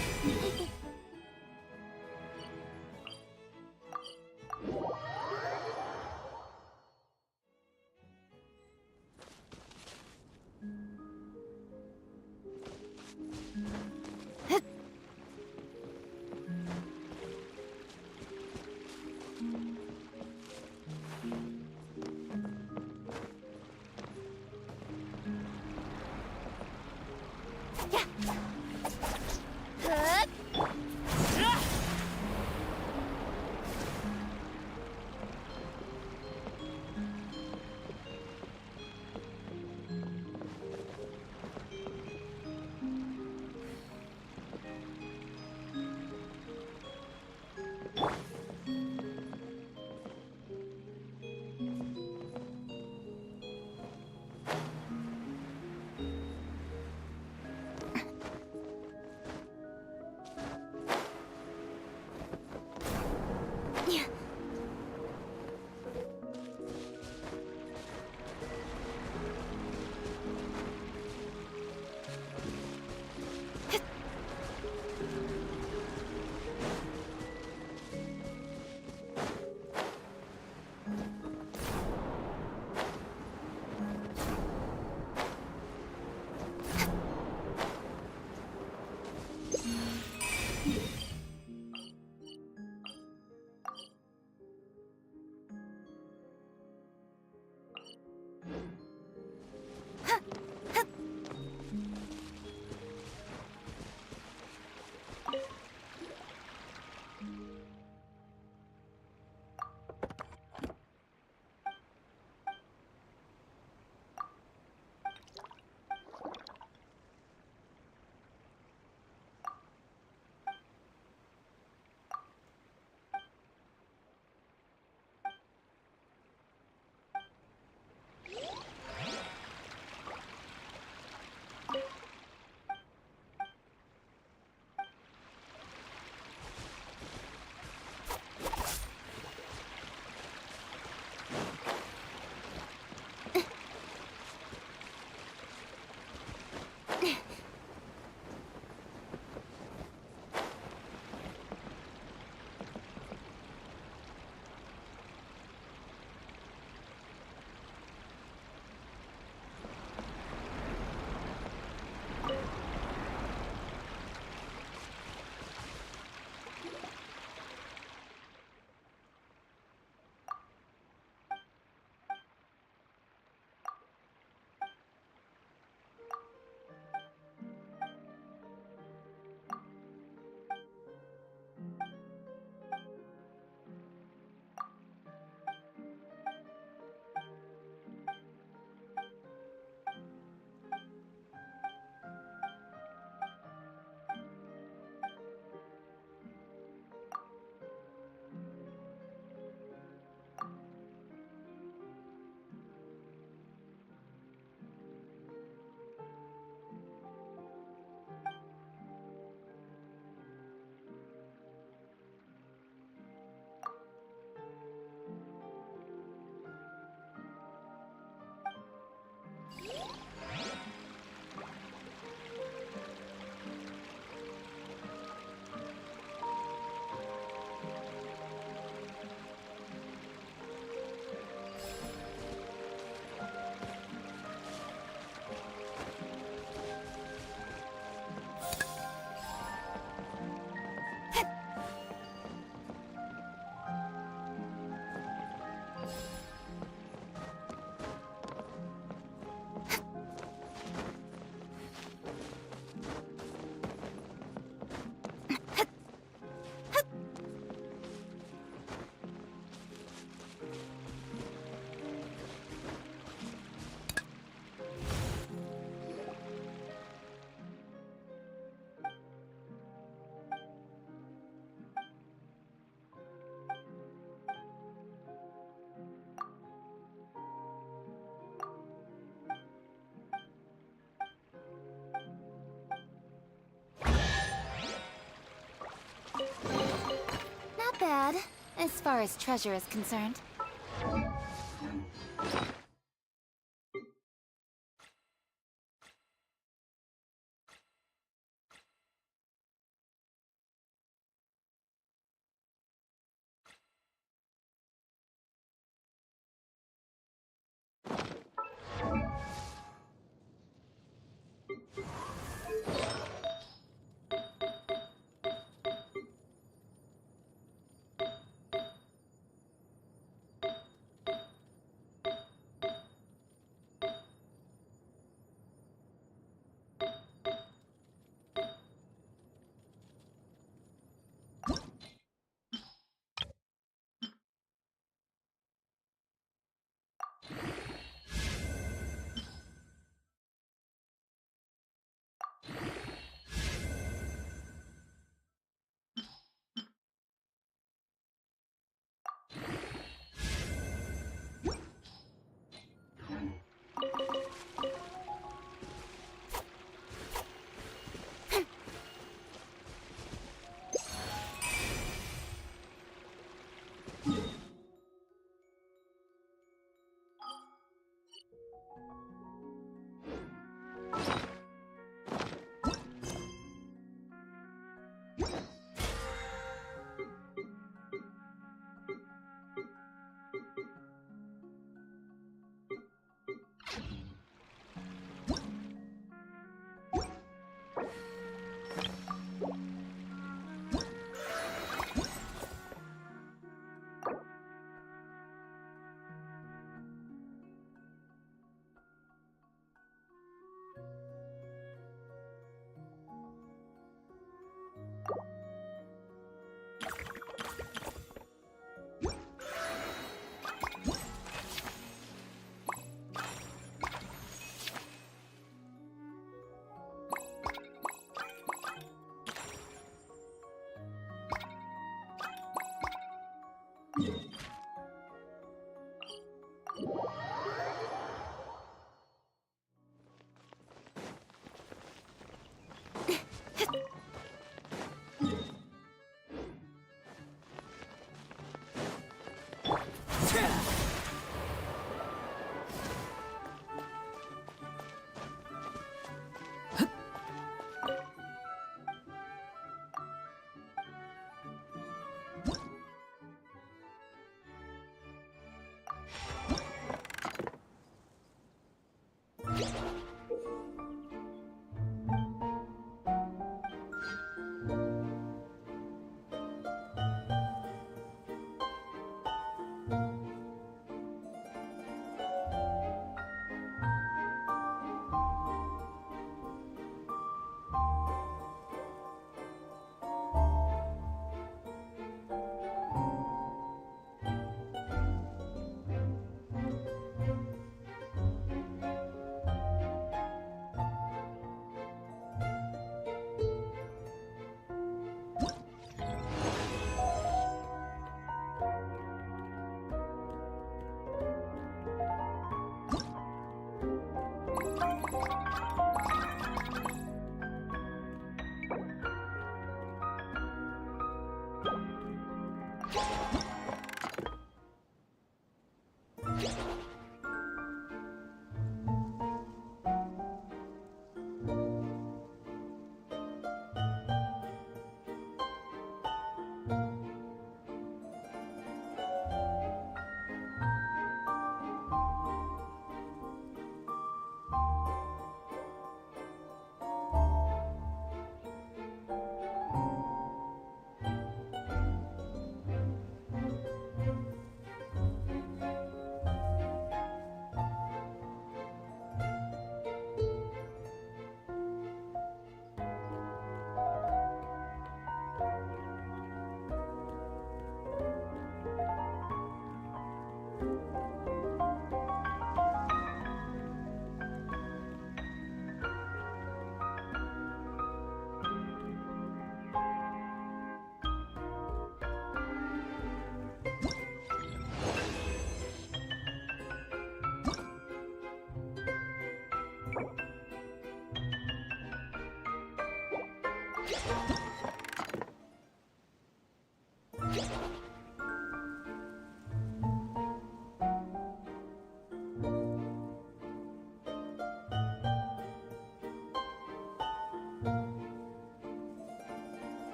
bad, as far as treasure is concerned.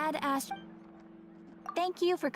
Ad Ast... Thank you for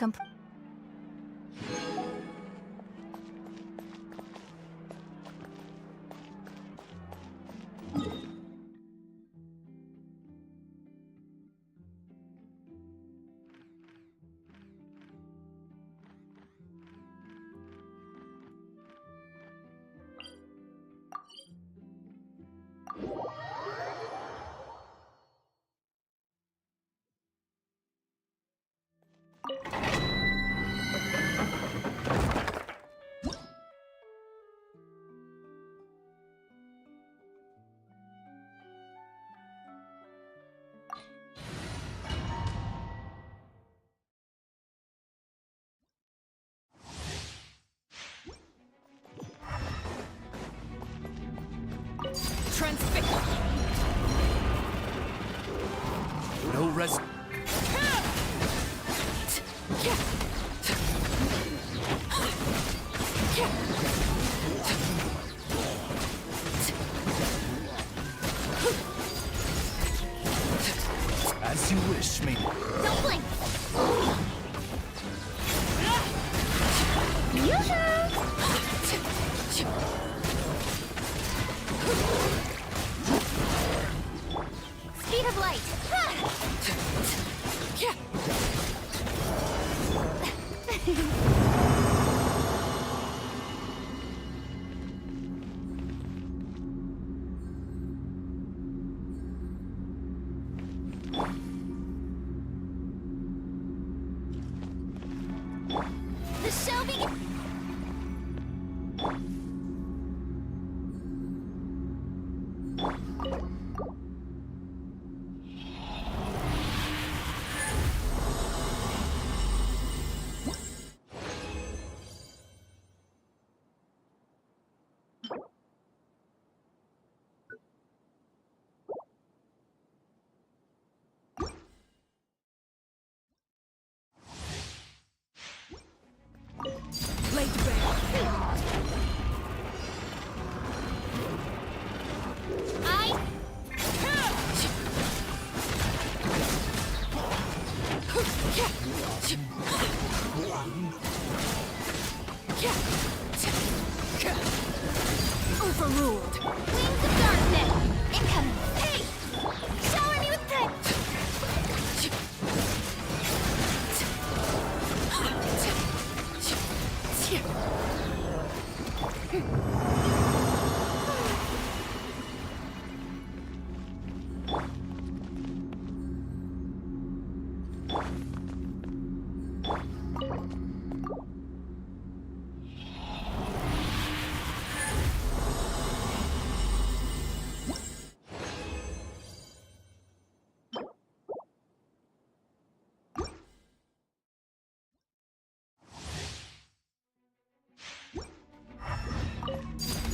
Transfix. No res... As you wish, me. Don't blink! Speed of light! The show begins! Laid bare. Overruled. Wings of darkness! Incoming! Hey! Shower me with pen!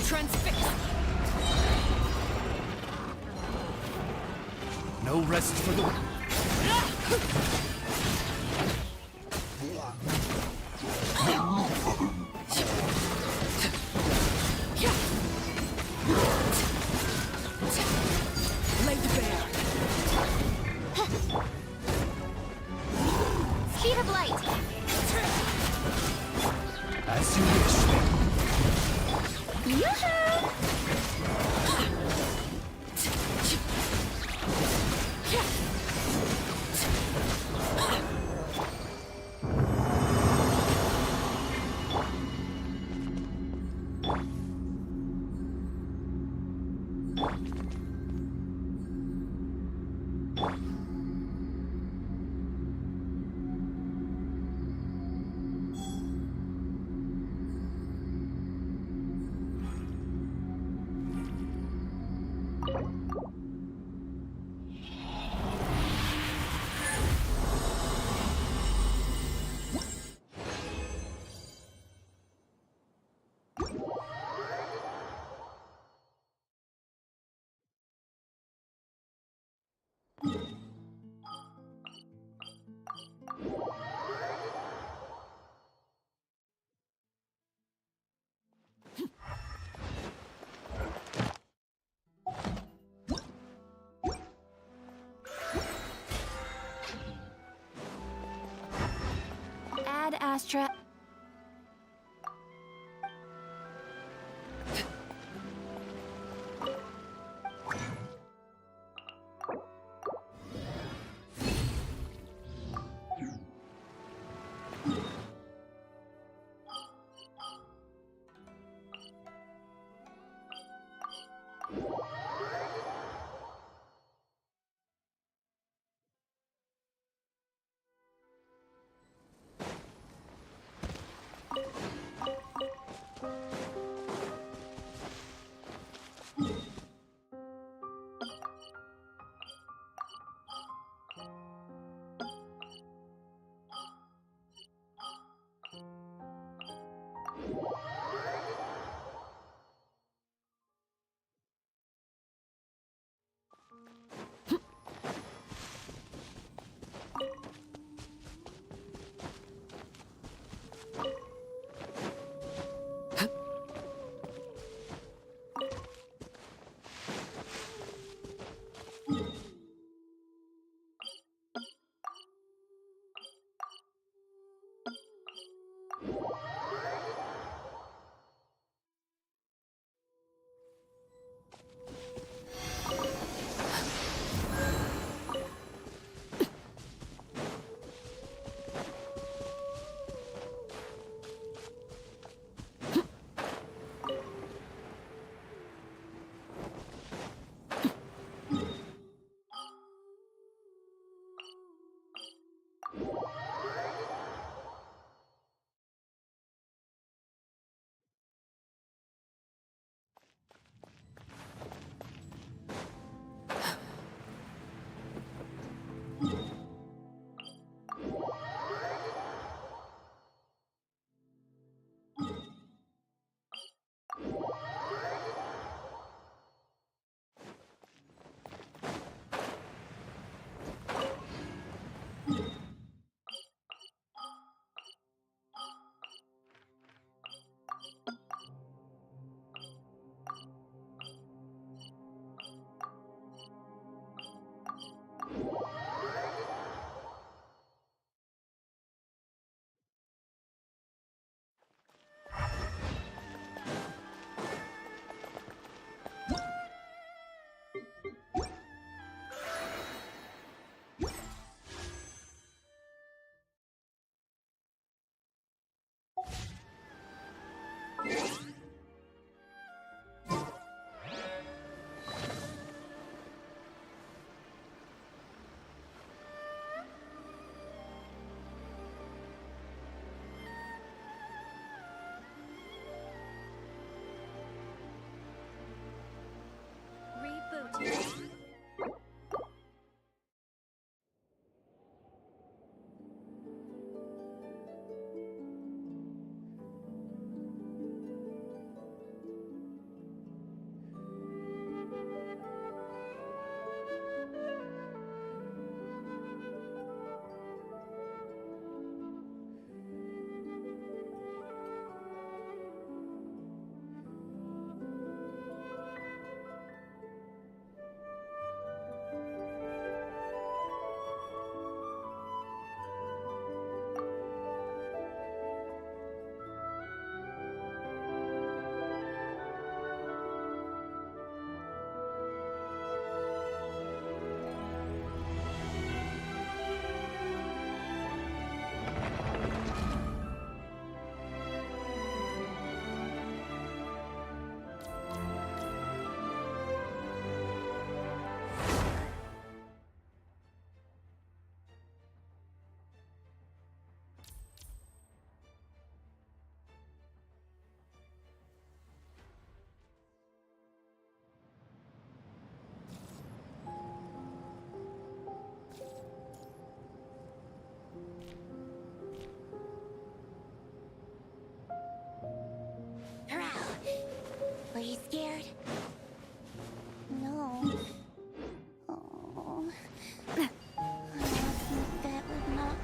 Transfix. No rest for the... Laid bare. Speed of light! As you wish, me. extra... Were you scared? No. Oh. That would not.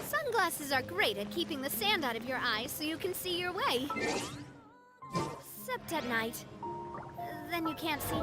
Sunglasses are great at keeping the sand out of your eyes so you can see your way. Except at night. Then you can't see.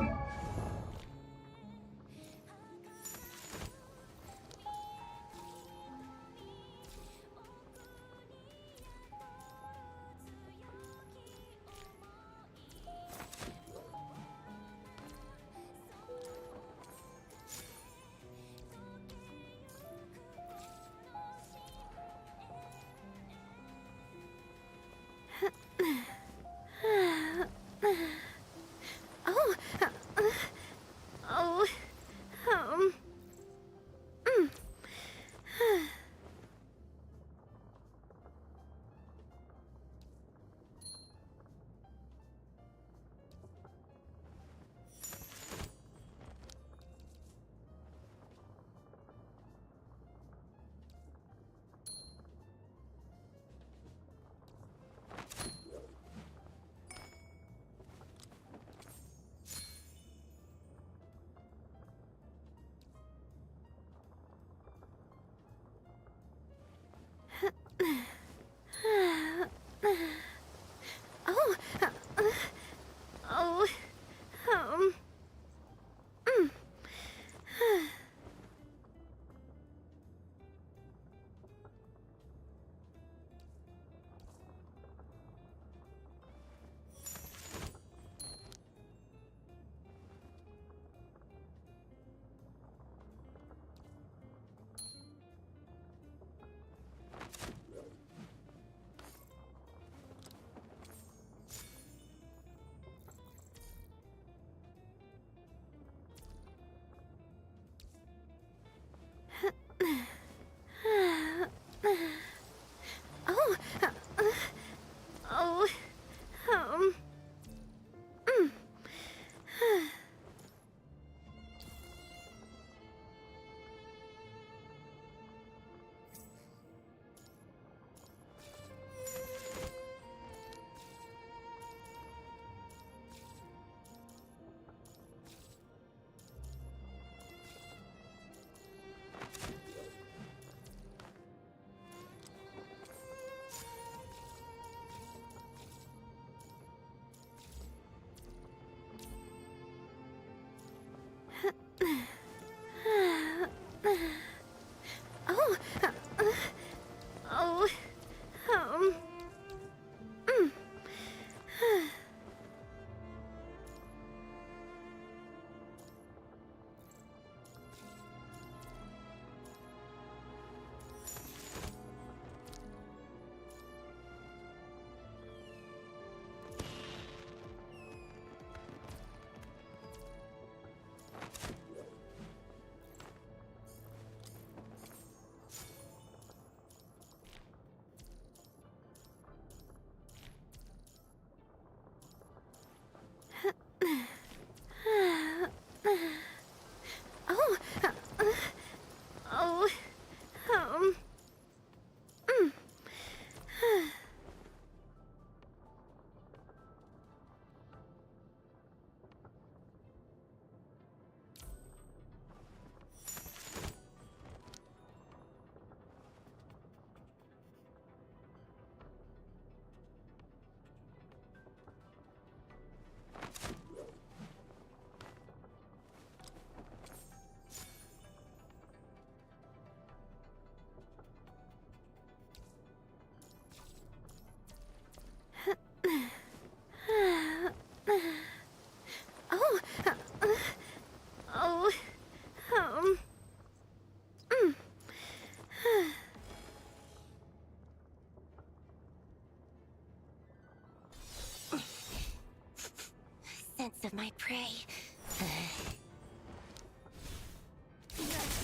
Sense of my prey.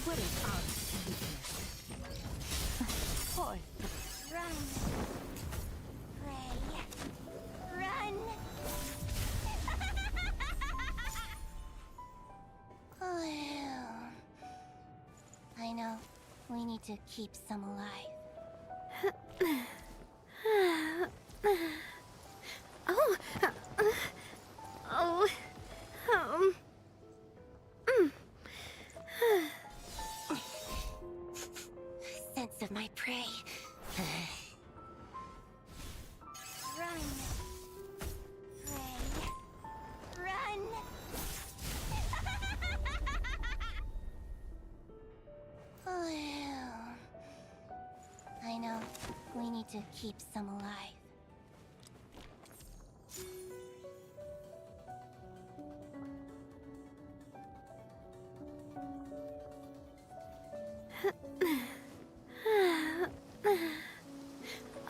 What is our Poor. Run. Prey. Run. I know. We need to keep some alive. Sense of my prey. Run. Prey. Run. know. We need to keep some alive.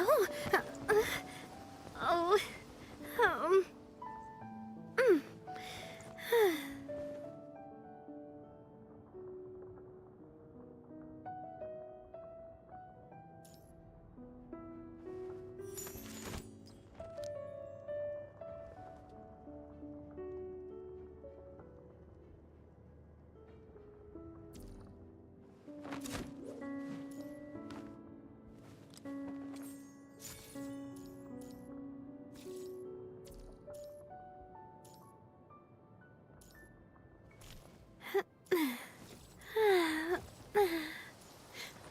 Oh, oh, mm.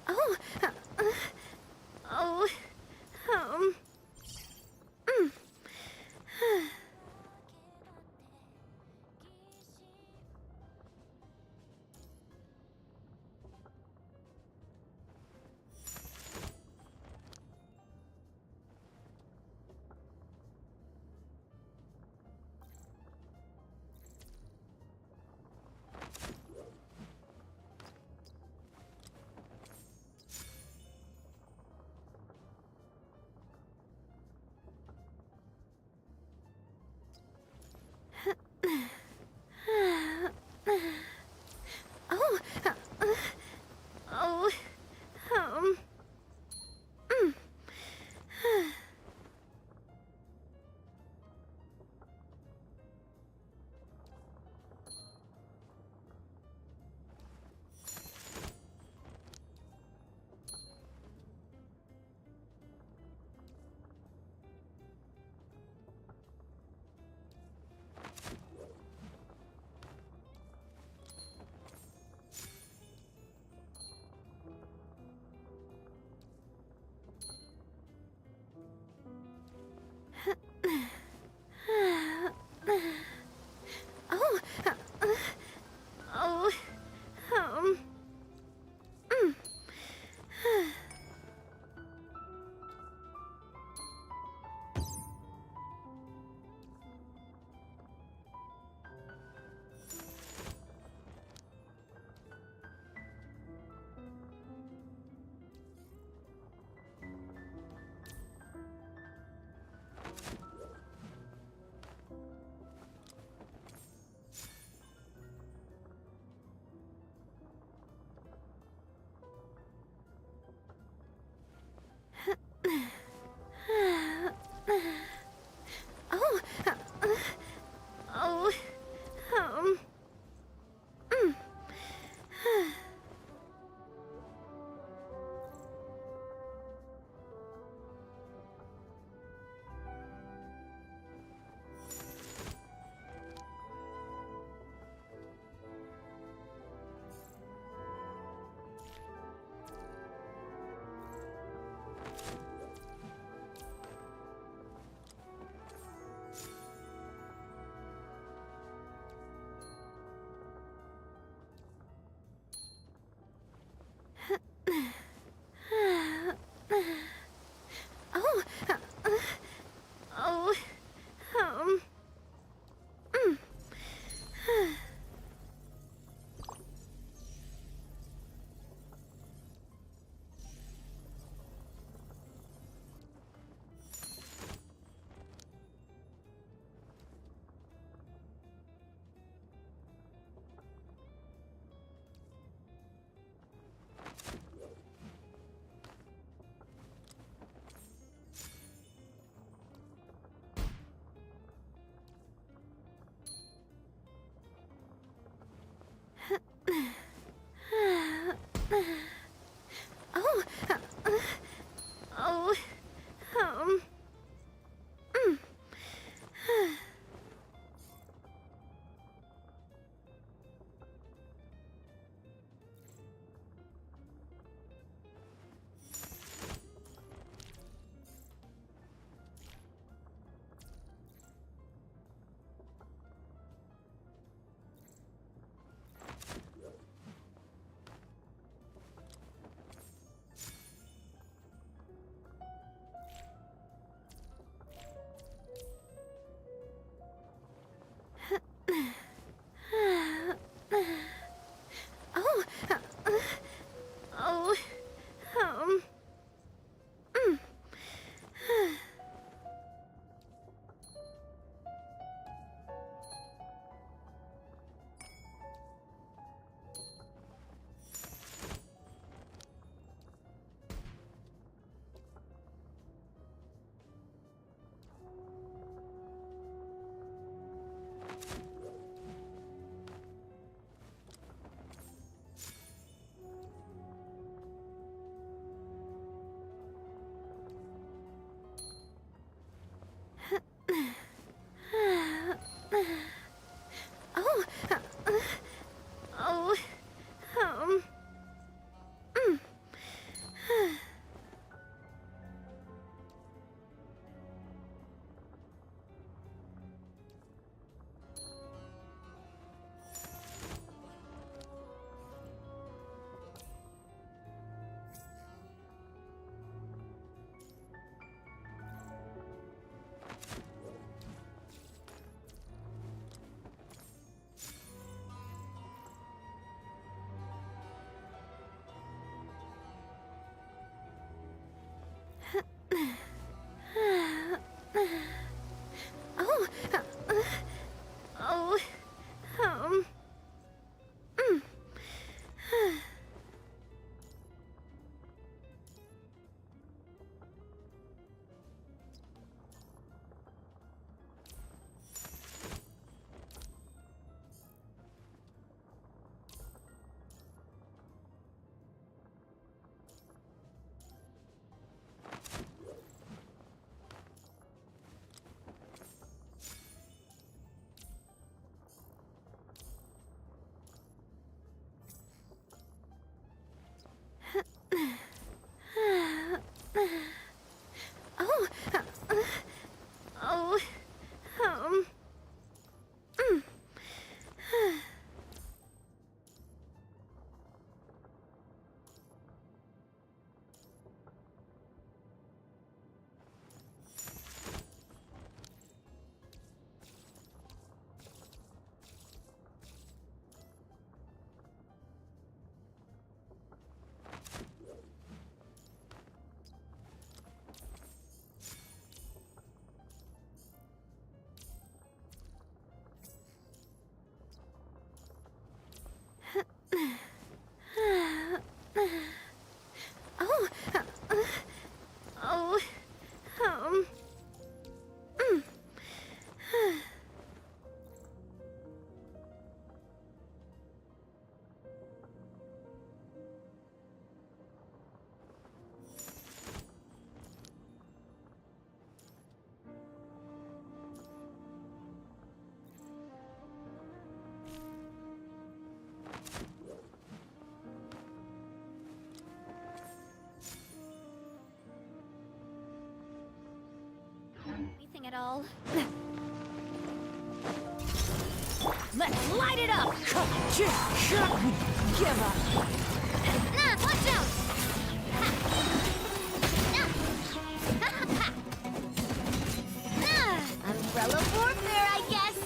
Oh, oh, mm. Oh, oh, mm. Oh, oh, mm. Oh, oh, mm. Oh, oh, mm. Oh, oh, mm. Oh, oh, mm. Oh, oh, mm. Anything at all? Let's light it up! Give up! Nah, watch out! Umbrella warfare, I guess.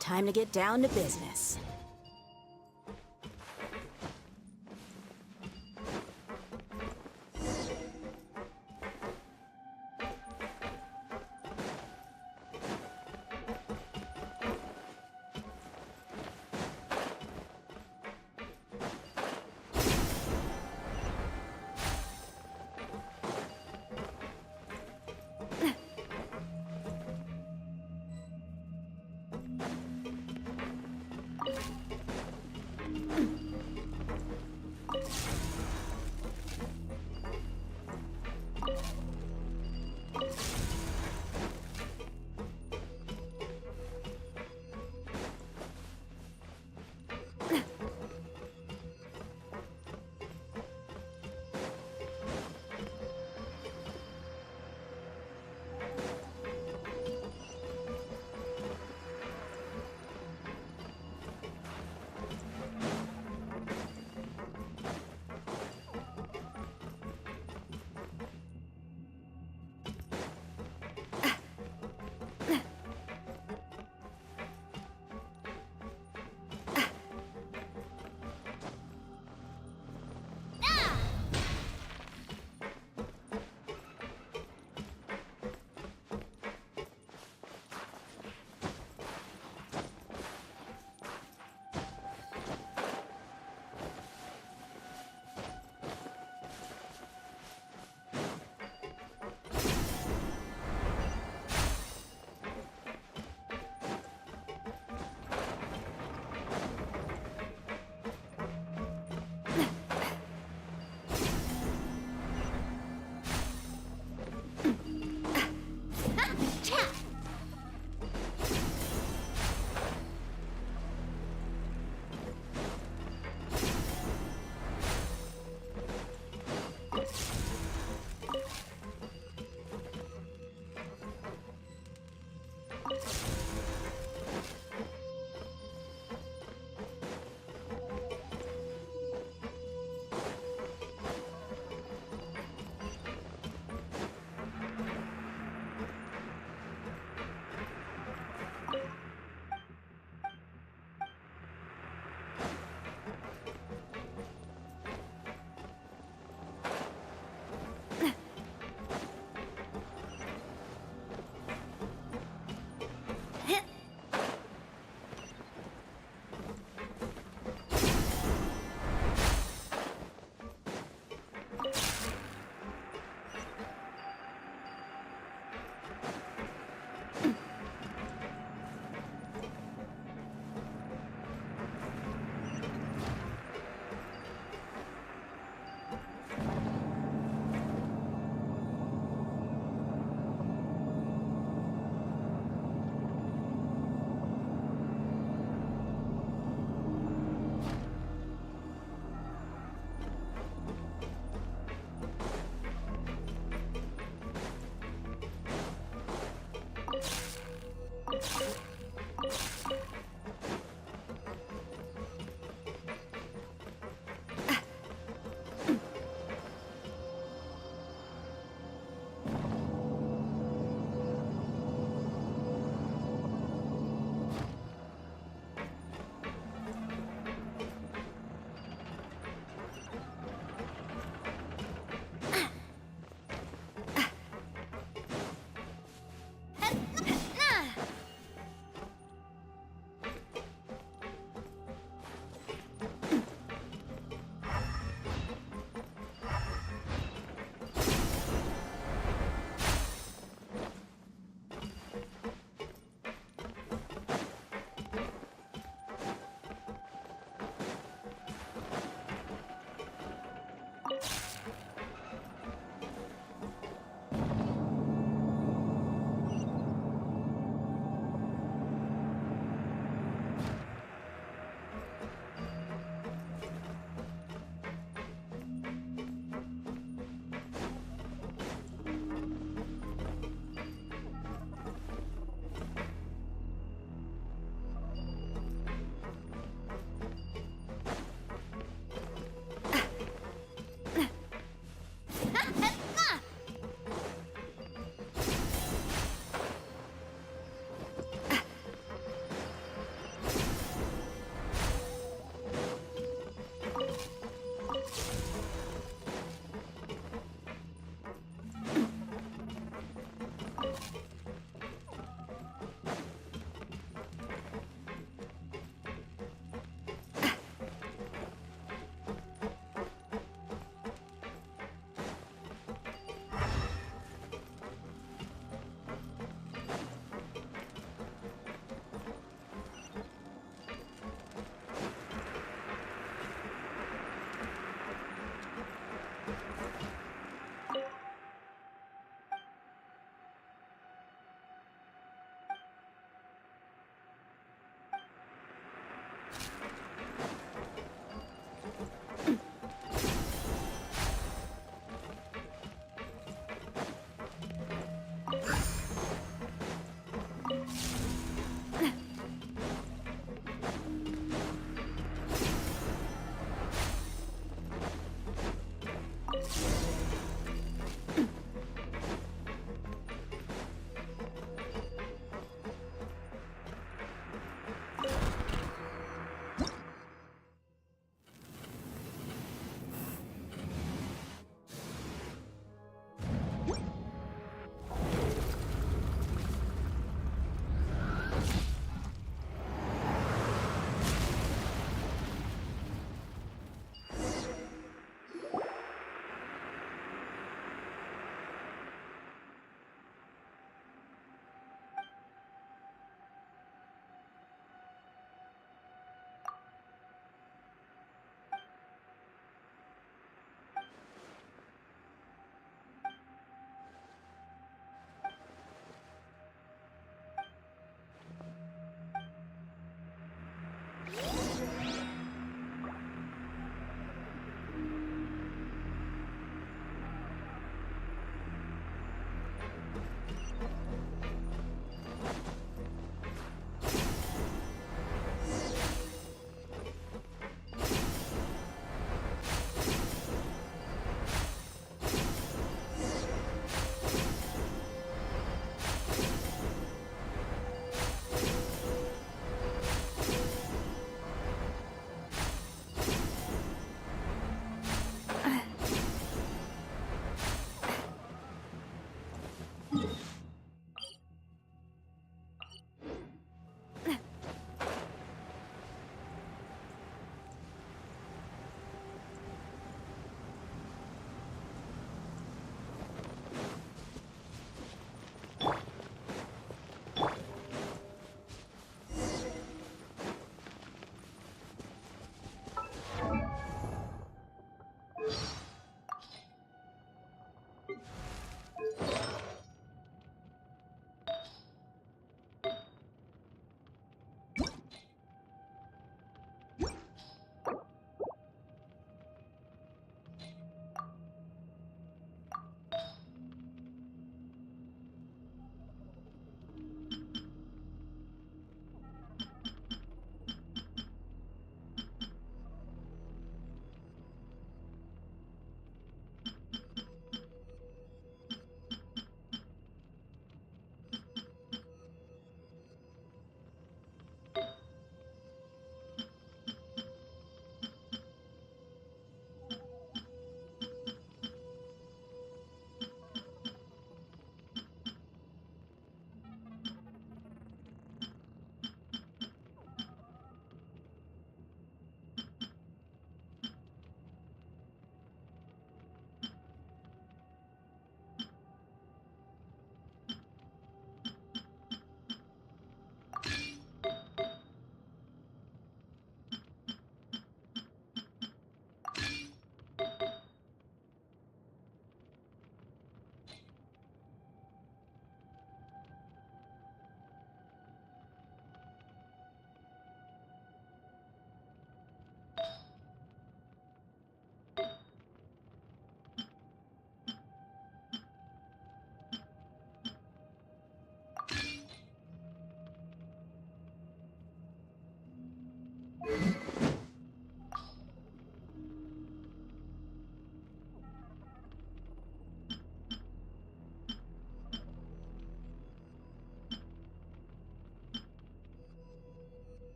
Time to get down to business.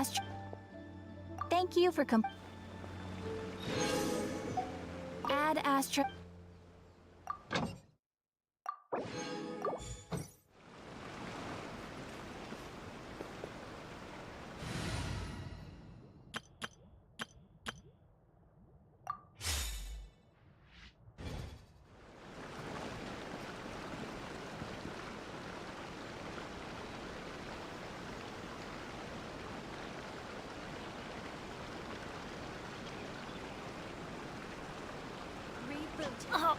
Astro. Thank you for Add Astro. Oh,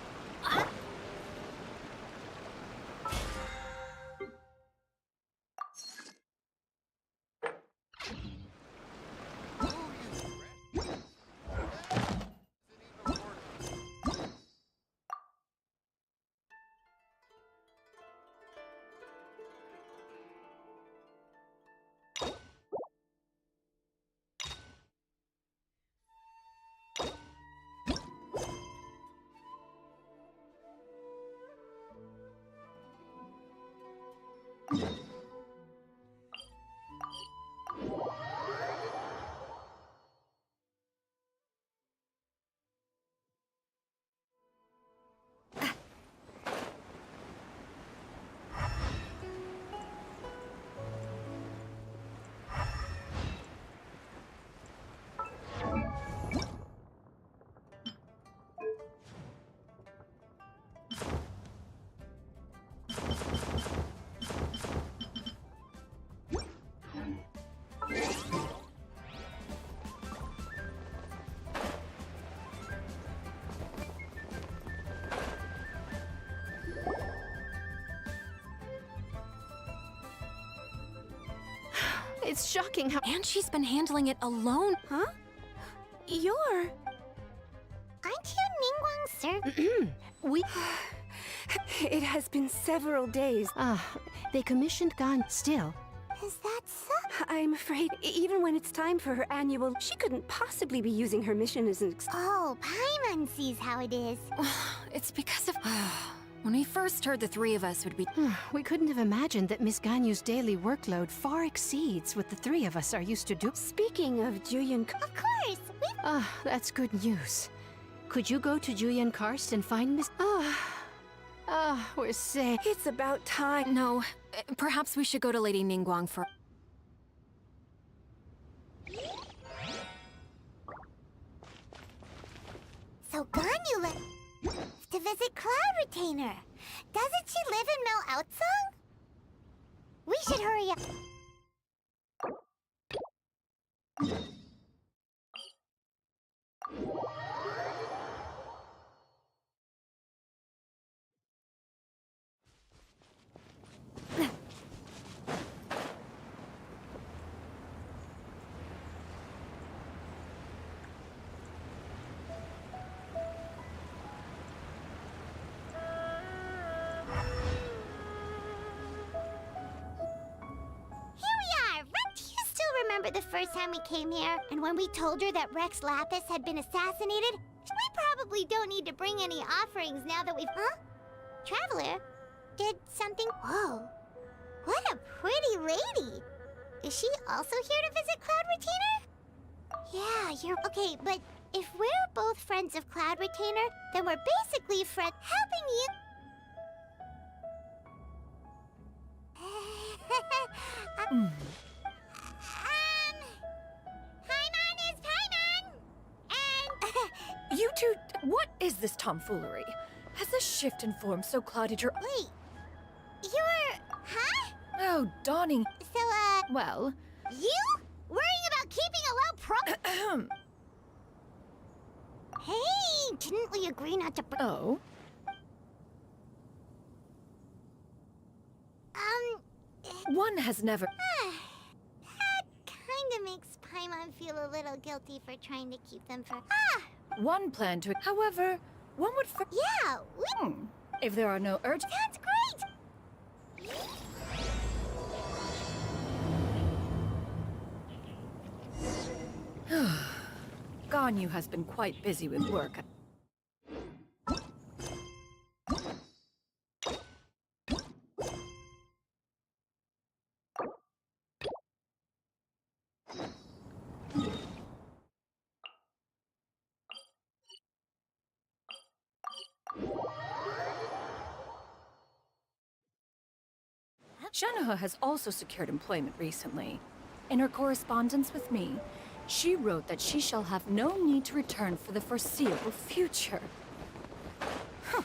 It's shocking how— And she's been handling it alone, huh? You're... Aren't you Ningguang, sir? We... It has been several days. They commissioned Gan still. Is that so? I'm afraid even when it's time for her annual, she couldn't possibly be using her mission as an Oh, Paimon sees how it is. It's because of... When we first heard the three of us would be... We couldn't have imagined that Miss Ganyu's daily workload far exceeds what the three of us are used to do. Speaking of Julian... Of course! That's good news. Could you go to Julian Karst and find Miss... we're safe. It's about time. No, perhaps we should go to Lady Ningguang for... So Ganyu left to visit Cloud Retainer. Doesn't she live in Mel Outsong? We should hurry up. Remember the first time we came here, and when we told her that Rex Lapis had been assassinated? We probably don't need to bring any offerings now that we've... Huh? Traveler? Did something... Whoa. What a pretty lady. Is she also here to visit Cloud Retainer? Yeah, you're... Okay, but if we're both friends of Cloud Retainer, then we're basically helping you... Paimon is Paimon! And... You two, what is this tomfoolery? Has this shift in form so clouded your... Wait, you're... Huh? Oh, Donnie. So, Well... You? Worrying about keeping a low pro... Hey, didn't we agree not to... Oh? One has never... That kinda makes Paimon feel a little guilty for trying to keep them for... One plan to... However, one would... Yeah, If there are no urge... That's great! Ganyu has been quite busy with work. Shanaha has also secured employment recently. In her correspondence with me, she wrote that she shall have no need to return for the foreseeable future. Huh.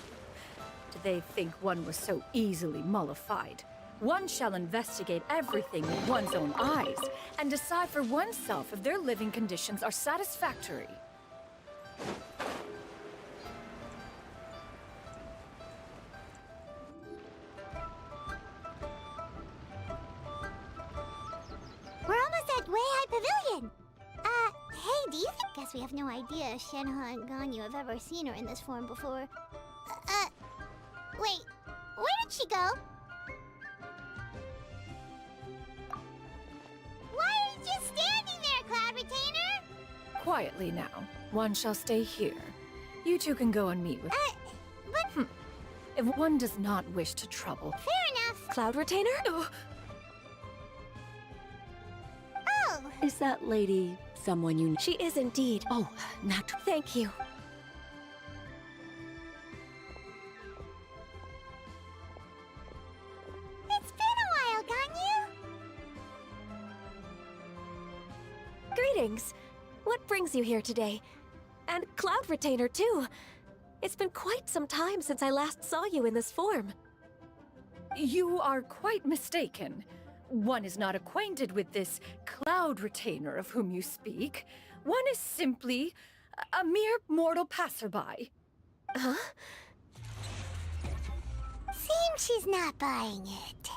Did they think one was so easily mollified? One shall investigate everything with one's own eyes and decide for oneself if their living conditions are satisfactory. We're almost at Way High Pavilion. Hey, do you think? Guess we have no idea if Shanaha and Ganyu have ever seen her in this form before. Wait, where did she go? Why are you just standing there, Cloud Retainer? Quietly now. One shall stay here. You two can go and meet with... But... If one does not wish to trouble... Fair enough. Cloud Retainer? Oh! Is that lady someone you know? She is indeed. Oh, not... Thank you. It's been a while, Ganyu. Greetings. What brings you here today? And Cloud Retainer, too. It's been quite some time since I last saw you in this form. You are quite mistaken. One is not acquainted with this Cloud Retainer of whom you speak. One is simply a mere mortal passerby. Huh? Seems she's not buying it.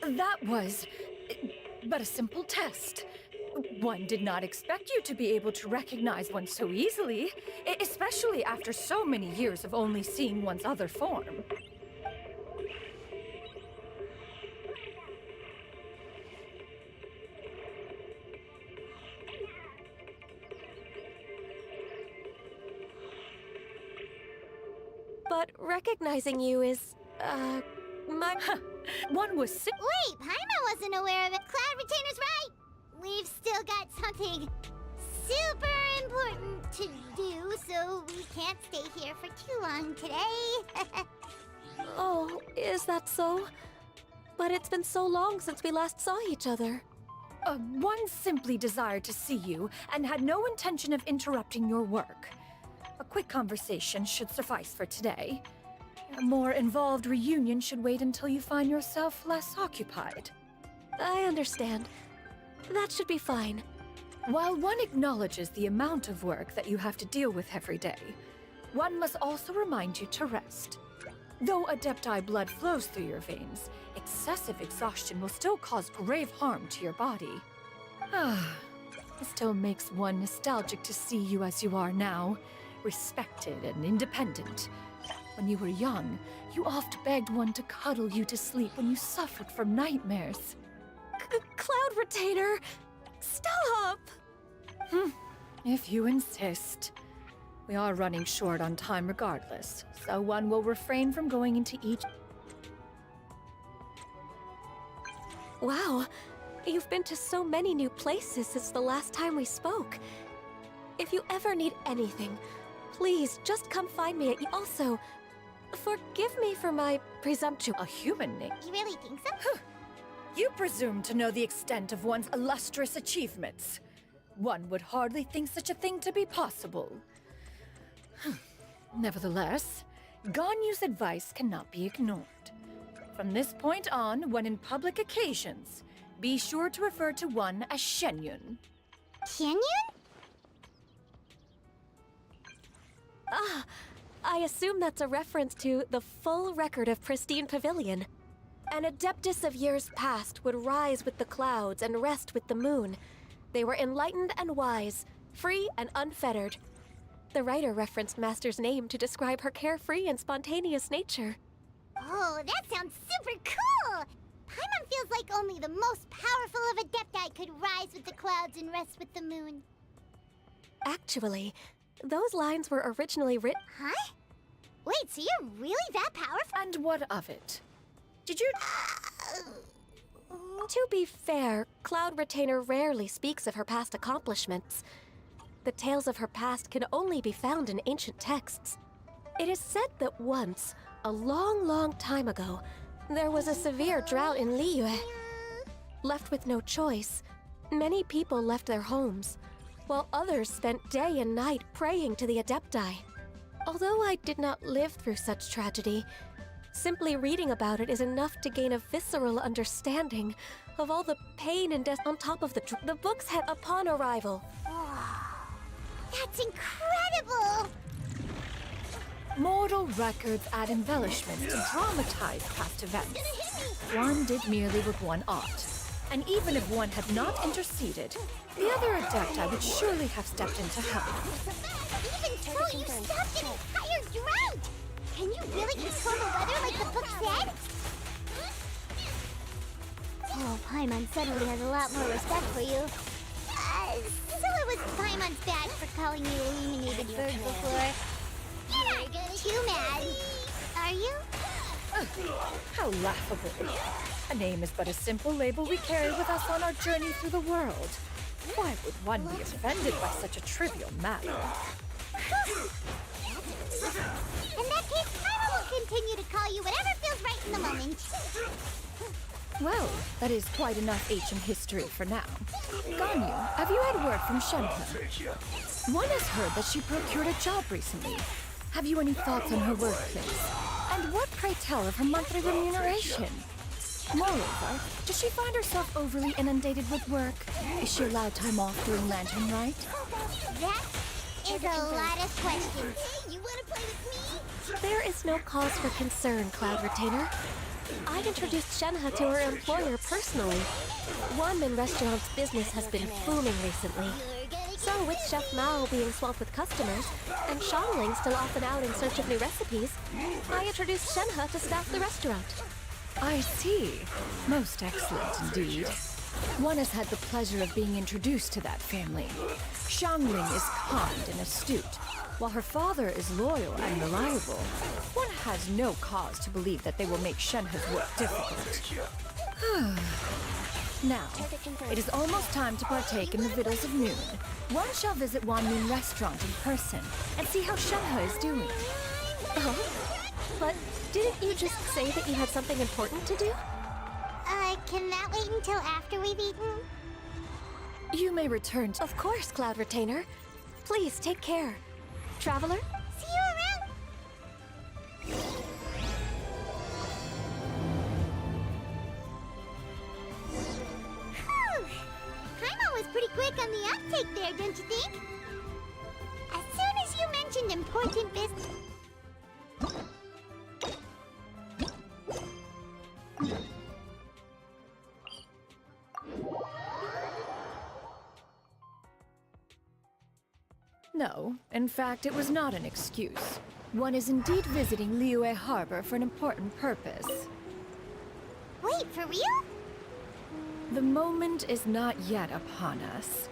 That was but a simple test. One did not expect you to be able to recognize one so easily, especially after so many years of only seeing one's other form. But recognizing you is, my... One was Wait, Paimon wasn't aware of it. Cloud Retainer's right. We've still got something super important to do, so we can't stay here for too long today. Oh, is that so? But it's been so long since we last saw each other. One simply desired to see you and had no intention of interrupting your work. A quick conversation should suffice for today. A more involved reunion should wait until you find yourself less occupied. I understand. That should be fine. While one acknowledges the amount of work that you have to deal with every day, one must also remind you to rest. Though Adepti blood flows through your veins, excessive exhaustion will still cause grave harm to your body. It still makes one nostalgic to see you as you are now, respected and independent. When you were young, you oft begged one to cuddle you to sleep when you suffered from nightmares. Cloud Retainer! Stop! If you insist. We are running short on time regardless, so one will refrain from going into each... Wow, you've been to so many new places since the last time we spoke. If you ever need anything, please just come find me at... Also, forgive me for my presumption. A human name? You really think so? You presume to know the extent of one's illustrious achievements. One would hardly think such a thing to be possible. Nevertheless, Ganyu's advice cannot be ignored. From this point on, when in public occasions, be sure to refer to one as Shenyun. Shenyun? Ah, I assume that's a reference to the full record of Pristine Pavilion. An Adeptus of years past would rise with the clouds and rest with the moon. They were enlightened and wise, free and unfettered. The writer referenced Master's name to describe her carefree and spontaneous nature. Oh, that sounds super cool! Paimon feels like only the most powerful of Adepti could rise with the clouds and rest with the moon. Actually, those lines were originally written... Huh? Wait, so you're really that powerful? And what of it? Did you... Well, To be fair, Cloud Retainer rarely speaks of her past accomplishments. The tales of her past can only be found in ancient texts. It is said that once, a long, long time ago, there was a severe drought in Liyue. Left with no choice, many people left their homes, while others spent day and night praying to the Adepti. Although I did not live through such tragedy, simply reading about it is enough to gain a visceral understanding of all the pain and death on top of the books had upon arrival. That's incredible! Mortal records add embellishments to dramatize past events. One did merely with one art. And even if one had not interceded, the other Adepti would surely have stepped in to help. Even so, you stopped an entire drought! Can you really control the weather like the book said? Oh, Paimon suddenly has a lot more respect for you. So it was Paimon's bad for calling you Illuminated Bird before. You're not too mad, are you? How laughable. A name is but a simple label we carry with us on our journey through the world. Why would one be offended by such a trivial matter? In that case, Paimon will continue to call you whatever feels right in the moment. Well, that is quite enough ancient history for now. Ganyu, have you had word from Shenhe? One has heard that she procured a job recently. Have you any thoughts on her workplace? And what, pray tell, of her monthly remuneration? Moreover, does she find herself overly inundated with work? Is she allowed time off during Lantern Rite? That is a lot of questions. Hey, you wanna play with me? There is no cause for concern, Cloud Retainer. I introduced Shenhe to her employer personally. One-man restaurant's business has been booming recently. So with Chef Mao being swamped with customers, and Xiangling still often out in search of new recipes, I introduced Shenhe to staff the restaurant. I see. Most excellent indeed. One has had the pleasure of being introduced to that family. Xiangling is kind and astute, while her father is loyal and reliable. One has no cause to believe that they will make Shenhe's work difficult. Now, it is almost time to partake in the Victuals of Noon. One shall visit Wanmin Restaurant in person and see how Shenhe is doing. But didn't you just say that you had something important to do? Can that wait until after we've eaten? You may return to... Of course, Cloud Retainer. Please, take care. Traveler? See you around! Whew! Paimon was pretty quick on the uptake there, don't you think? As soon as you mentioned important business... No, in fact, it was not an excuse. One is indeed visiting Liyue Harbor for an important purpose. Wait, for real? The moment is not yet upon us.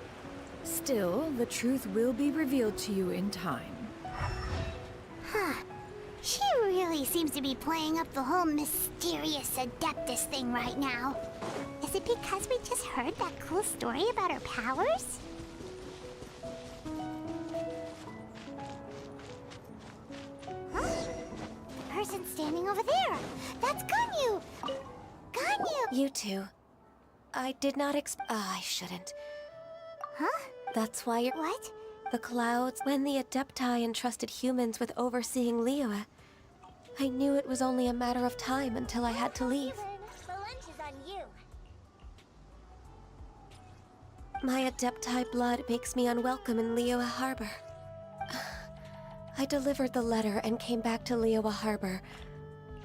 Still, the truth will be revealed to you in time. Huh. She really seems to be playing up the whole mysterious Adeptus thing right now. Is it because we just heard that cool story about her powers? Huh? The person standing over there! That's Ganyu! Ganyu! You two. I did not I shouldn't. Huh? That's why you're— What? The clouds, when the Adepti entrusted humans with overseeing Liyue, I knew it was only a matter of time until I had to leave. The lunch is on you. My Adepti blood makes me unwelcome in Liyue Harbor. I delivered the letter and came back to Liyue Harbor,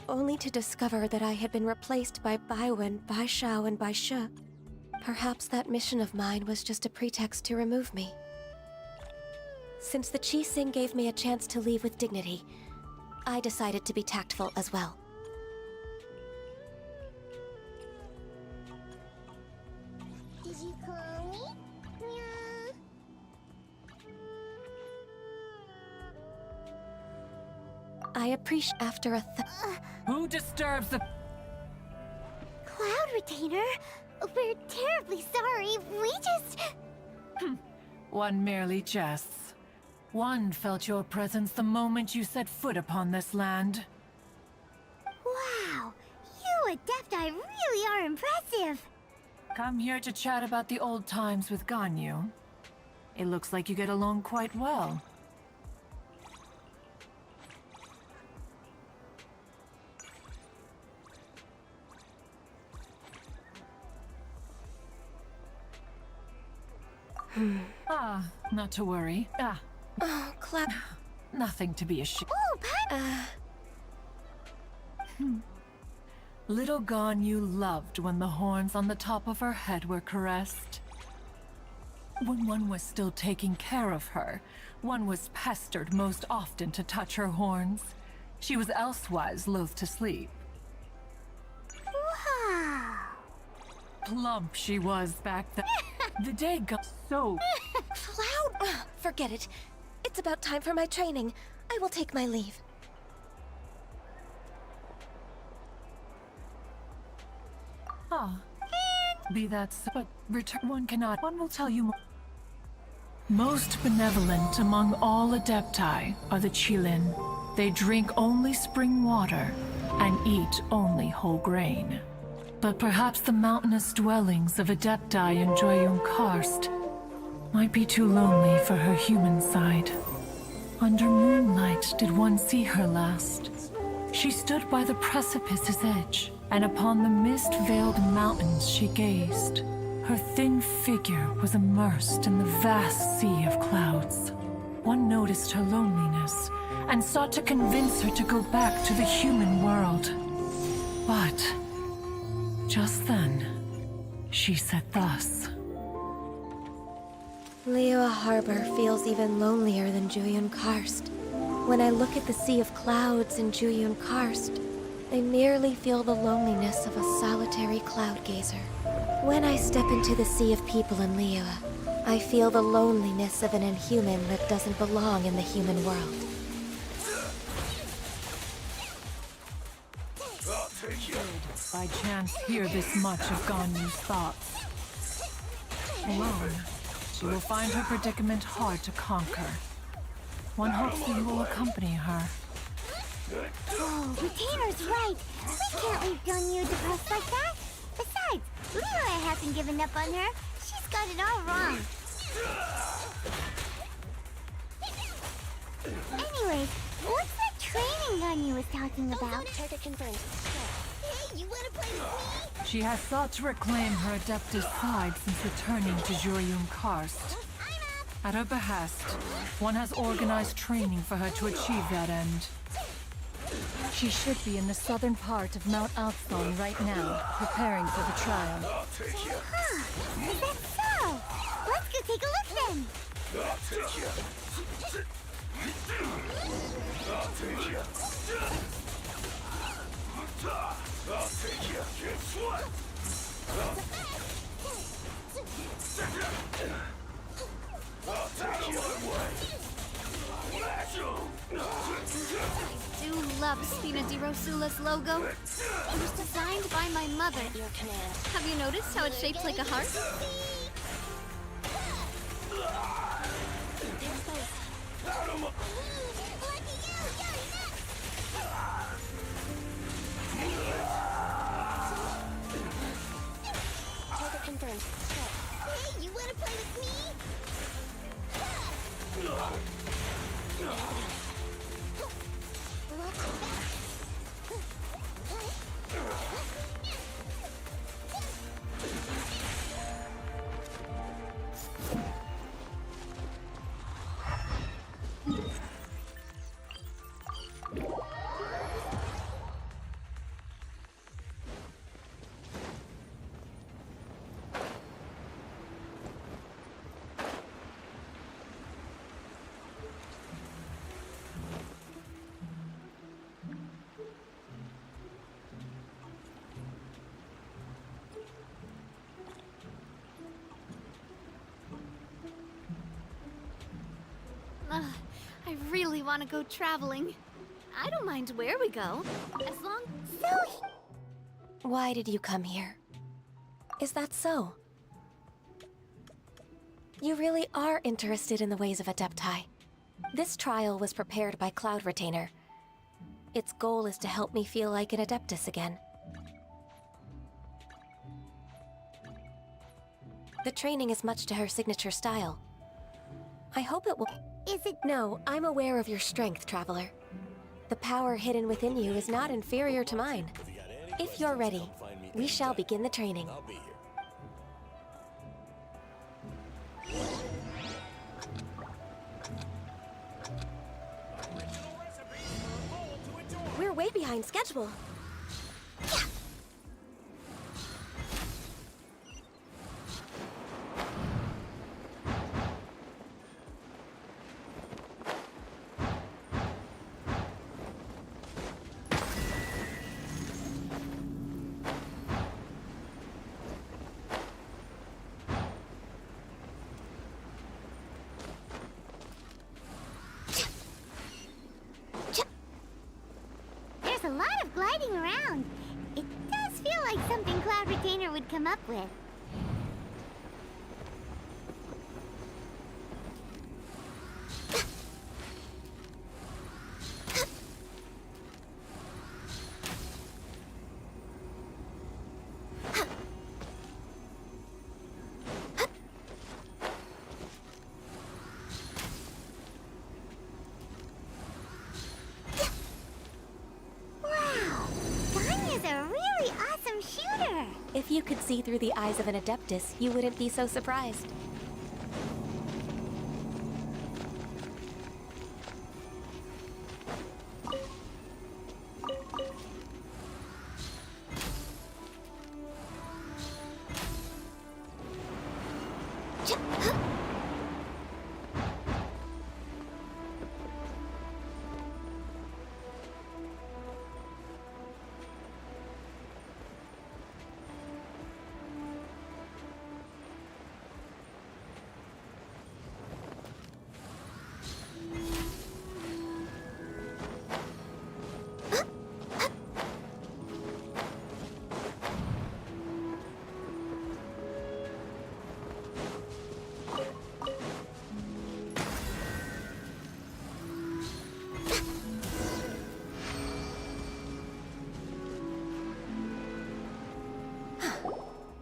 only to discover that I had been replaced by Baiwen, Baishao, and Baishe. Perhaps that mission of mine was just a pretext to remove me. Since the Qixing gave me a chance to leave with dignity, I decided to be tactful as well. Did you call me? Meow. I appreciate after a Who disturbs the... Cloud Retainer. We're terribly sorry. We just... One merely jests. One felt your presence the moment you set foot upon this land. Wow. You Adepti really are impressive. Come here to chat about the old times with Ganyu. It looks like you get along quite well. Not to worry. Oh, Cloud. Nothing to be ashamed. Oh, Little Ganyu loved when the horns on the top of her head were caressed. When one was still taking care of her, one was pestered most often to touch her horns. She was elsewise loath to sleep. Wow. Plump she was back then. The day got so... Cloud! Forget it. It's about time for my training. I will take my leave. Be that so, but return one cannot. One will tell you more. Most benevolent among all Adepti are the Qilin. They drink only spring water and eat only whole grain. But perhaps the mountainous dwellings of Adepti in Jueyun Karst might be too lonely for her human side. Under moonlight did one see her last. She stood by the precipice's edge, and upon the mist-veiled mountains she gazed. Her thin figure was immersed in the vast sea of clouds. One noticed her loneliness, and sought to convince her to go back to the human world. But just then, she said thus. Liyue Harbor feels even lonelier than Jueyun Karst. When I look at the sea of clouds in Jueyun Karst, I merely feel the loneliness of a solitary cloud gazer. When I step into the sea of people in Liyue, I feel the loneliness of an inhuman that doesn't belong in the human world. By chance hear this much of Ganyu's thoughts. Alone, she will find her predicament hard to conquer. One hopes that you will accompany her. Oh, Retainer's right. We can't leave Ganyu depressed like that. Besides, Liyue hasn't given up on her. She's got it all wrong. Anyways, what's that training Ganyu was talking about? Target confirmed. Hey, you wanna play with me? She has sought to reclaim her Adeptus side since returning to Jueyun Karst. At her behest, one has organized training for her to achieve that end. She should be in the southern part of Mount Althong right now, preparing for the trial. Huh, is that so? Let's go take a look then. I do love Spina di Rosula's logo. It was designed by my mother. At your command. Have you noticed how it's shaped like a heart? Target confirmed. Hey, you wanna play with me? I really want to go traveling. I don't mind where we go, as long... Why did you come here? Is that so? You really are interested in the ways of Adepti. This trial was prepared by Cloud Retainer. Its goal is to help me feel like an Adeptus again. The training is much to her signature style. I hope it will... Is it... No, I'm aware of your strength, Traveler. The power hidden within you is not inferior to mine. If you're ready, we shall begin the training. We're way behind schedule. There's a lot of gliding around. It does feel like something Cloud Retainer would come up with. If you could see through the eyes of an Adeptus, you wouldn't be so surprised.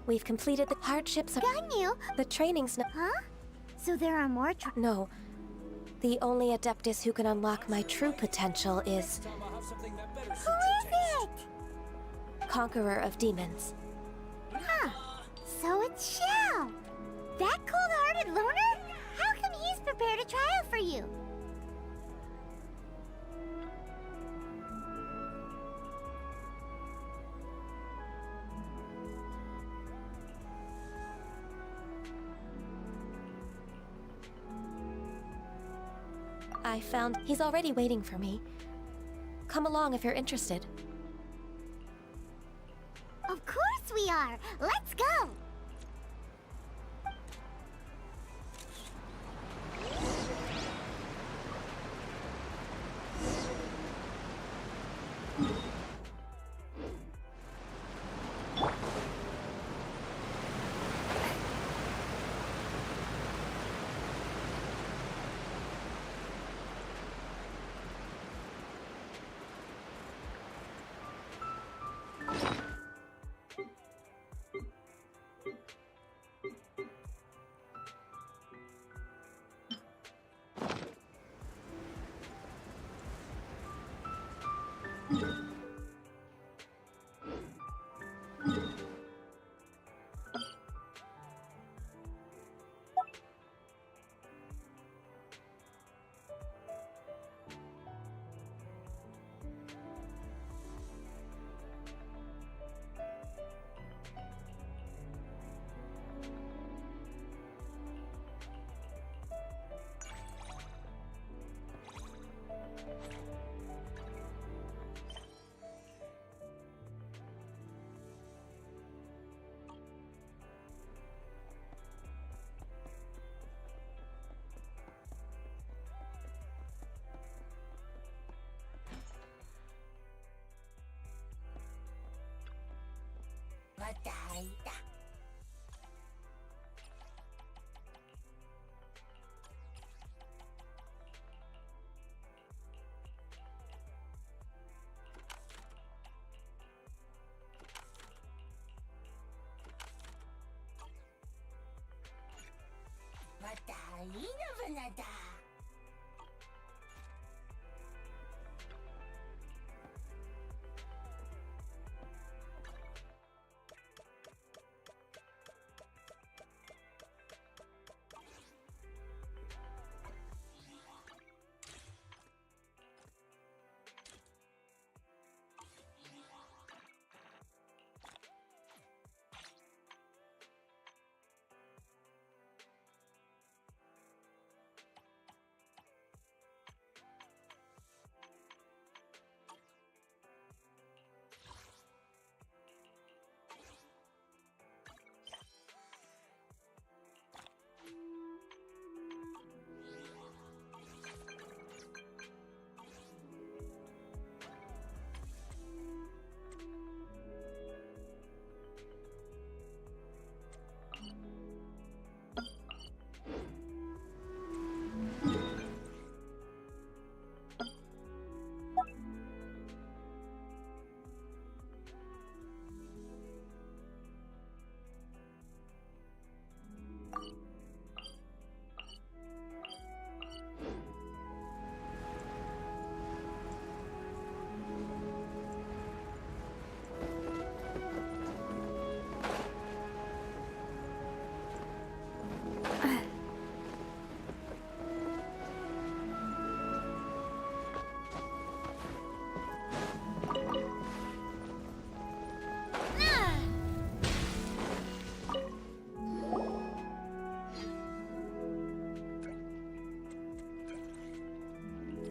We've completed the hardships of... Ganyu! The training's not... Huh? So there are more No. The only Adeptus who can unlock my true potential is... Who is it? Conqueror of Demons. Huh. So it's Shao! That cold-hearted loner? How come he's prepared a trial for you? I found he's already waiting for me. Come along if you're interested. Of course we are! Let's go!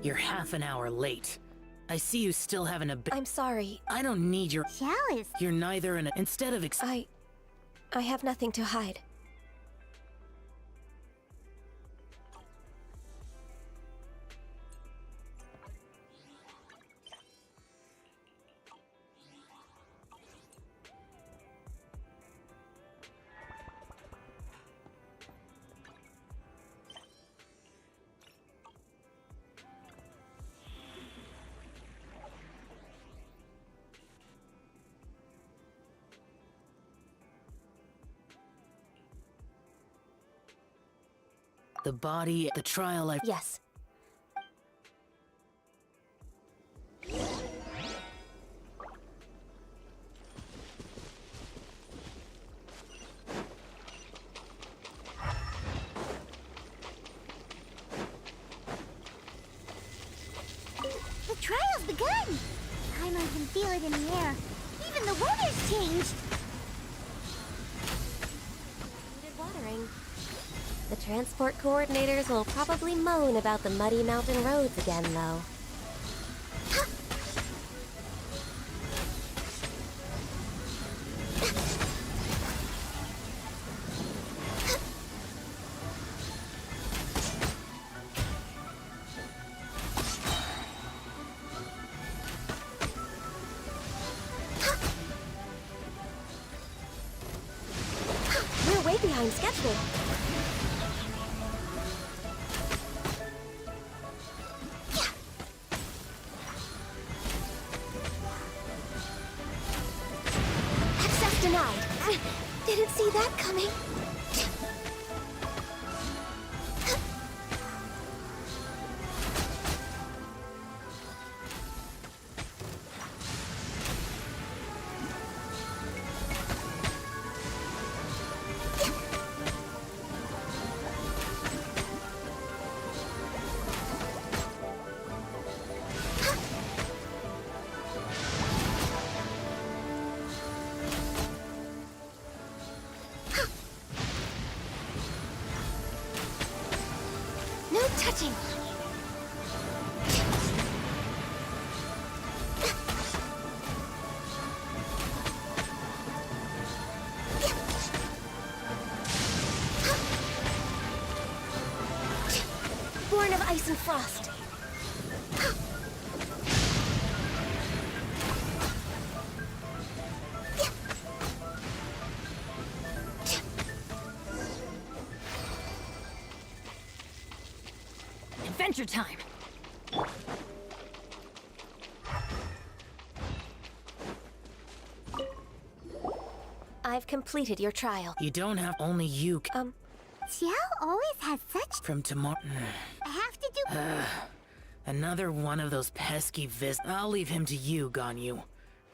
You're half an hour late. I see you still haven't a I'm sorry. I don't need your— Chalice. You're neither an— Instead of I have nothing to hide. the body, the trial I— Yes. The trial's begun! Paimon can feel it in the air. Even the weather's changed! Needed watering. The transport coordinators will probably moan about the muddy mountain roads again, though. We're way behind schedule. Access denied. Didn't see that coming. No touching. Born of ice and frost. Adventure time! I've completed your trial. You don't have— only you— Xiao always has such... From tomorrow. I have to do... Another one of those pesky I'll leave him to you, Ganyu.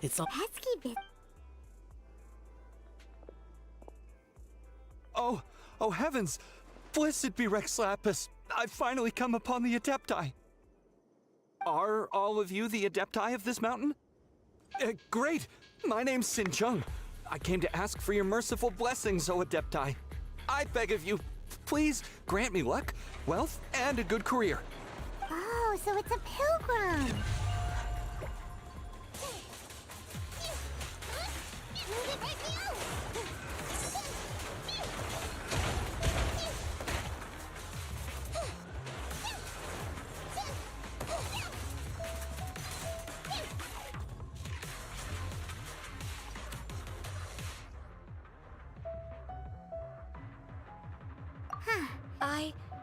It's all. Pesky Oh heavens! Blessed be Rex Lapis! I've finally come upon the Adepti! Are all of you the Adepti of this mountain? Great! My name's Sin Chung. I came to ask for your merciful blessings, O Adepti. I beg of you, please grant me luck, wealth, and a good career. Oh, so it's a pilgrim.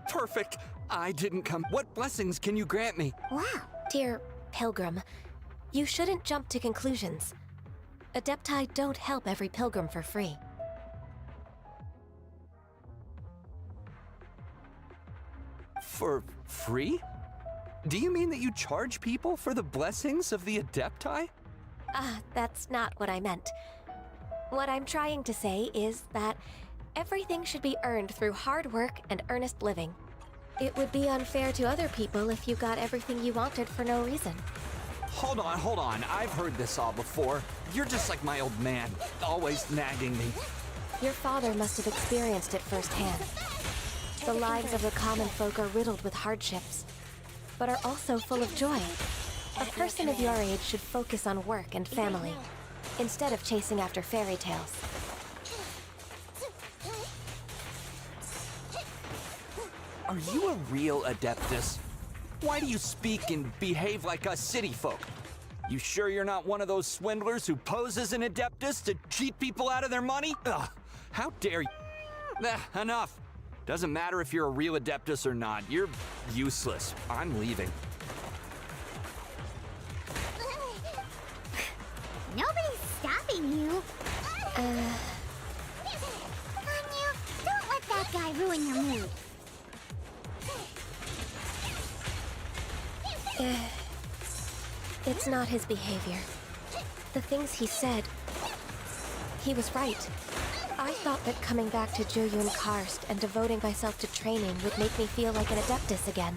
Perfect. I didn't come. What blessings can you grant me? Wow. Dear Pilgrim, you shouldn't jump to conclusions. Adepti don't help every pilgrim for free. For free? Do you mean that you charge people for the blessings of the Adepti? That's not what I meant. What I'm trying to say is that everything should be earned through hard work and earnest living. It would be unfair to other people if you got everything you wanted for no reason. Hold on. I've heard this all before. You're just like my old man, always nagging me. Your father must have experienced it firsthand. The lives of the common folk are riddled with hardships, but are also full of joy. A person of your age should focus on work and family, instead of chasing after fairy tales. Are you a real Adeptus? Why do you speak and behave like us city folk? You sure you're not one of those swindlers who pose as an Adeptus to cheat people out of their money? Ugh, how dare you? Enough. Doesn't matter if you're a real Adeptus or not. You're useless. I'm leaving. Nobody's stopping you. Ganyu, don't let that guy ruin your mood. It's not his behavior. The things he said, he was right. I thought that coming back to Jueyun Karst and devoting myself to training would make me feel like an Adeptus again.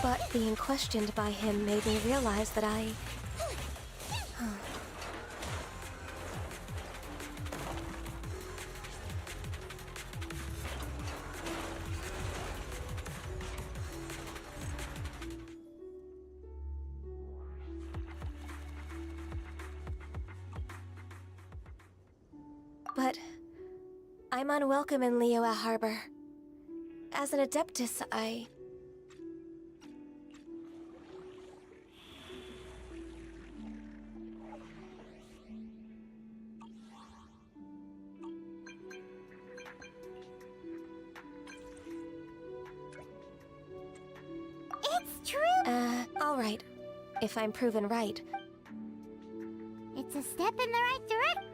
But being questioned by him made me realize that I... But I'm unwelcome in Liyue Harbor. As an Adeptus, It's true. all right. If I'm proven right. It's a step in the right direction.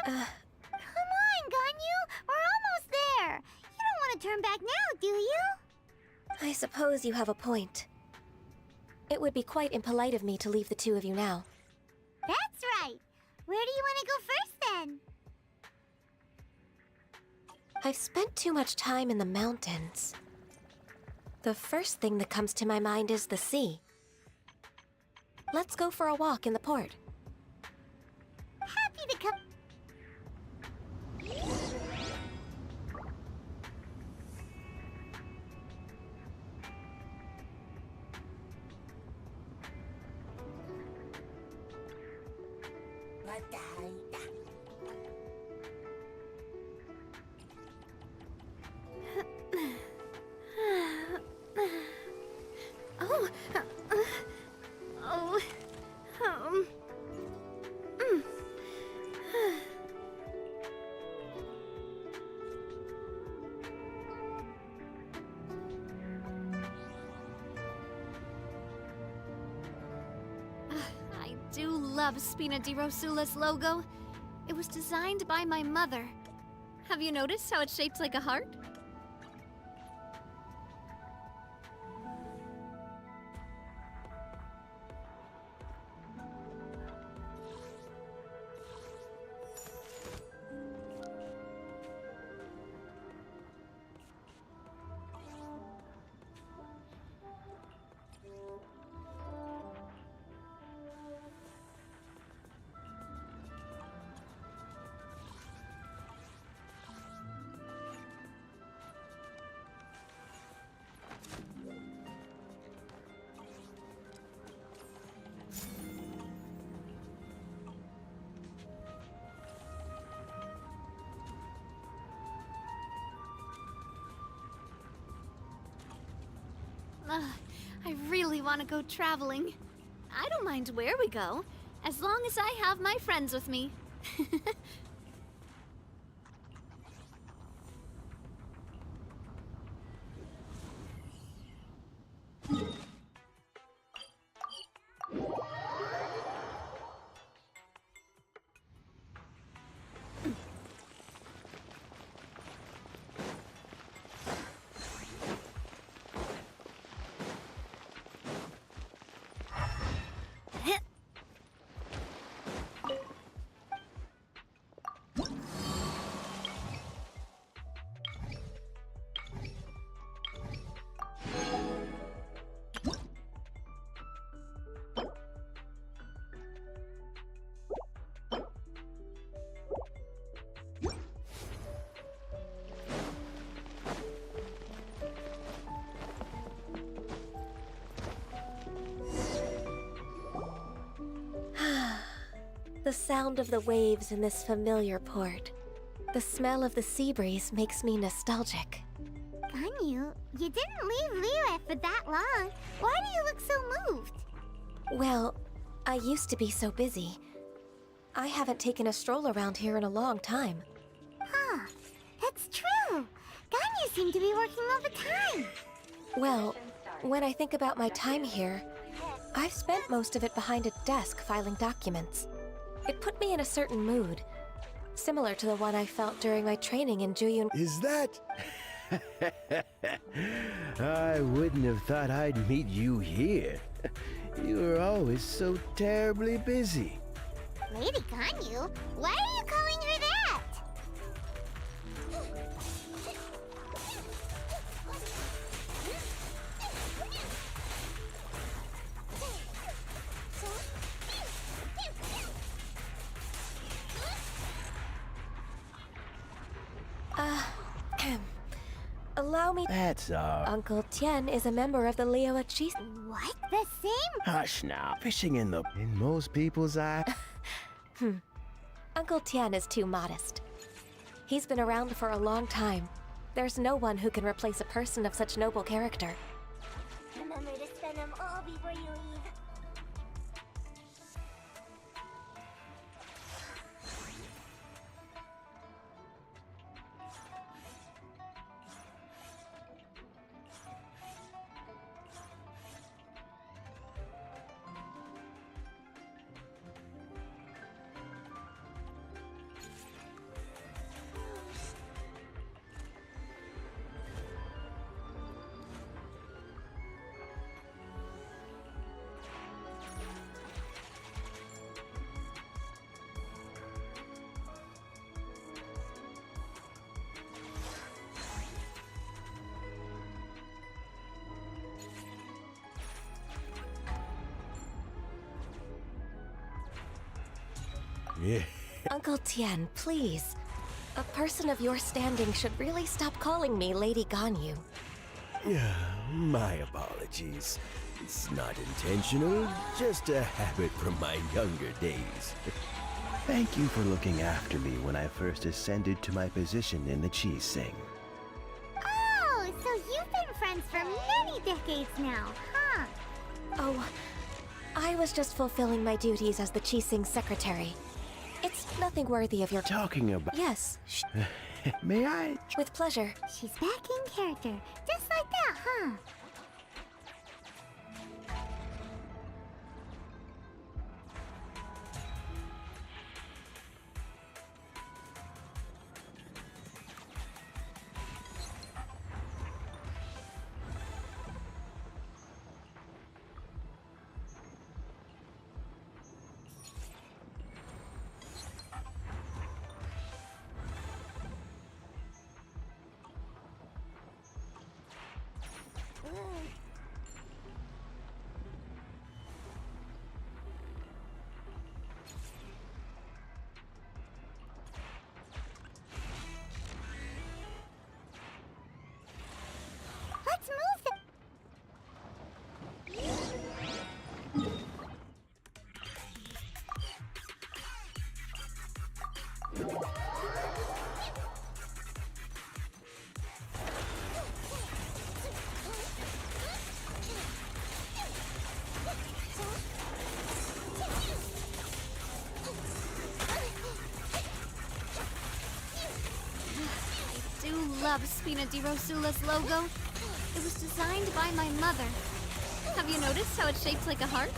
Come on, Ganyu! We're almost there! You don't want to turn back now, do you? I suppose you have a point. It would be quite impolite of me to leave the two of you now. That's right! Where do you want to go first, then? I've spent too much time in the mountains. The first thing that comes to my mind is the sea. Let's go for a walk in the port. Happy to come. Oh, oh, I do love Spina di Rosula's logo. It was designed by my mother. Have you noticed how it's shaped like a heart? I really want to go traveling. I don't mind where we go, as long as I have my friends with me. The sound of the waves in this familiar port. The smell of the sea breeze makes me nostalgic. Ganyu, you didn't leave Liyue for that long. Why do you look so moved? Well, I used to be so busy. I haven't taken a stroll around here in a long time. Huh, that's true. Ganyu seemed to be working overtime. Well, when I think about my time here, I've spent most of it behind a desk filing documents. It put me in a certain mood, similar to the one I felt during my training in Jueyun. Is that? I wouldn't have thought I'd meet you here. You were always so terribly busy. Lady Ganyu, why are you calling her that? Allow me. That's all. Uncle Tien is a member of the Liyue Chiefs. What? The same? Hush now. Fishing in most people's eyes. Uncle Tien is too modest. He's been around for a long time. There's no one who can replace a person of such noble character. Remember to spend them all before you leave. Yeah. Uncle Tian, please. A person of your standing should really stop calling me Lady Ganyu. Yeah, my apologies. It's not intentional, just a habit from my younger days. Thank you for looking after me when I first ascended to my position in the Chi Sing. Oh, so you've been friends for many decades now, huh? Oh, I was just fulfilling my duties as the Chi Sing secretary. It's nothing worthy of your... Talking about... Yes. May I? With pleasure. She's back in character, just like that, huh? Let's move the... I do love Spina di Rosula's logo. It was designed by my mother. Have you noticed how it's shaped like a heart?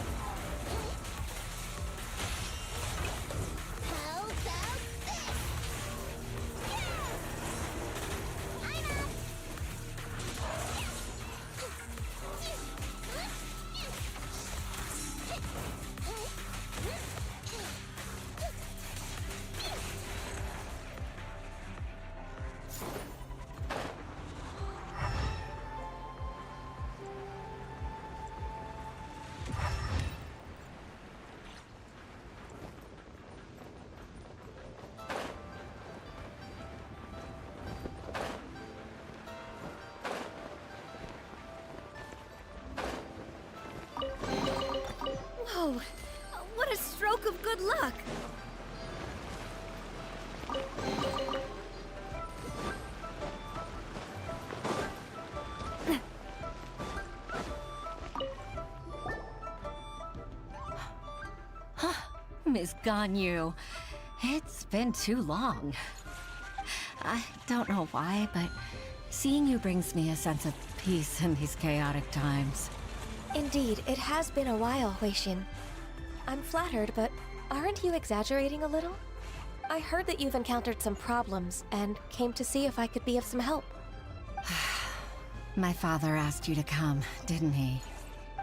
Whoa! What a stroke of good luck! Miss Ganyu, it's been too long. I don't know why, but seeing you brings me a sense of peace in these chaotic times. Indeed, it has been a while, Huixin. I'm flattered, but aren't you exaggerating a little? I heard that you've encountered some problems and came to see if I could be of some help. My father asked you to come, didn't he?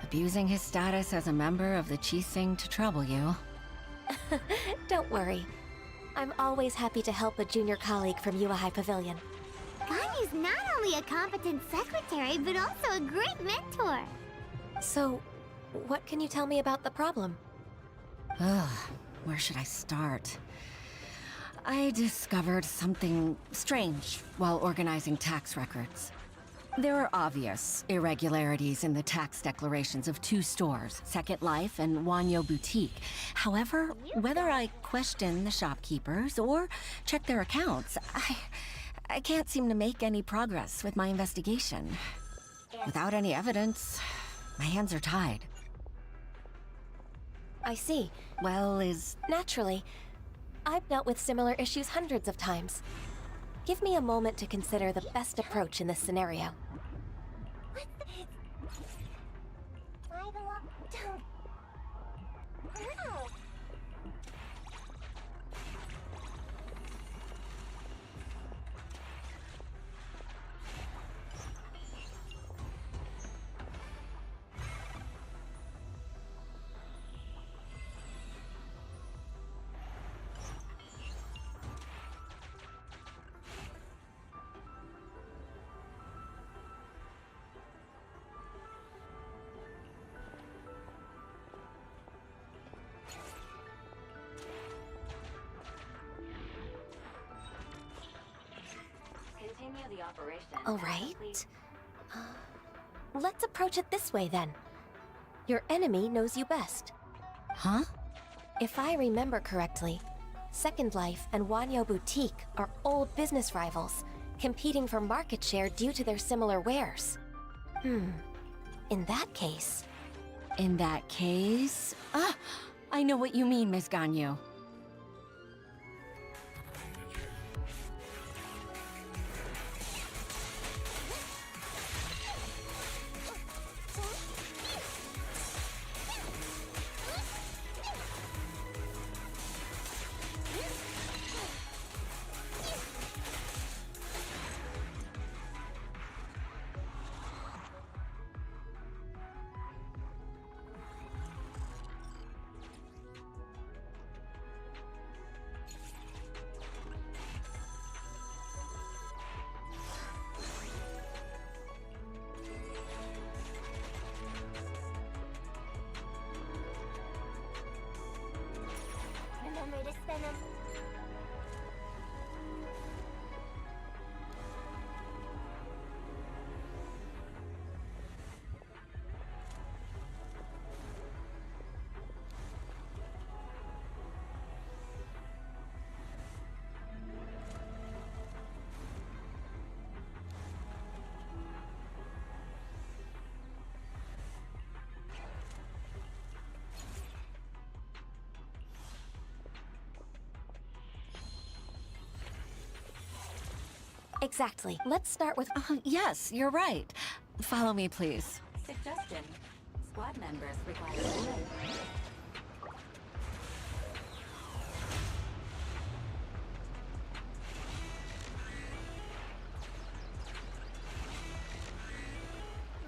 Abusing his status as a member of the Chi Sing to trouble you. Don't worry. I'm always happy to help a junior colleague from Yuehai Pavilion. Ganyu's not only a competent secretary, but also a great mentor. So, what can you tell me about the problem? Ugh, where should I start? I discovered something strange while organizing tax records. There are obvious irregularities in the tax declarations of two stores, Second Life and Wanyo Boutique. However, whether I question the shopkeepers or check their accounts, I can't seem to make any progress with my investigation. Without any evidence, my hands are tied. I see. Well, Naturally. I've dealt with similar issues hundreds of times. Give me a moment to consider the best approach in this scenario. All right. Let's approach it this way then. Your enemy knows you best. Huh? If I remember correctly, Second Life and Wanyo Boutique are old business rivals, competing for market share due to their similar wares. In that case... In that case... Ah! I know what you mean, Miss Ganyu. Remember to spend them. Exactly. Let's start with... Yes, you're right. Follow me, please. Suggestion. Squad members require...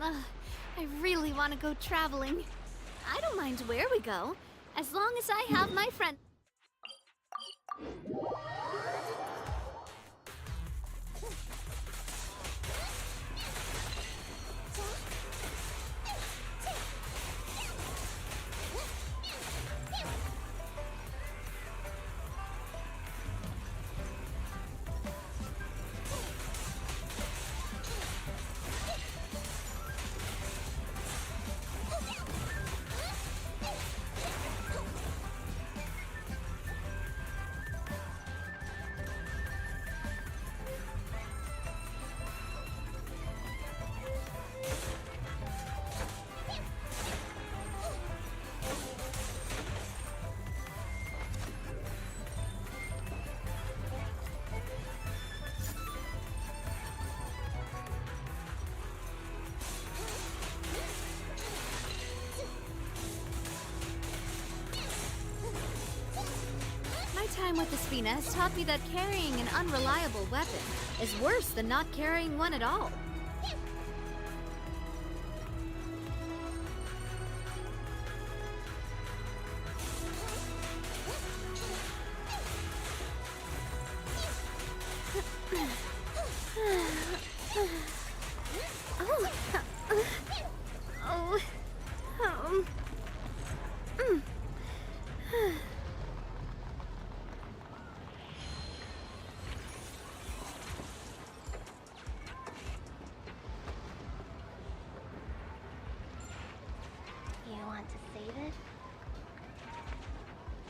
I really want to go traveling. I don't mind where we go, as long as I have my friend. My time with the Spina has taught me that carrying an unreliable weapon is worse than not carrying one at all.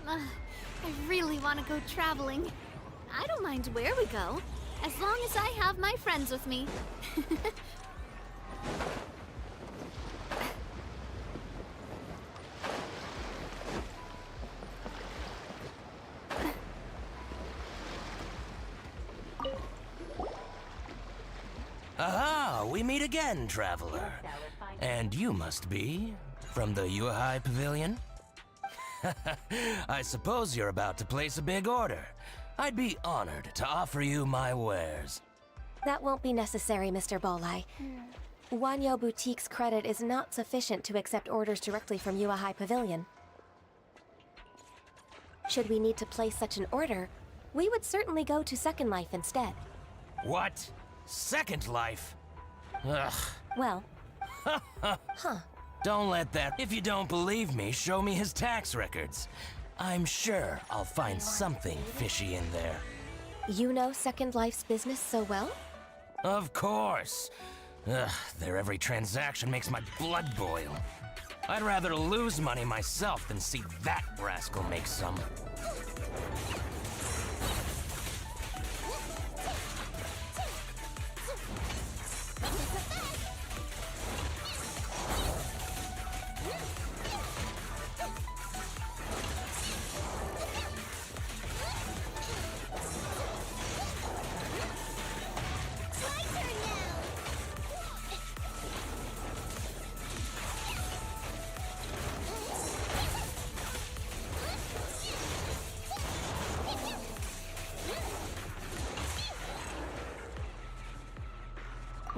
I really want to go traveling. I don't mind where we go, as long as I have my friends with me. Aha! We meet again, traveler. And you must be from the Yuhai Pavilion? I suppose you're about to place a big order. I'd be honored to offer you my wares. That won't be necessary, Mr. Bolai. Wanyo Boutique's credit is not sufficient to accept orders directly from Yuhai Pavilion. Should we need to place such an order, we would certainly go to Second Life instead. What? Second Life? Ugh. Well... Huh. Don't let that... If you don't believe me, show me his tax records. I'm sure I'll find something fishy in there. You know Second Life's business so well? Of course. Ugh, their every transaction makes my blood boil. I'd rather lose money myself than see that rascal make some.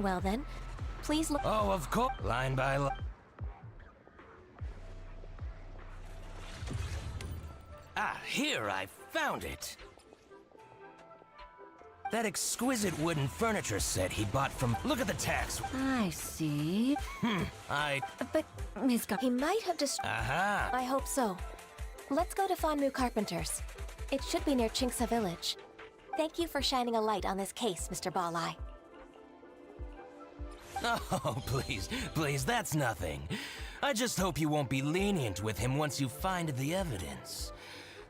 Well then, please look. Oh, of course. Line by line. Ah, here, I found it. That exquisite wooden furniture set he bought from... Look at the tax. I see. But, Ms. He might have Aha! I hope so. Let's go to Fanmu Carpenters. It should be near Chinksa Village. Thank you for shining a light on this case, Mr. Balai. Oh, please, that's nothing. I just hope you won't be lenient with him once you find the evidence.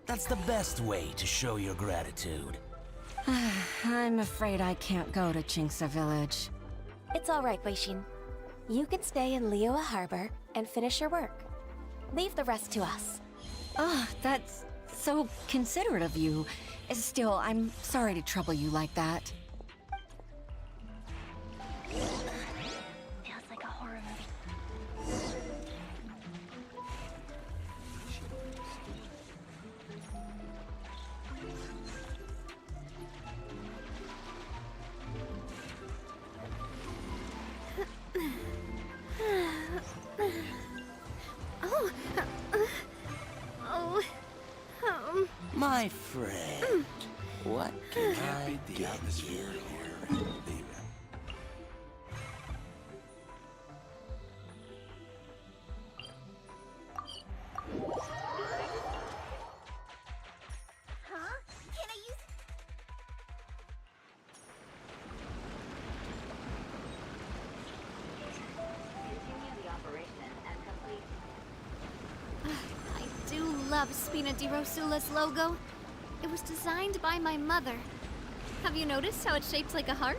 That's the best way to show your gratitude. I'm afraid I can't go to Chinksa Village. It's all right, Weishin. You can stay in Liyue Harbor and finish your work. Leave the rest to us. Oh, that's so considerate of you. Still, I'm sorry to trouble you like that. Feels like a horror movie. My friend, what can I do? I do love Spina di Rosula's logo. It was designed by my mother. Have you noticed how it's shaped like a heart?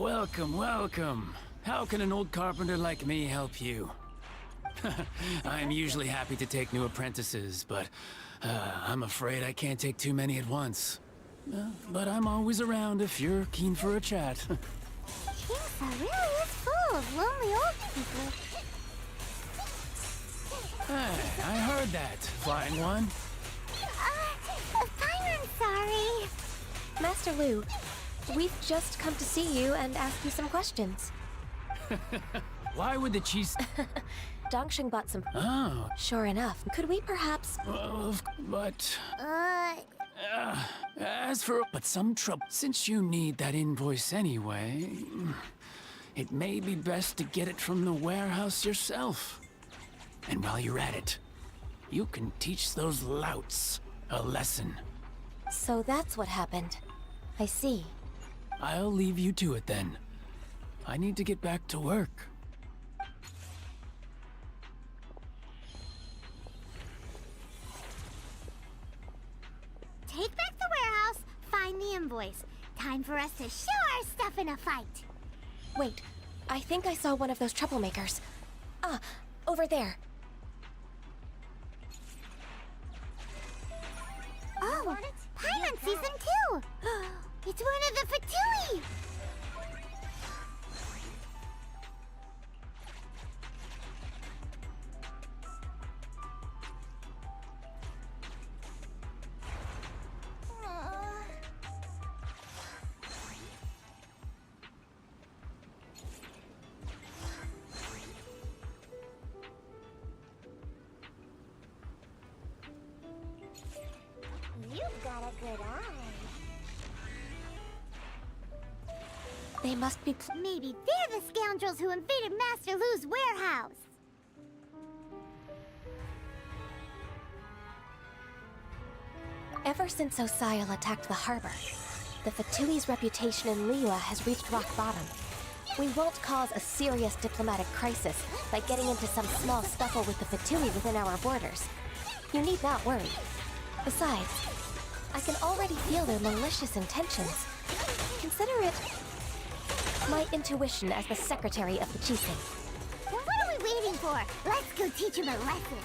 Welcome, welcome. How can an old carpenter like me help you? I'm usually happy to take new apprentices, but I'm afraid I can't take too many at once. But I'm always around if you're keen for a chat. Chinksa really is full of lonely old people. Hey, I heard that, Flying One. I'm sorry. Master Lu, we've just come to see you and ask you some questions. Why would the cheese... Dongsheng bought some... Oh. Sure enough. Could we perhaps... But... as for... But some trouble... Since you need that invoice anyway... It may be best to get it from the warehouse yourself. And while you're at it, you can teach those louts a lesson. So that's what happened. I see. I'll leave you to it then. I need to get back to work. Take back the warehouse, find the invoice. Time for us to show our stuff in a fight. Wait, I think I saw one of those troublemakers. Ah, over there. Oh, Paimon Season 2! It's one of the Fatui! You've got a good eye. They must be... Maybe they're the scoundrels who invaded Master Lu's warehouse. Ever since Osial attacked the harbor, the Fatui's reputation in Liyue has reached rock bottom. We won't cause a serious diplomatic crisis by getting into some small scuffle with the Fatui within our borders. You need not worry. Besides, I can already feel their malicious intentions. Consider it my intuition as the secretary of the Chising. Then what are we waiting for? Let's go teach him a lesson.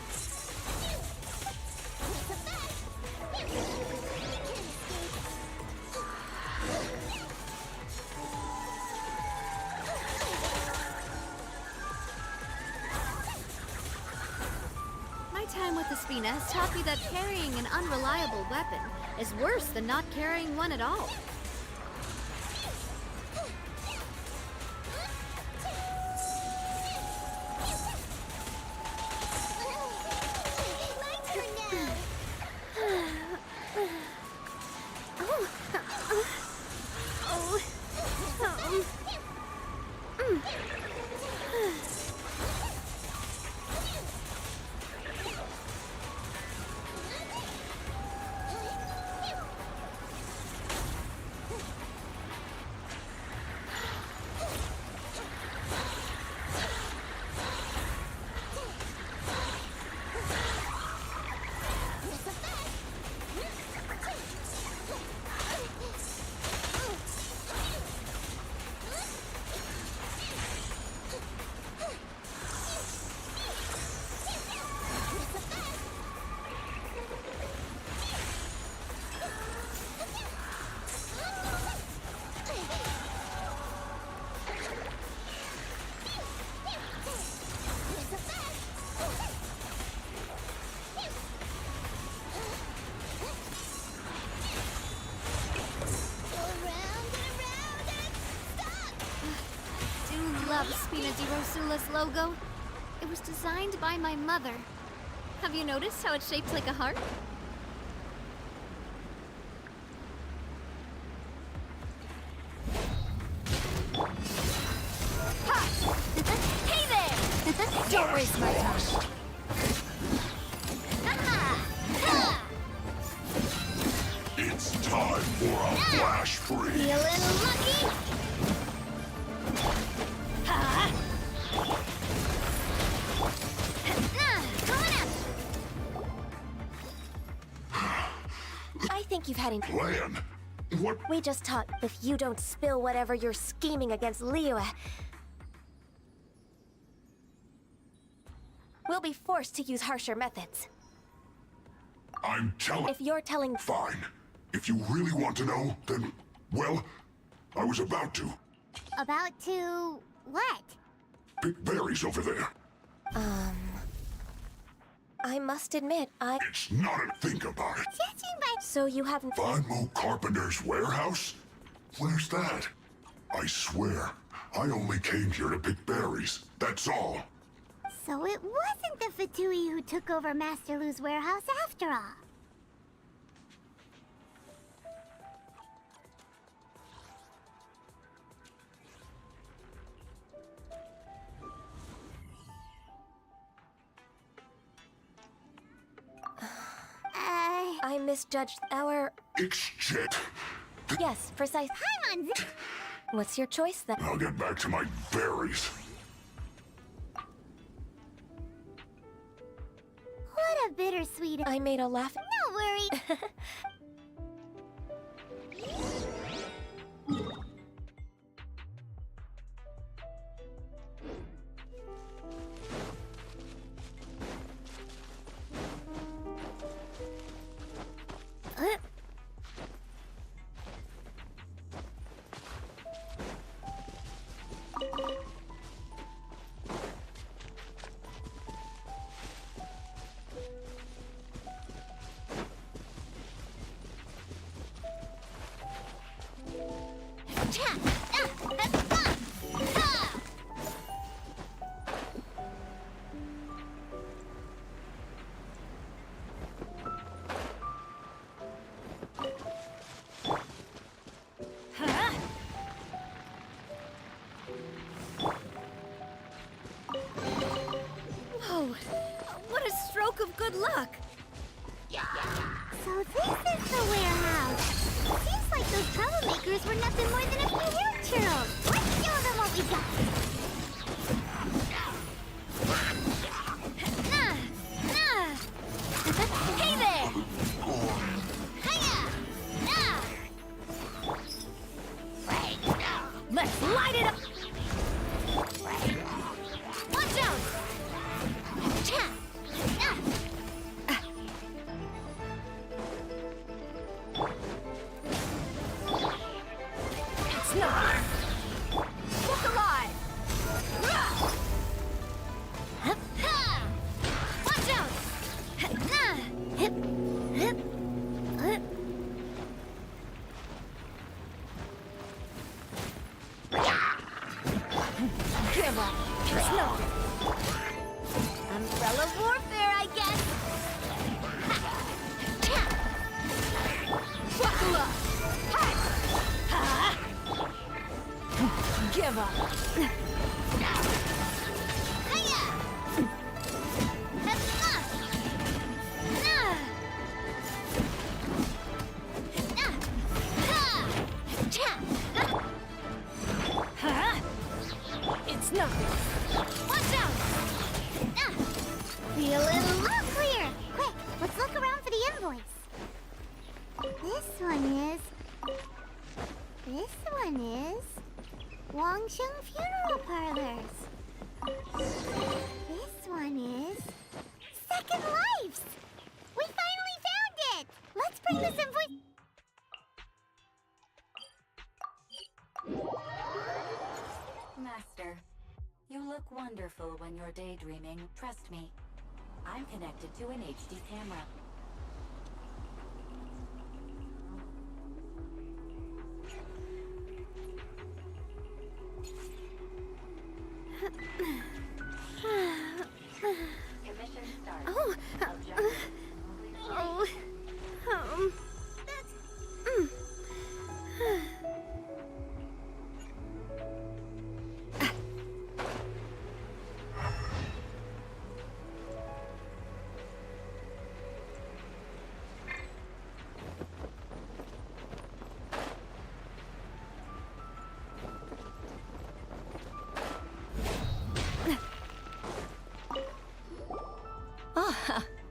My time with the Spina has taught me that carrying an unreliable weapon is worse than not carrying one at all. Love Spina di Rosula's logo. It was designed by my mother. Have you noticed how it's shaped like a heart? Ha! Hey there! Don't waste my time. It's time for a flash freeze. Feeling lucky? I think you've had a plan. What? We just talked. If you don't spill whatever you're scheming against Liyue, we'll be forced to use harsher methods. I'm telling. If you're telling. Fine. If you really want to know, then, well, I was about to. About to what? Pick berries over there. I must admit, It's not a think about it. Judging by... So you haven't... Vanmo Carpenter's warehouse? Where's that? I swear, I only came here to pick berries. That's all. So it wasn't the Fatui who took over Master Lu's warehouse after all. I misjudged our... It's Jet. Yes, precise. Hi, Monzi! What's your choice then? I'll get back to my berries. What a bittersweet... I made a laugh... No worry! Whoa! What a stroke of good luck! So this is the warehouse. Seems like those troublemakers were nothing more than a few hair churros. Let's show them what we got. Hey there! Let's light it up! Watch out! It's not. Look alive! Watch out! Give up! It's nothing. Umbrella warfare, I guess. Buckle up! Give up! It's nothing. Watch out! Feeling all clear. Quick, let's look around for the invoice. This one is Wangsheng Funeral Parlors. This one is Second Lives. We finally found it. Let's bring this invoice. Master, you look wonderful when you're daydreaming, trust me. I'm connected to an HD camera. Commission starts.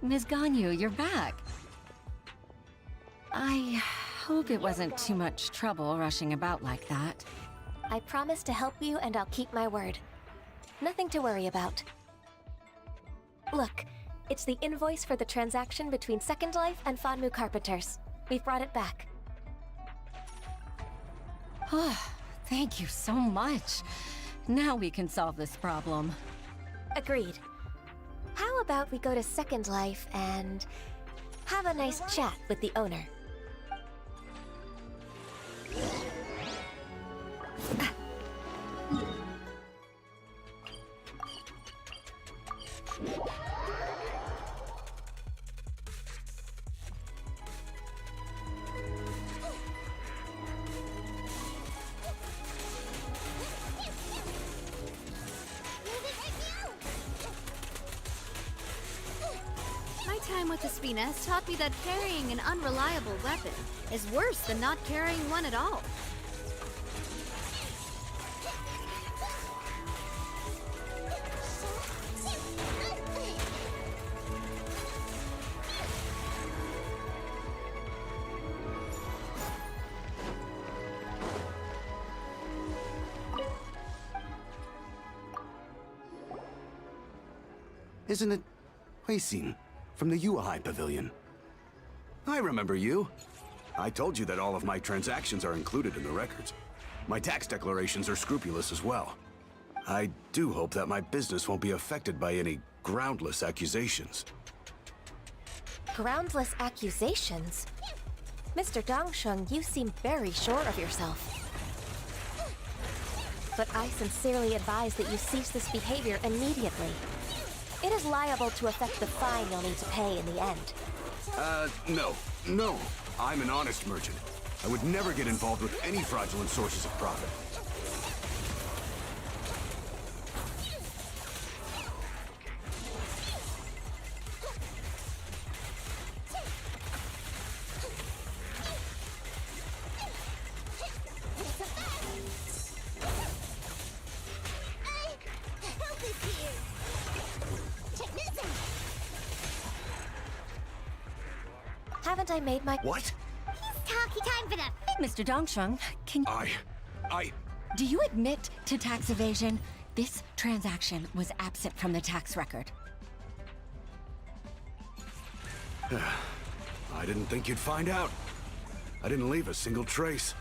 Ms. Ganyu, you're back. I hope it wasn't too much trouble rushing about like that. I promise to help you and I'll keep my word. Nothing to worry about. Look, it's the invoice for the transaction between Second Life and Fanmu Carpenters. We've brought it back. Oh, thank you so much. Now we can solve this problem. Agreed. How about we go to Second Life and have a nice chat with the owner? My time with Espina has taught me that carrying an unreliable weapon is worse than not carrying one at all. Isn't it Huixin from the Yuehai Pavilion? I remember you. I told you that all of my transactions are included in the records. My tax declarations are scrupulous as well. I do hope that my business won't be affected by any groundless accusations. Groundless accusations? Mr. Dongsheng, you seem very sure of yourself. But I sincerely advise that you cease this behavior immediately. It is liable to affect the fine you'll need to pay in the end. No. I'm an honest merchant. I would never get involved with any fraudulent sources of profit. Haven't I made my— What? He's talking time for the— Mr. Dongsheng, can I... Do you admit to tax evasion? This transaction was absent from the tax record. I didn't think you'd find out. I didn't leave a single trace.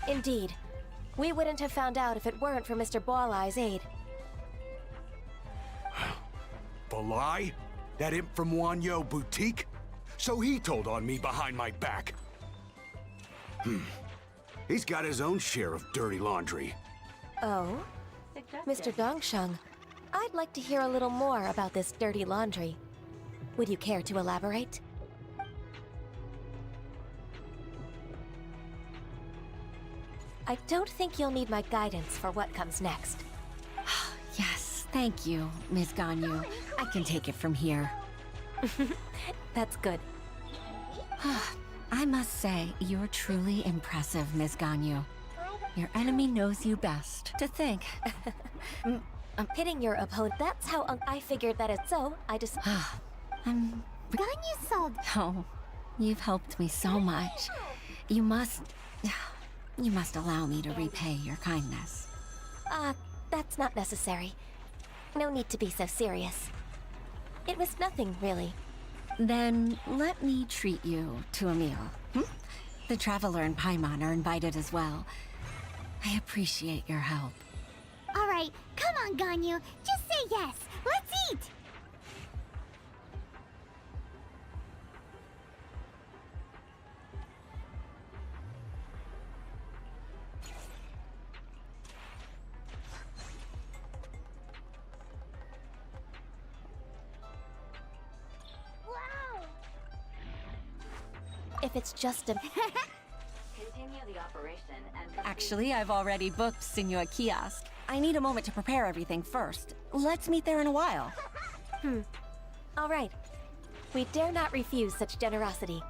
Indeed. We wouldn't have found out if it weren't for Mr. Balai's aid. Balai? That imp from Wanyo Boutique? So he told on me behind my back. He's got his own share of dirty laundry. Oh? Mr. Dongsheng, I'd like to hear a little more about this dirty laundry. Would you care to elaborate? I don't think you'll need my guidance for what comes next. Yes, thank you, Ms. Ganyu. I can take it from here. That's good. I must say, you're truly impressive, Ms. Ganyu. Your enemy knows you best. To think. Hitting your opponent, that's how I figured that it's so. I just... Ganyu sold. Oh, you've helped me so much. You must allow me to repay your kindness. That's not necessary. No need to be so serious. It was nothing, really. Then let me treat you to a meal. The Traveler and Paimon are invited as well. I appreciate your help. All right, come on, Ganyu. Just say yes. Let's eat. If it's just a... Continue the operation and... Actually, I've already booked Senor Kiosk. I need a moment to prepare everything first. Let's meet there in a while. All right. We dare not refuse such generosity.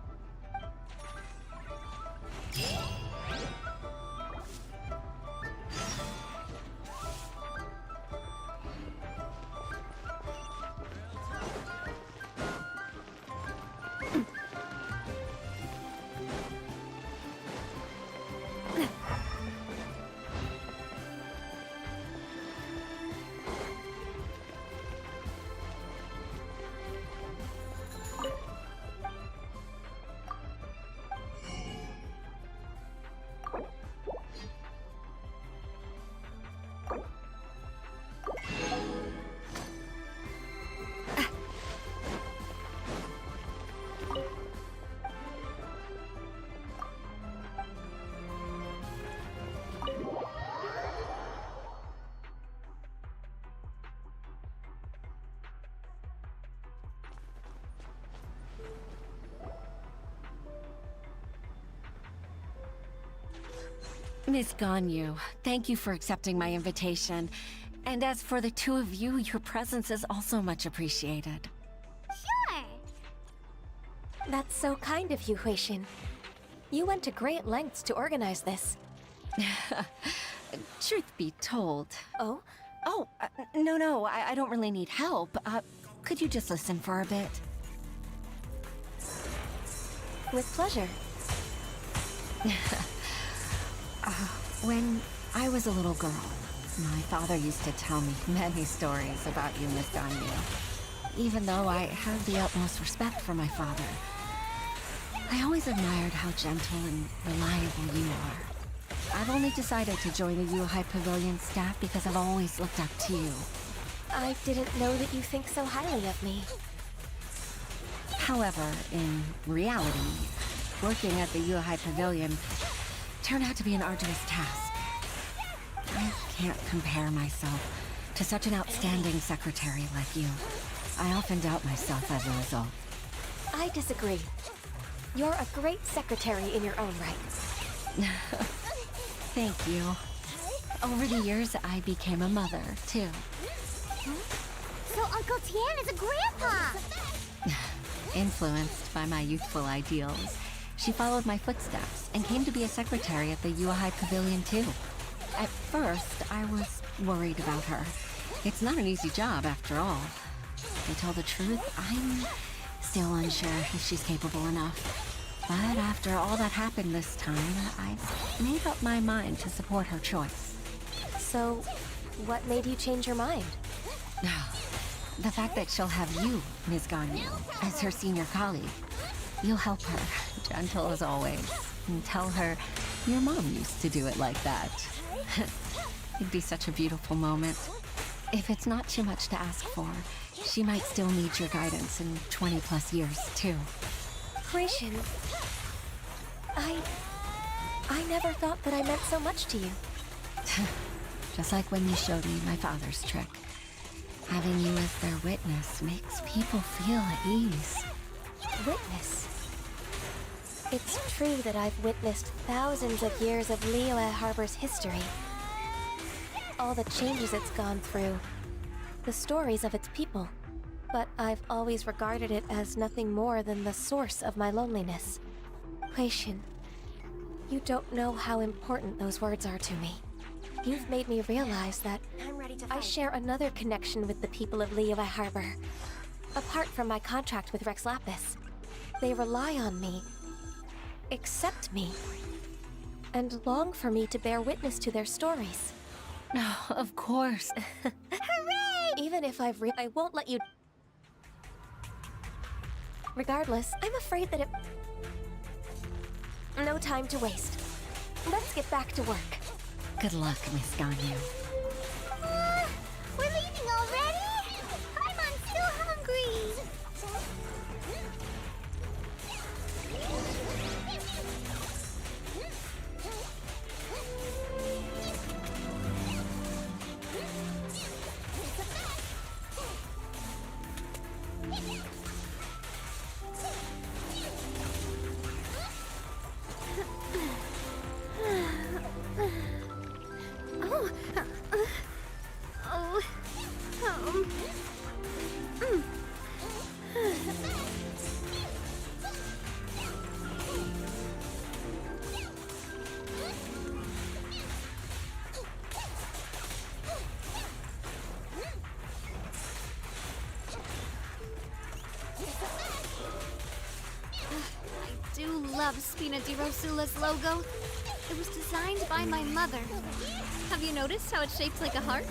Miss Ganyu, thank you for accepting my invitation. And as for the two of you, your presence is also much appreciated. Sure. That's so kind of you, Huixin. You went to great lengths to organize this. Truth be told... Oh? Oh, no, I don't really need help. Could you just listen for a bit? With pleasure. When I was a little girl, my father used to tell me many stories about you, Miss Ganyu. Even though I have the utmost respect for my father, I always admired how gentle and reliable you are. I've only decided to join the Yuhai Pavilion staff because I've always looked up to you. I didn't know that you think so highly of me. However, in reality, working at the Yuhai Pavilion turned out to be an arduous task. I can't compare myself to such an outstanding secretary like you. I often doubt myself as a result. I disagree. You're a great secretary in your own right. Thank you. Over the years, I became a mother, too. So Uncle Tian is a grandpa! Influenced by my youthful ideals, she followed my footsteps and came to be a secretary at the Yuhai Pavilion, too. At first, I was worried about her. It's not an easy job, after all. To tell the truth, I'm still unsure if she's capable enough. But after all that happened this time, I've made up my mind to support her choice. So, what made you change your mind? The fact that she'll have you, Ms. Ganyu, as her senior colleague. You'll help her, gentle as always, and tell her your mom used to do it like that. It'd be such a beautiful moment. If it's not too much to ask for, she might still need your guidance in 20+ years, too. Huixin, I never thought that I meant so much to you. Just like when you showed me my father's trick. Having you as their witness makes people feel at ease. Witness? It's true that I've witnessed thousands of years of Liyue Harbor's history. All the changes it's gone through. The stories of its people. But I've always regarded it as nothing more than the source of my loneliness. Huixin, you don't know how important those words are to me. You've made me realize that I share another connection with the people of Liyue Harbor. Apart from my contract with Rex Lapis, they rely on me, accept me, and long for me to bear witness to their stories. Oh, of course. Hooray! Even if I won't let you... Regardless, I'm afraid that no time to waste. Let's get back to work. Good luck, Miss Ganyu. We're leaving already? I'm still hungry. I do love Spina di Rosula's logo. It was designed by my mother. Have you noticed how it's shaped like a heart?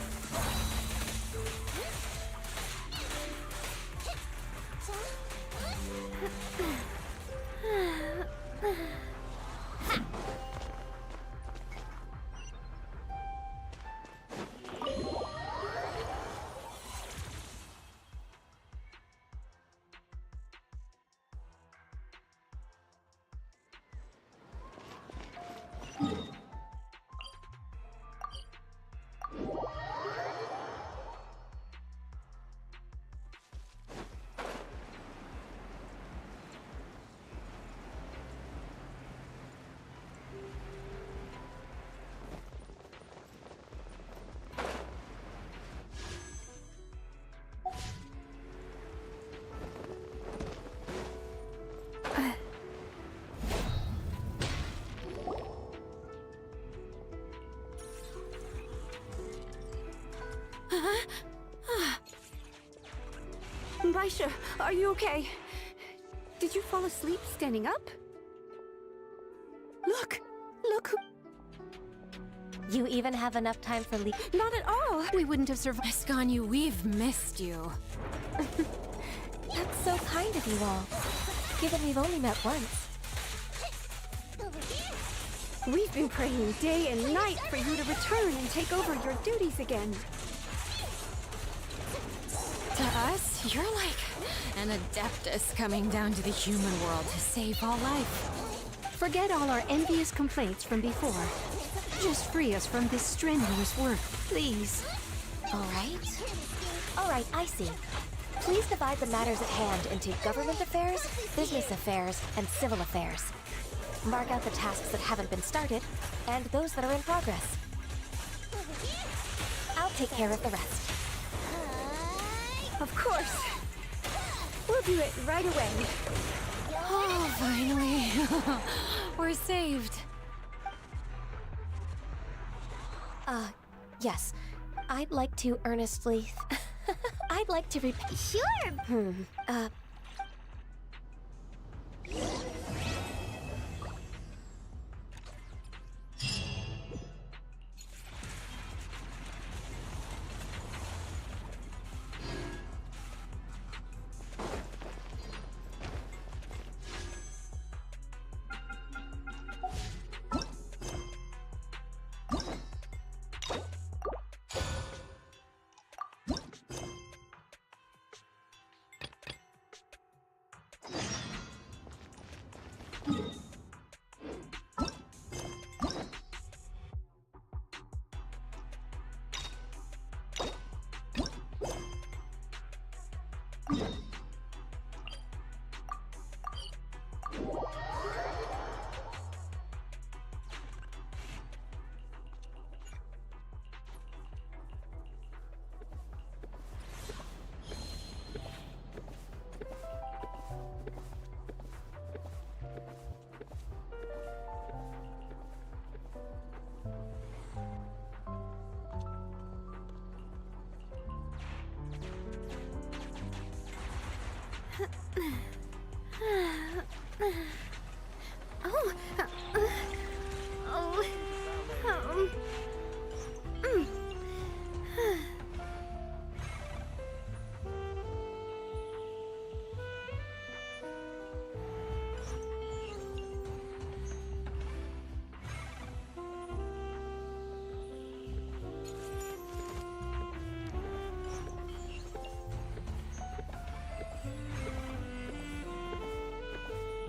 Baisha, are you okay? Did you fall asleep standing up? Look! Look who... You even have enough time for leave? Not at all! We wouldn't have survived. Ascanio, we've missed you. That's so kind of you all, given we've only met once. We've been praying day and night for you to return and take over your duties again. To us, you're like an Adeptus coming down to the human world to save all life. Forget all our envious complaints from before. Just free us from this strenuous work, please. All right, I see. Please divide the matters at hand into government affairs, business affairs, and civil affairs. Mark out the tasks that haven't been started, and those that are in progress. I'll take care of the rest. Of course. We'll do it right away. Oh, finally. We're saved. Yes. I'd like to earnestly... I'd like to Sure!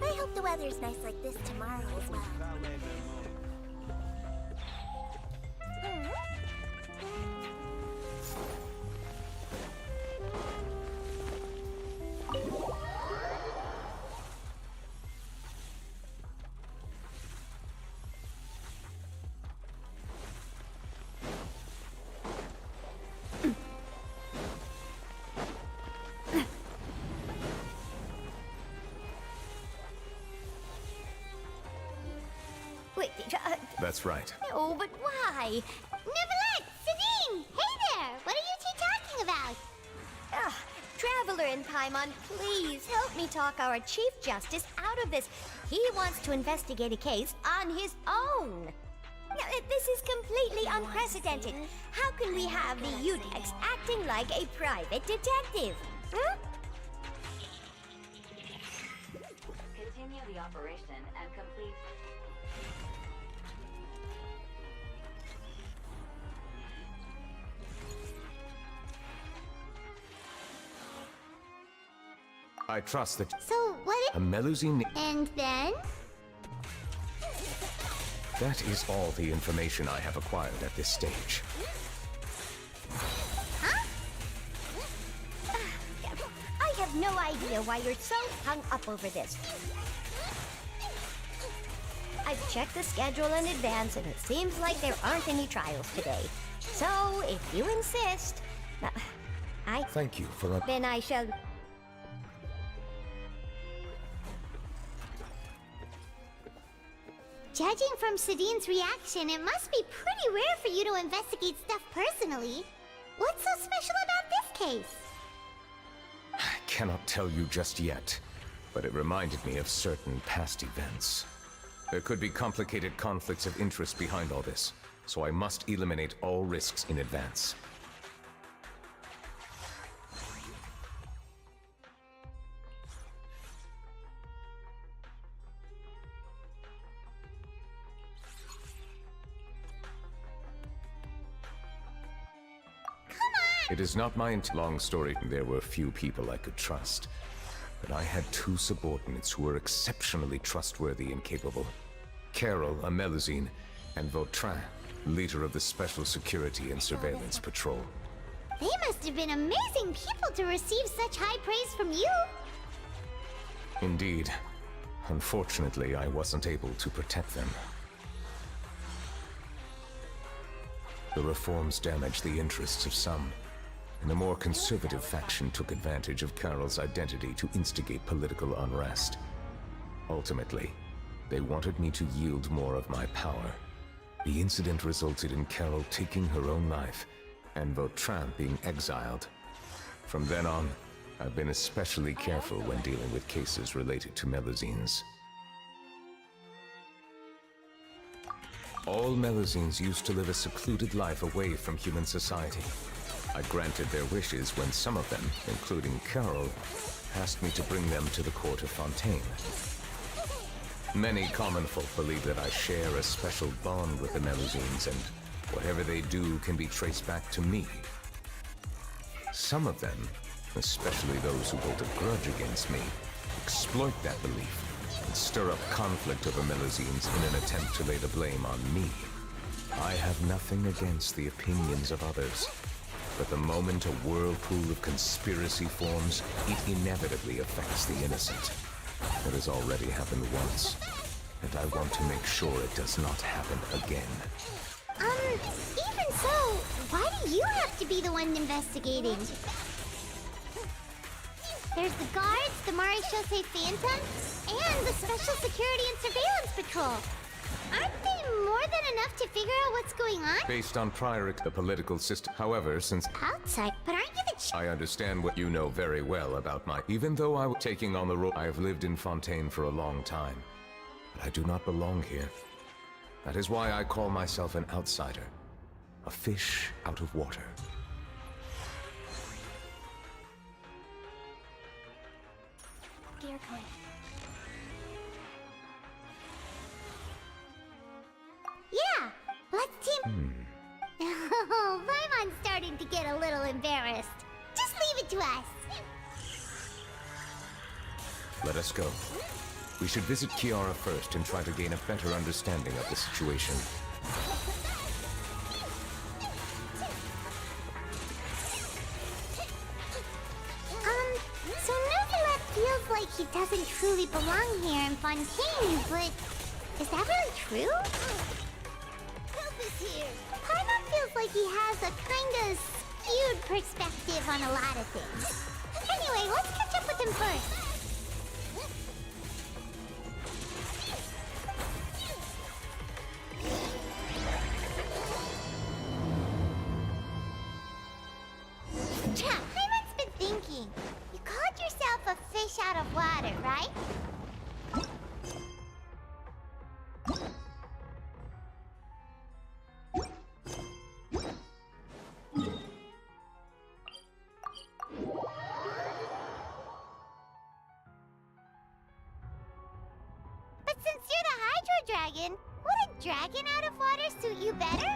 I hope the weather's nice like this tomorrow as well. Wait, That's right. No, but why? Neverlet! Sabine! Hey there! What are you two talking about? Ugh, Traveler in Paimon, please help me talk our Chief Justice out of this. He wants to investigate a case on his own. Now, this is completely unprecedented. How can we have the Udex acting like a private detective? Hmm? Continue the operation and complete... I trust that So, what if... a Melusine... And then? That is all the information I have acquired at this stage. Huh? I have no idea why you're so hung up over this. I've checked the schedule in advance, and it seems like there aren't any trials today. So, if you insist, Thank you for... Then I shall... Judging from Sadine's reaction, it must be pretty rare for you to investigate stuff personally. What's so special about this case? I cannot tell you just yet, but it reminded me of certain past events. There could be complicated conflicts of interest behind all this, so I must eliminate all risks in advance. It is not my long story. There were few people I could trust, but I had two subordinates who were exceptionally trustworthy and capable. Carol, a Melusine, and Vautrin, leader of the Special Security and Surveillance Patrol. They must have been amazing people to receive such high praise from you. Indeed. Unfortunately, I wasn't able to protect them. The reforms damaged the interests of some, and the more conservative faction took advantage of Carol's identity to instigate political unrest. Ultimately, they wanted me to yield more of my power. The incident resulted in Carol taking her own life, and Vautrin being exiled. From then on, I've been especially careful when dealing with cases related to Melusines. All Melusines used to live a secluded life away from human society. I granted their wishes when some of them, including Carol, asked me to bring them to the court of Fontaine. Many common folk believe that I share a special bond with the Melusines, and whatever they do can be traced back to me. Some of them, especially those who hold a grudge against me, exploit that belief and stir up conflict over Melusines in an attempt to lay the blame on me. I have nothing against the opinions of others, but the moment a whirlpool of conspiracy forms, it inevitably affects the innocent. It has already happened once, and I want to make sure it does not happen again. Even so, why do you have to be the one investigating? There's the guards, the Marechaussee Phantom, and the Special Security and Surveillance Patrol. Aren't they more than enough to figure out what's going on? Based on prior the political system, however, since Outside, but aren't you the I understand what you know very well about my... Even though I was taking on the role, I have lived in Fontaine for a long time, but I do not belong here. That is why I call myself an outsider, a fish out of water. Dear Coin. Yeah, let's team. Oh, Paimon's starting to get a little embarrassed. Just leave it to us. Let us go. We should visit Kiara first and try to gain a better understanding of the situation. So Nuzula feels like he doesn't truly belong here in Fontaine, but is that really true? Help is here. Paimon feels like he has a kinda skewed perspective on a lot of things. Anyway, let's catch up with him first. Paimon's been thinking. You called yourself a fish out of water, right? But since you're the Hydro Dragon, would a dragon out of water suit you better?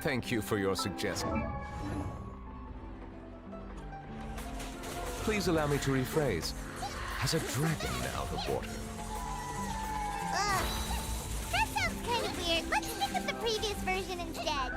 Thank you for your suggestion. Please allow me to rephrase. Has a dragon out of water? That sounds kind of weird. Let's stick with the previous version instead.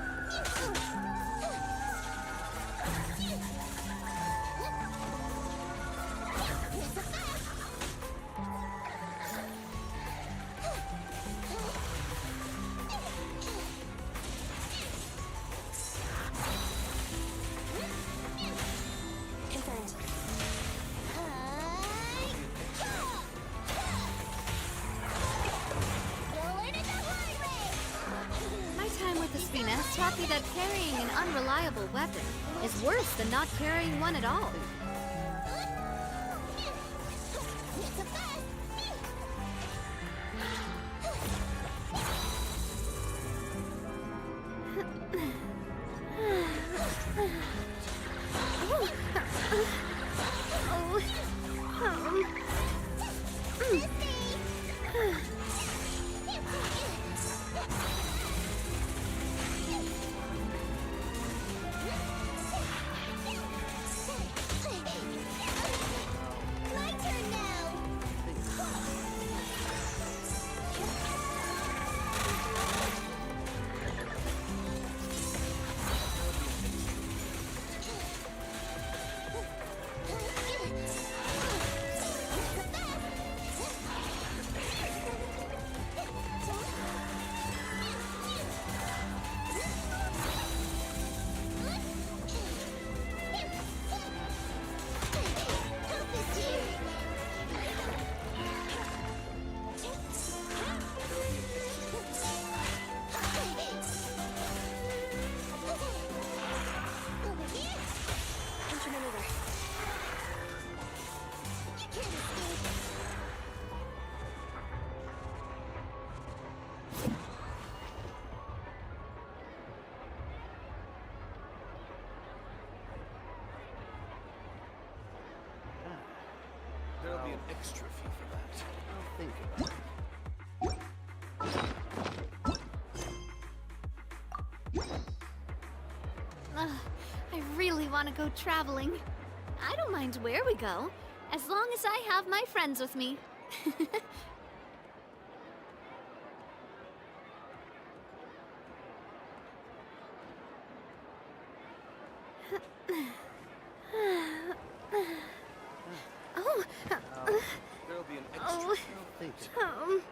be that carrying an unreliable weapon is worse than not carrying one at all. There'll be an extra fee for that. I'll think about it. Ugh, I really want to go traveling. I don't mind where we go, as long as I have my friends with me. There'll be an extra. I'll think about it.